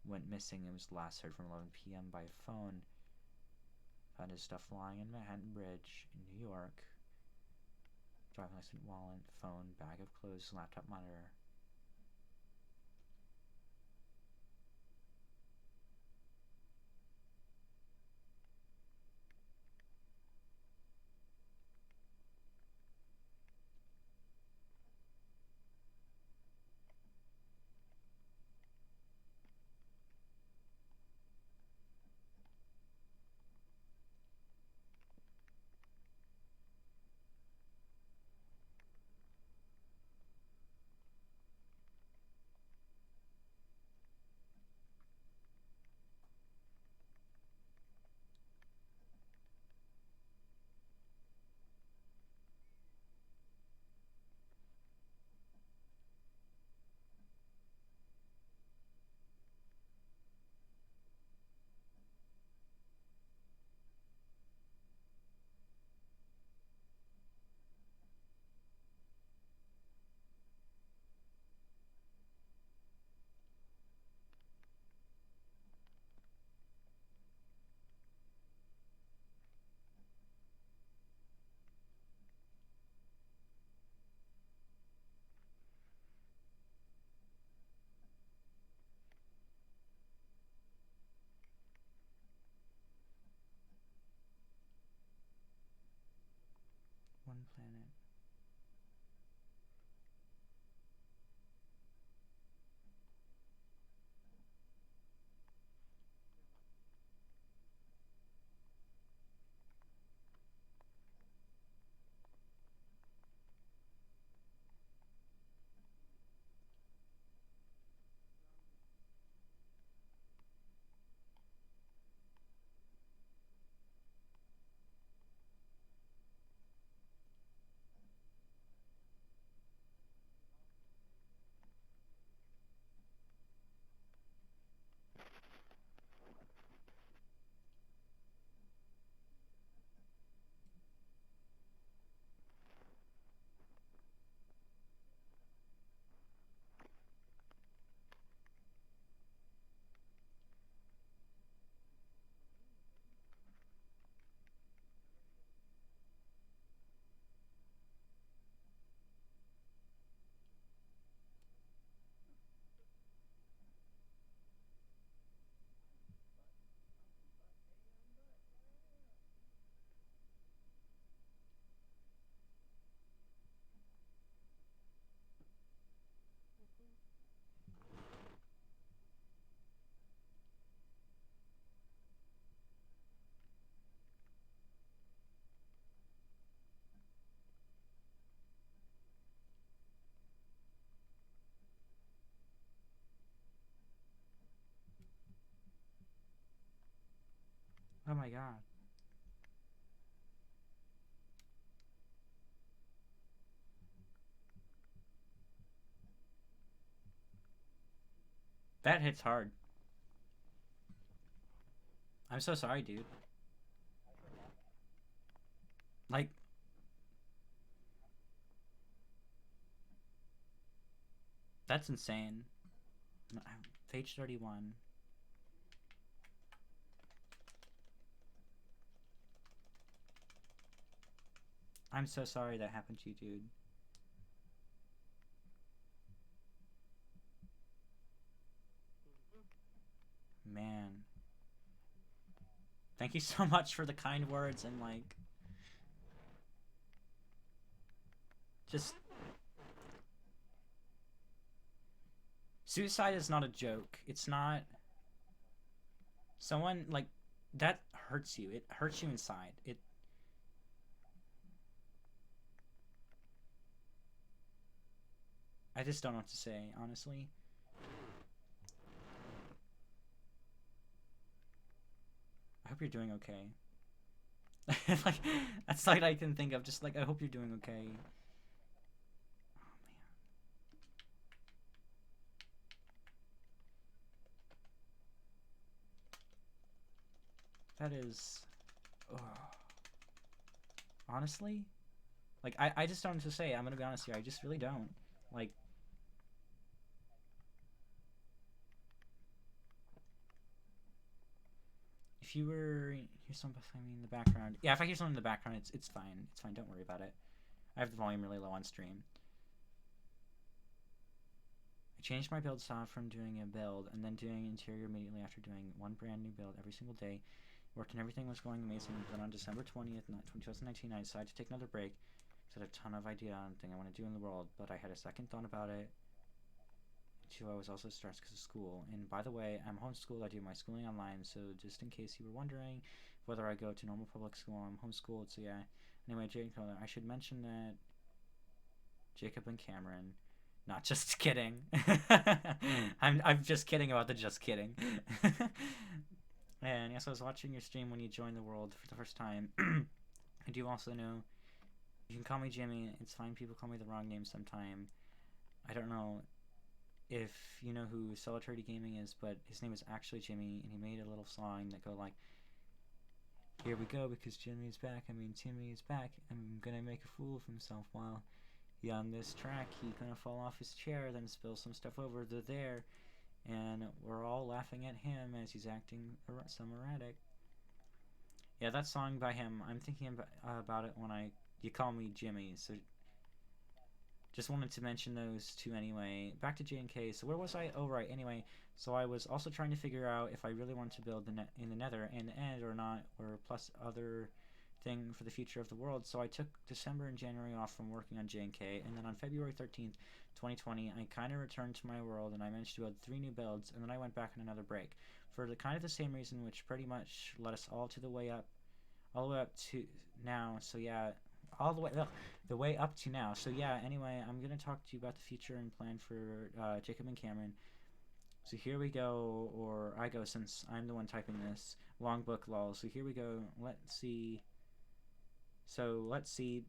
went missing. It was last heard from 11 p.m. by phone. Found his stuff lying in Manhattan Bridge in New York. Driving license, wallet, phone, bag of clothes, laptop, monitor. minute. Oh my god. That hits hard. I'm so sorry, dude. Like, that's insane. Page 31. I'm so sorry that happened to you, dude. Man. Thank you so much for the kind words and, like, just... Suicide is not a joke. It's not... Someone, like, that hurts you. It hurts you inside. I just don't know what to say, honestly. I hope you're doing okay. Like, that's like I can think of. Just like, I hope you're doing okay. Oh man, that is. Oh. Honestly, like I just don't know what to say. I'm gonna be honest here. I just really don't. Like, if you were hear something in the background, yeah. If I hear something in the background, it's fine. It's fine. Don't worry about it. I have the volume really low on stream. I changed my build style from doing a build and then doing interior immediately after doing one brand new build every single day. Worked and everything was going amazing. Then on December 20th, 2019, I decided to take another break. I had a ton of idea on thing I want to do in the world, but I had a second thought about it. Too, I was also stressed because of school. And by the way, I'm homeschooled. I do my schooling online, so just in case you were wondering whether I go to normal public school, I'm homeschooled. So yeah. Anyway, Jacob, I should mention that Jacob and Cameron. Not just kidding. I'm just kidding about the just kidding. And yes, I was watching your stream when you joined the world for the first time. I do also know you can call me Jimmy. It's fine. People call me the wrong name sometime. I don't know if you know who Solidarity Gaming is, but his name is actually Jimmy, and he made a little song that go like, "Here we go, because Jimmy is back. I mean, Timmy is back. I'm gonna make a fool of himself while he on this track. He gonna fall off his chair, then spill some stuff over there, and we're all laughing at him as he's acting some erratic." Yeah, that song by him. I'm thinking about it when you call me Jimmy. So just wanted to mention those two anyway. Back to J&K. So where was I? Oh, right. Anyway, so I was also trying to figure out if I really wanted to build in the Nether and the End or not, or plus other thing for the future of the world. So I took December and January off from working on J&K, and then on February 13th, 2020, I kind of returned to my world, and I managed to build 3 new builds, and then I went back on another break for the kind of the same reason, which pretty much led us all the way up to now. So yeah, all the way up to now. So yeah, anyway, I'm gonna talk to you about the future and plan for Jacob and Cameron. So here we go, or I go since I'm the one typing this. Long book lol. So here we go. Let's see. So let's see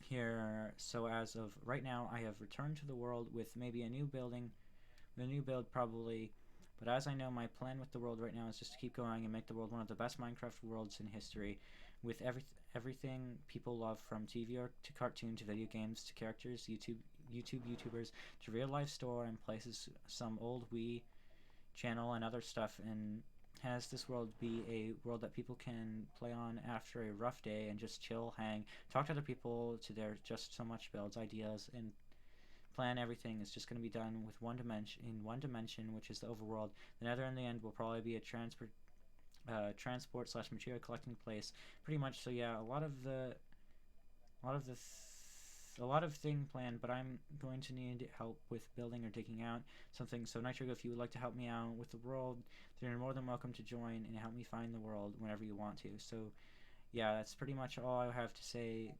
here. So as of right now, I have returned to the world with maybe a new building, a new build probably. But as I know, my plan with the world right now is just to keep going and make the world one of the best Minecraft worlds in history, with everything people love, from TV or to cartoon to video games to characters, YouTubers to real life store and places, some old Wii channel and other stuff, and has this world be a world that people can play on after a rough day and just chill, hang, talk to other people to their just so much builds, ideas, and plan everything is just going to be done with one dimension, which is the overworld. The Nether in the end will probably be a transport slash material collecting place, pretty much. So yeah, a lot of thing planned, but I'm going to need help with building or digging out something. So Nitrogo, if you would like to help me out with the world, then you're more than welcome to join and help me find the world whenever you want to. So yeah, that's pretty much all I have to say.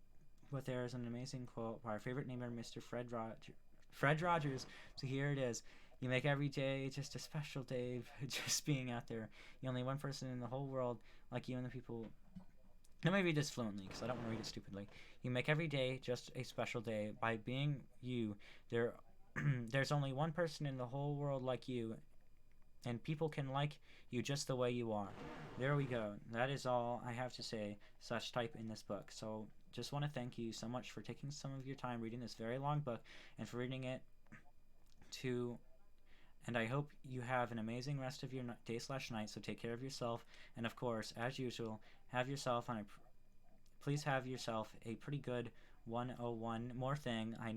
But there is an amazing quote by our favorite namer, Mr. Fred Rogers. So here it is. You make every day just a special day just being out there. You're only one person in the whole world like you and the people. Let me read this fluently because I don't want to read it stupidly. You make every day just a special day. By being you, there's only one person in the whole world like you, and people can like you just the way you are. There we go. That is all I have to say such type in this book. So just want to thank you so much for taking some of your time reading this very long book and for reading it to... And I hope you have an amazing rest of your day/night, so take care of yourself. And of course, as usual, please have yourself a pretty good 101 more thing. I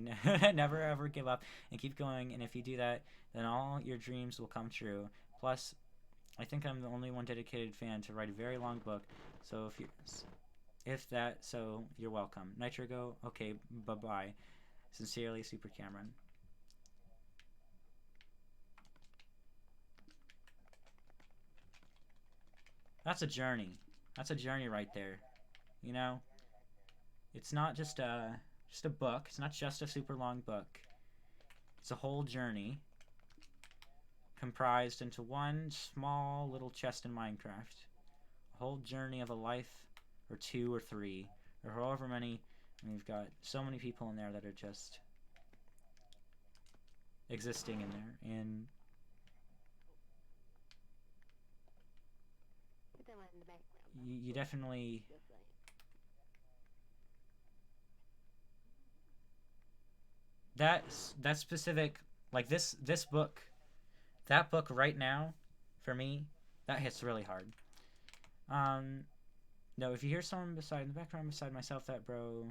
never ever give up and keep going. And if you do that, then all your dreams will come true. Plus, I think I'm the only one dedicated fan to write a very long book. So so you're welcome. Nitrogo, okay, bye-bye. Sincerely, Super Cameron. That's a journey. That's a journey right there. You know? It's not just a book. It's not just a super long book. It's a whole journey comprised into one small little chest in Minecraft. A whole journey of a life, or 2 or 3, or however many. And we've got so many people in there that are just existing in there. And you definitely... That specific, like this book, that book right now, for me, that hits really hard. No, if you hear someone in the background beside myself, that bro,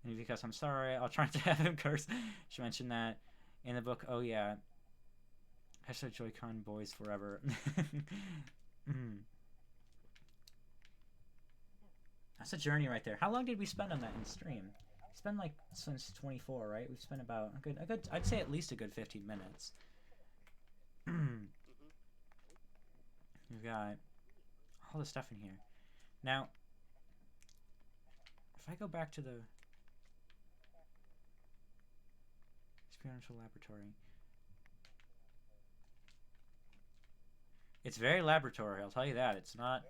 and because I'm sorry, I'll try not to have him curse. She mentioned that in the book. Oh yeah, hashtag Joy-Con boys forever. That's a journey right there. How long did we spend on that in stream? We spent like since 24, right? We've spent about a good, I'd say at least a good 15 minutes. We've got all the stuff in here. Now, if I go back to the experiential laboratory, it's very laboratory. I'll tell you that. It's not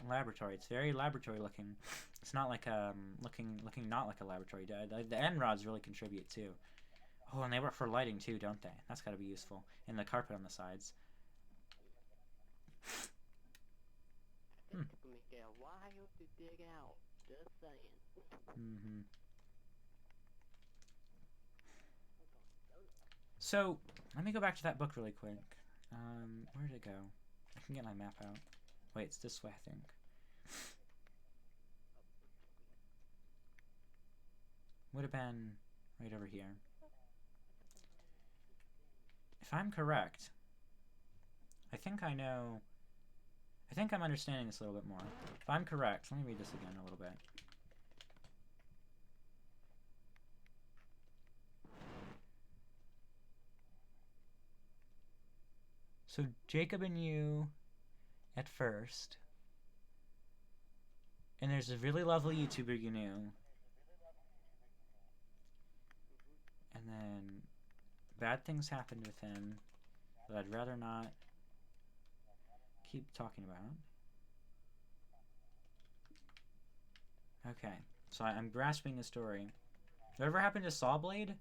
laboratory. It's very laboratory looking. It's not like looking not like a laboratory. The end rods really contribute too. Oh, and they work for lighting too, don't they? That's got to be useful. And the carpet on the sides. So, let me go back to that book really quick. Where did it go? I can get my map out. Wait, it's this way, I think. Would have been right over here. If I'm correct, I think I know I think I'm understanding this a little bit more. If I'm correct, let me read this again a little bit. So Jacob and you at first, and there's a really lovely YouTuber you knew, and then bad things happened with him that I'd rather not keep talking about. Okay, so I'm grasping the story. Whatever happened to Sawblade?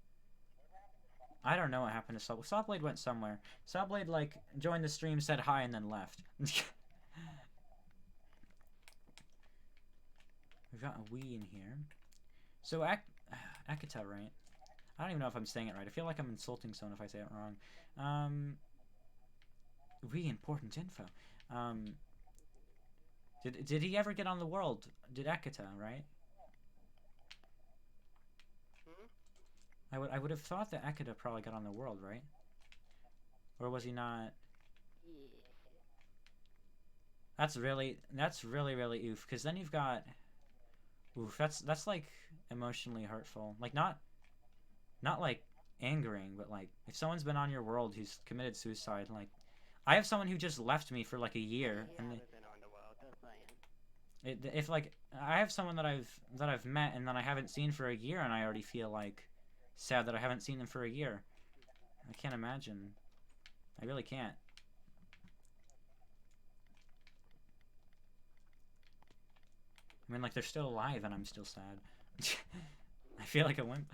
I don't know what happened to Sawblade. Sawblade went somewhere. Sawblade, like, joined the stream, said hi, and then left. We've got a Wii in here. So, Akita, right? I don't even know if I'm saying it right. I feel like I'm insulting someone if I say it wrong. Wii important info. Did he ever get on the world? Did Akita, right? I would have thought that Akita probably got on the world, right? Or was he not? That's really oof. Because then you've got, oof. That's like emotionally hurtful. Like not like angering, but like if someone's been on your world who's committed suicide, like I have someone who just left me for like a year, and if like I have someone that I've met and that I haven't seen for a year, and I already feel like sad that I haven't seen them for a year. I can't imagine. I really can't. I mean, like, they're still alive and I'm still sad. I feel like a wimp.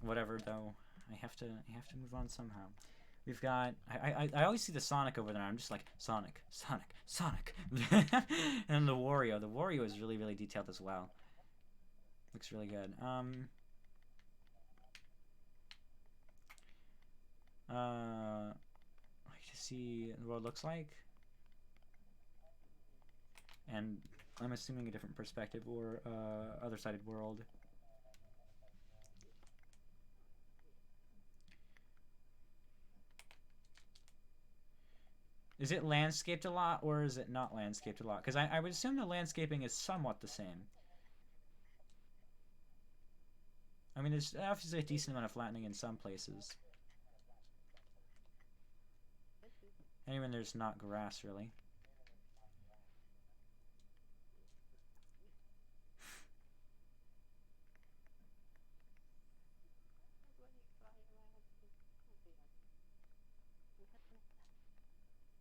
Whatever, though. I have to move on somehow. We've got... I always see the Sonic over there. I'm just like, Sonic, Sonic, Sonic. And the Wario. The Wario is really, really detailed as well. Looks really good. I can see the world looks like. And I'm assuming a different perspective or other-sided world. Is it landscaped a lot, or is it not landscaped a lot? Because I would assume the landscaping is somewhat the same. I mean, there's obviously a decent amount of flattening in some places. And even there's not grass, really.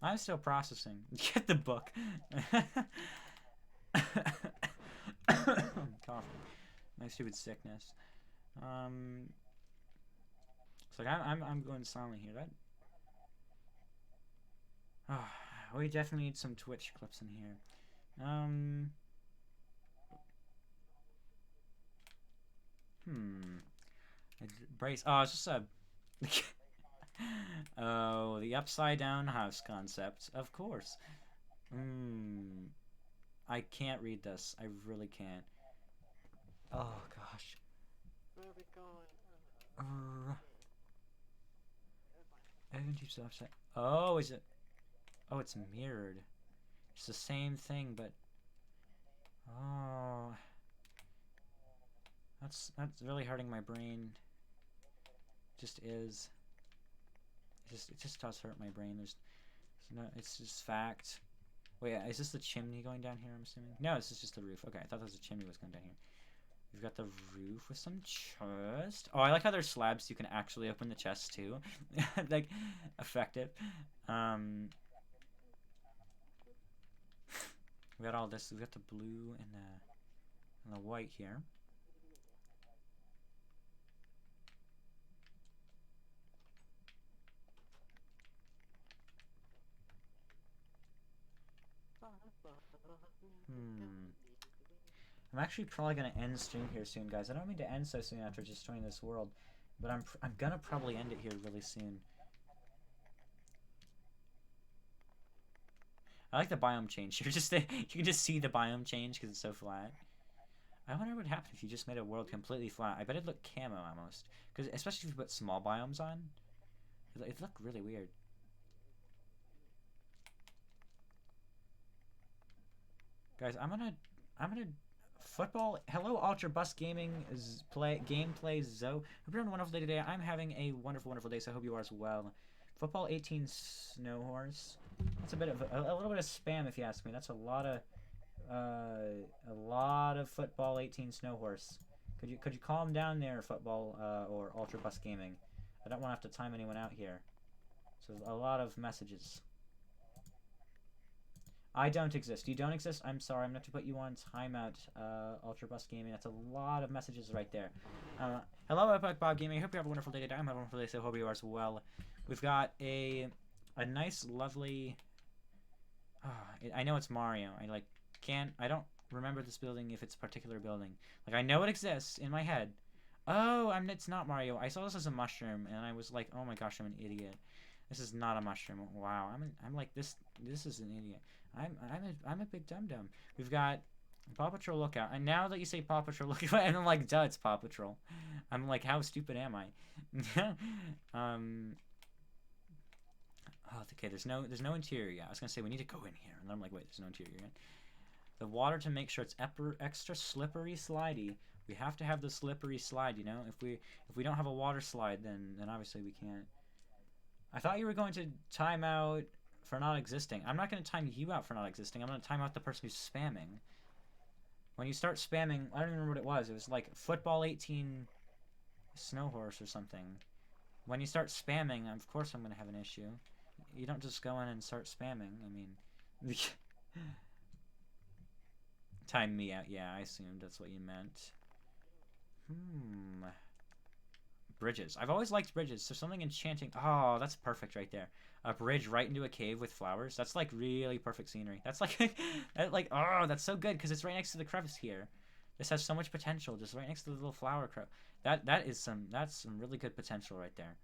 I'm still processing. Get the book. Coughing. My stupid sickness. It's like I'm going silent here. We definitely need some Twitch clips in here. Brace. Oh, it's just a. Oh, the upside down house concept. Of course. I can't read this. I really can't. Oh gosh. Where are we going? Everyone keeps it upside. Oh, is it? Oh, it's mirrored. It's the same thing, but. Oh. That's really hurting my brain. Just is. It just does hurt my brain. There's no. It's just fact. Wait, is this the chimney going down here? I'm assuming. No, this is just the roof. Okay, I thought that was the chimney was going down here. We've got the roof with some chest. Oh, I like how there's slabs so you can actually open the chest too. Like, effective. We got all this. We got the blue and the white here. I'm actually probably gonna end stream here soon, guys. I don't mean to end so soon after just joining this world, but I'm gonna probably end it here really soon. I like the biome change. You can just see the biome change because it's so flat. I wonder what would happen if you just made a world completely flat. I bet it'd look camo almost, because especially if you put small biomes on, it'd look really weird. Guys, I'm gonna football. Hello, Ultra Bus Gaming is gameplay Zo. Hope you're having a wonderful day today. I'm having a wonderful, wonderful day. So I hope you are as well. Football 18 Snow Horse. That's a bit of a little bit of spam, if you ask me. That's a lot of football 18 Snow Horse. Could you calm down there, football or Ultra Bus Gaming? I don't want to have to time anyone out here. So a lot of messages. I don't exist. You don't exist? I'm sorry. I'm going to have to put you on timeout, Ultra Bus Gaming. That's a lot of messages right there. Hello, Epic Bob Gaming. I hope you have a wonderful day today. I'm having a wonderful day, so I hope you are as well. We've got a nice, lovely... I know it's Mario. I don't remember this building if it's a particular building. Like, I know it exists in my head. Oh, it's not Mario. I saw this as a mushroom, and I was like, oh my gosh, I'm an idiot. This is not a mushroom. Wow, I'm like this is an idiot. I'm a big dum dum. We've got Paw Patrol Lookout, and now that you say Paw Patrol Lookout, and I'm like, duh, it's Paw Patrol. I'm like, how stupid am I? Oh, okay. There's no interior yet. I was gonna say we need to go in here, and then I'm like, wait, there's no interior yet. The water to make sure it's extra slippery slidey. We have to have the slippery slide, you know. If we don't have a water slide, then obviously we can't. I thought you were going to time out for not existing. I'm not going to time you out for not existing. I'm going to time out the person who's spamming. When you start spamming, I don't remember what it was. It was like football 18 Snow Horse or something. When you start spamming, of course I'm going to have an issue. You don't just go in and start spamming. I mean, time me out. Yeah, I assumed that's what you meant. Bridges. I've always liked bridges. So something enchanting. Oh, that's perfect right there. A bridge right into a cave with flowers. That's like really perfect scenery. That's like, oh, that's so good because it's right next to the crevice here. This has so much potential, just right next to the little flower crow. That's some really good potential right there.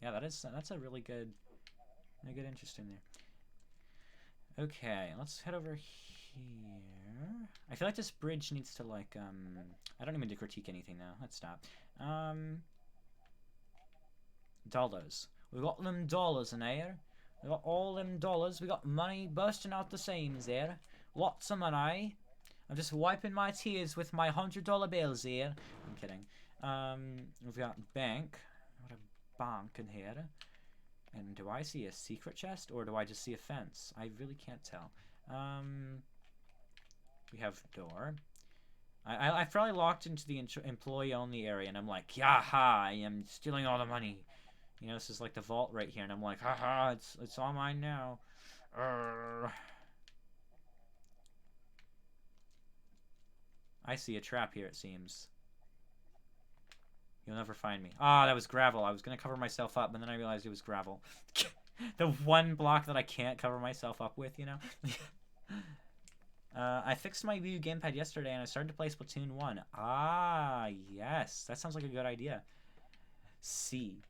Yeah, that's a really good interest in there. Okay, let's head over here. I feel like this bridge needs to like I don't even need to critique anything now. Let's stop. Dollars. We got them dollars in here. We got all them dollars. We got money bursting out the seams there. Lots of money. I'm just wiping my tears with my $100 bills here. I'm kidding. We've got bank. What a bank in here. And do I see a secret chest or do I just see a fence? I really can't tell. We have door. I've probably locked into the employee-only area, and I'm like, yaha, I am stealing all the money. You know, this is like the vault right here, and I'm like, haha, it's all mine now. I see a trap here, it seems. You'll never find me. Ah, that was gravel. I was gonna cover myself up, but then I realized it was gravel. The one block that I can't cover myself up with, you know? I fixed my WiiU gamepad yesterday and I started to play Splatoon 1. Ah, yes. That sounds like a good idea. C.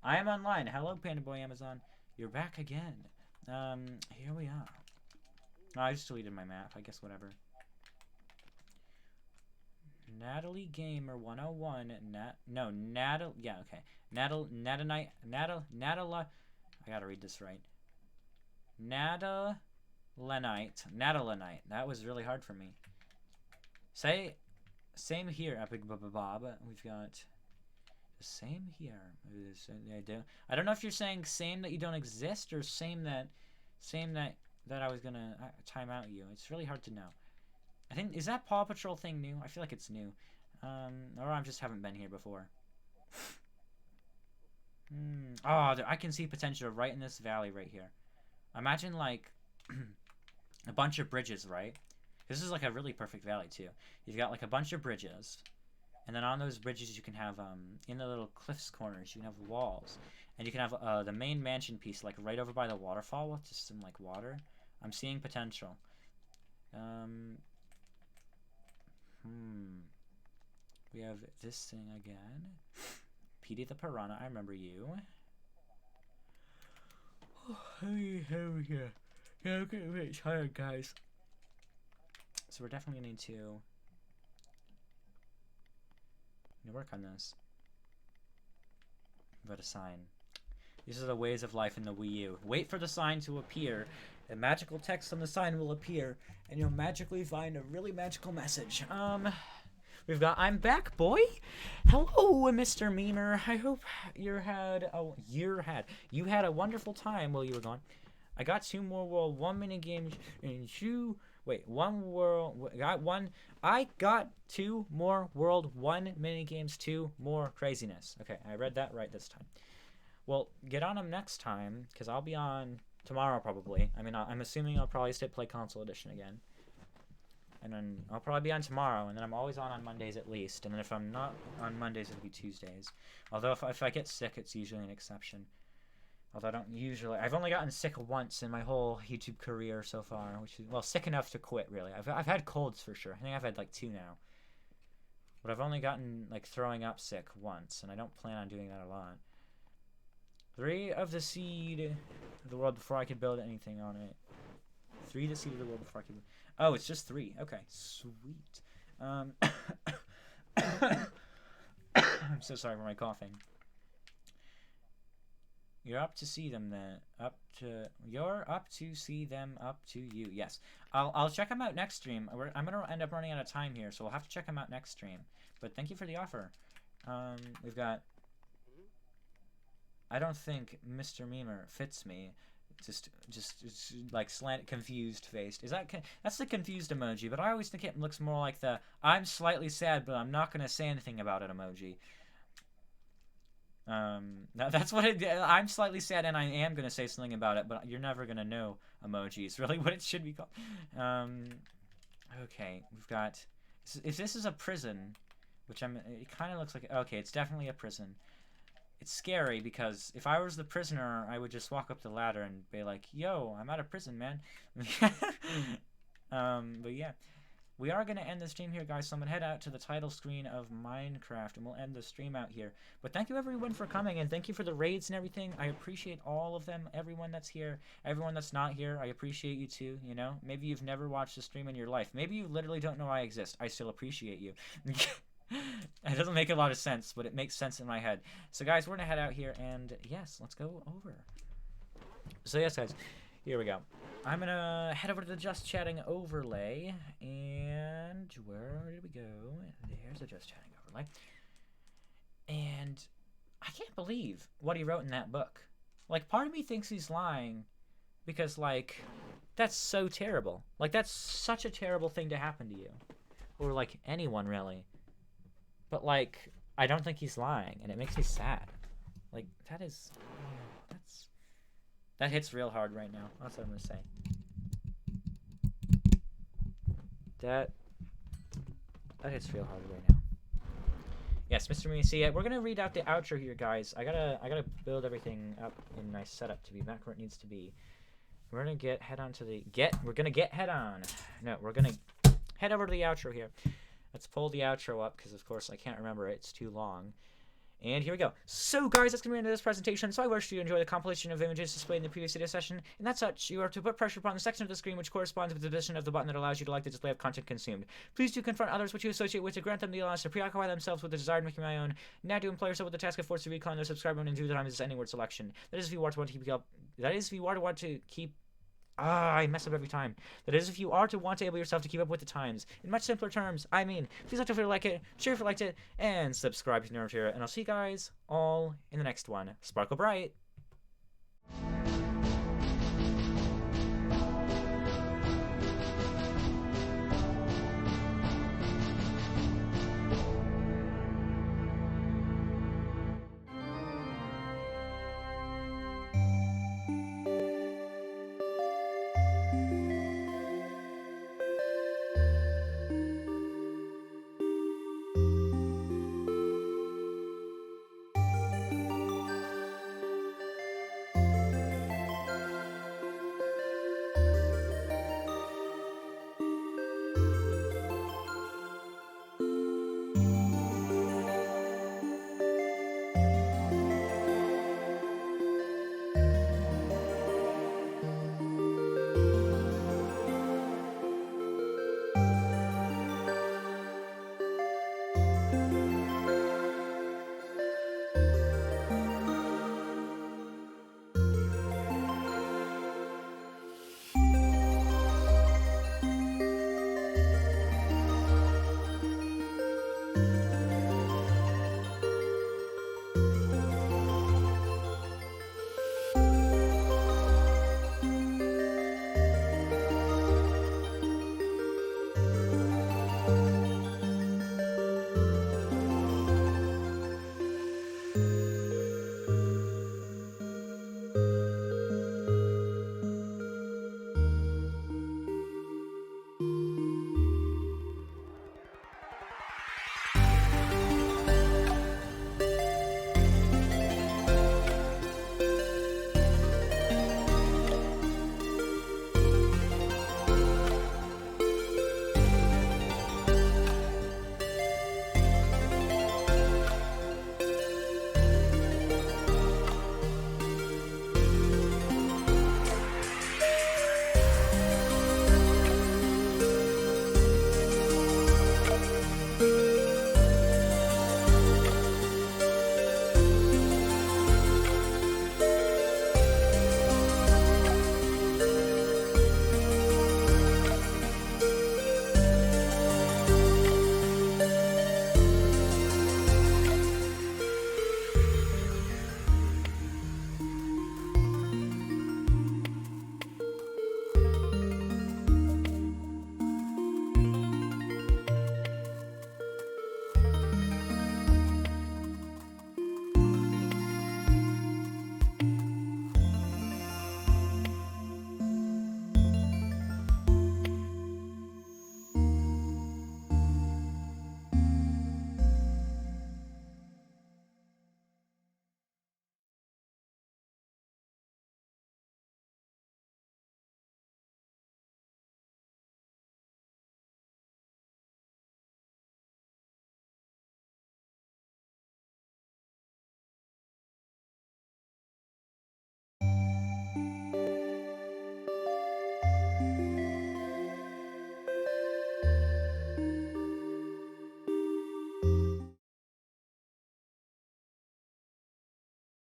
I am online. Hello, Panda Boy Amazon. You're back again. Here we are. Oh, I just deleted my map. I guess whatever. Natalie Gamer 101. Natal. Yeah, okay. Natalite. I gotta read this right. Natalinite. That was really hard for me. Same here, Epic Bob. We've got the same here. I don't know if you're saying same that you don't exist or same that I was gonna time out you. It's really hard to know. I think, is that Paw Patrol thing new? I feel like it's new. Or I just haven't been here before. Oh, I can see potential right in this valley right here. Imagine like a bunch of bridges, right? This is like a really perfect valley too. You've got like a bunch of bridges, and then on those bridges you can have in the little cliffs corners you can have walls, and you can have the main mansion piece like right over by the waterfall with just some like water. I'm seeing potential. We have this thing again. Petey the Piranha, I remember you. Yeah, I'm getting really tired, guys. So we're definitely going to work on this. But a sign. These are the ways of life in the Wii U. Wait for the sign to appear. A magical text on the sign will appear, and you'll magically find a really magical message. We've got I'm back, boy. Hello, Mr. Memer. I hope you had a wonderful time while you were gone. I got 2 more World 1 mini games and 2. Wait, 1 World. I got 2 more World 1 mini games. 2 more craziness. Okay, I read that right this time. Well, get on them next time, because I'll be on tomorrow probably. I mean, I'm assuming I'll probably play Console Edition again. And then I'll probably be on tomorrow, and then I'm always on Mondays at least. And then if I'm not on Mondays, it'll be Tuesdays. Although if I get sick, it's usually an exception. Although I don't usually... I've only gotten sick once in my whole YouTube career so far, which is... Well, sick enough to quit, really. I've had colds for sure. I think I've had like 2 now. But I've only gotten like throwing up sick once, and I don't plan on doing that a lot. 3 of the seed of the world before I could build anything on it. 3 the seed of the world before I could... Oh, it's just 3. Okay, sweet. I'm so sorry for my coughing. You're up to see them then. You're up to see them up to you. Yes. I'll check them out next stream. I'm gonna end up running out of time here, so we'll have to check them out next stream. But thank you for the offer. We've got... I don't think Mr. Memer fits me. Just like confused faced. Is that's the confused emoji? But I always think it looks more like the I'm slightly sad, but I'm not gonna say anything about it emoji. That's what I'm slightly sad, and I am gonna say something about it, but you're never gonna know emoji. It's really what it should be called. Okay, we've got. If this is a prison, which it kind of looks like. Okay, it's definitely a prison. It's scary because if I was the prisoner, I would just walk up the ladder and be like, "Yo, I'm out of prison, man." But yeah, we are gonna end the stream here, guys. So I'm gonna head out to the title screen of Minecraft, and we'll end the stream out here. But thank you everyone for coming, and thank you for the raids and everything. I appreciate all of them. Everyone that's here, everyone that's not here, I appreciate you too. You know, maybe you've never watched a stream in your life. Maybe you literally don't know I exist. I still appreciate you. It doesn't make a lot of sense, but it makes sense in my head. So guys, we're gonna head out here, and yes, let's go over. So yes, guys, here we go. I'm gonna head over to the Just Chatting overlay, and where did we go? There's the Just Chatting overlay. And I can't believe what he wrote in that book. Like, part of me thinks he's lying, because like, that's so terrible. Like, that's such a terrible thing to happen to you, or like anyone really. But, like, I don't think he's lying, and it makes me sad. Like, that hits real hard right now. That's what I'm gonna say. That hits real hard right now. Yes, Mr. Me, see, we're gonna read out the outro here, guys. I gotta build everything up in my setup to be back where it needs to be. We're gonna head on. No, we're gonna head over to the outro here. Let's pull the outro up, because of course I can't remember it. It's too long. And here we go. So guys, that's going to be the end of this presentation. So I wish you enjoy the compilation of images displayed in the previous video session. And that's such, you are to put pressure upon the section of the screen which corresponds with the position of the button that allows you to like the display of content consumed. Please do confront others which you associate with to grant them the allowance to preoccupy themselves with the desire to make my own. Now do employ yourself with the task of force to reclaim their subscriber and do the time as any word selection. That is if you are to want to keep up. That is if you are to want to keep. I mess up every time. That is if you are to want to able yourself to keep up with the times. In much simpler terms, I mean, please like to like it, share if you liked it, and subscribe if you're new here. And I'll see you guys all in the next one. Sparkle bright!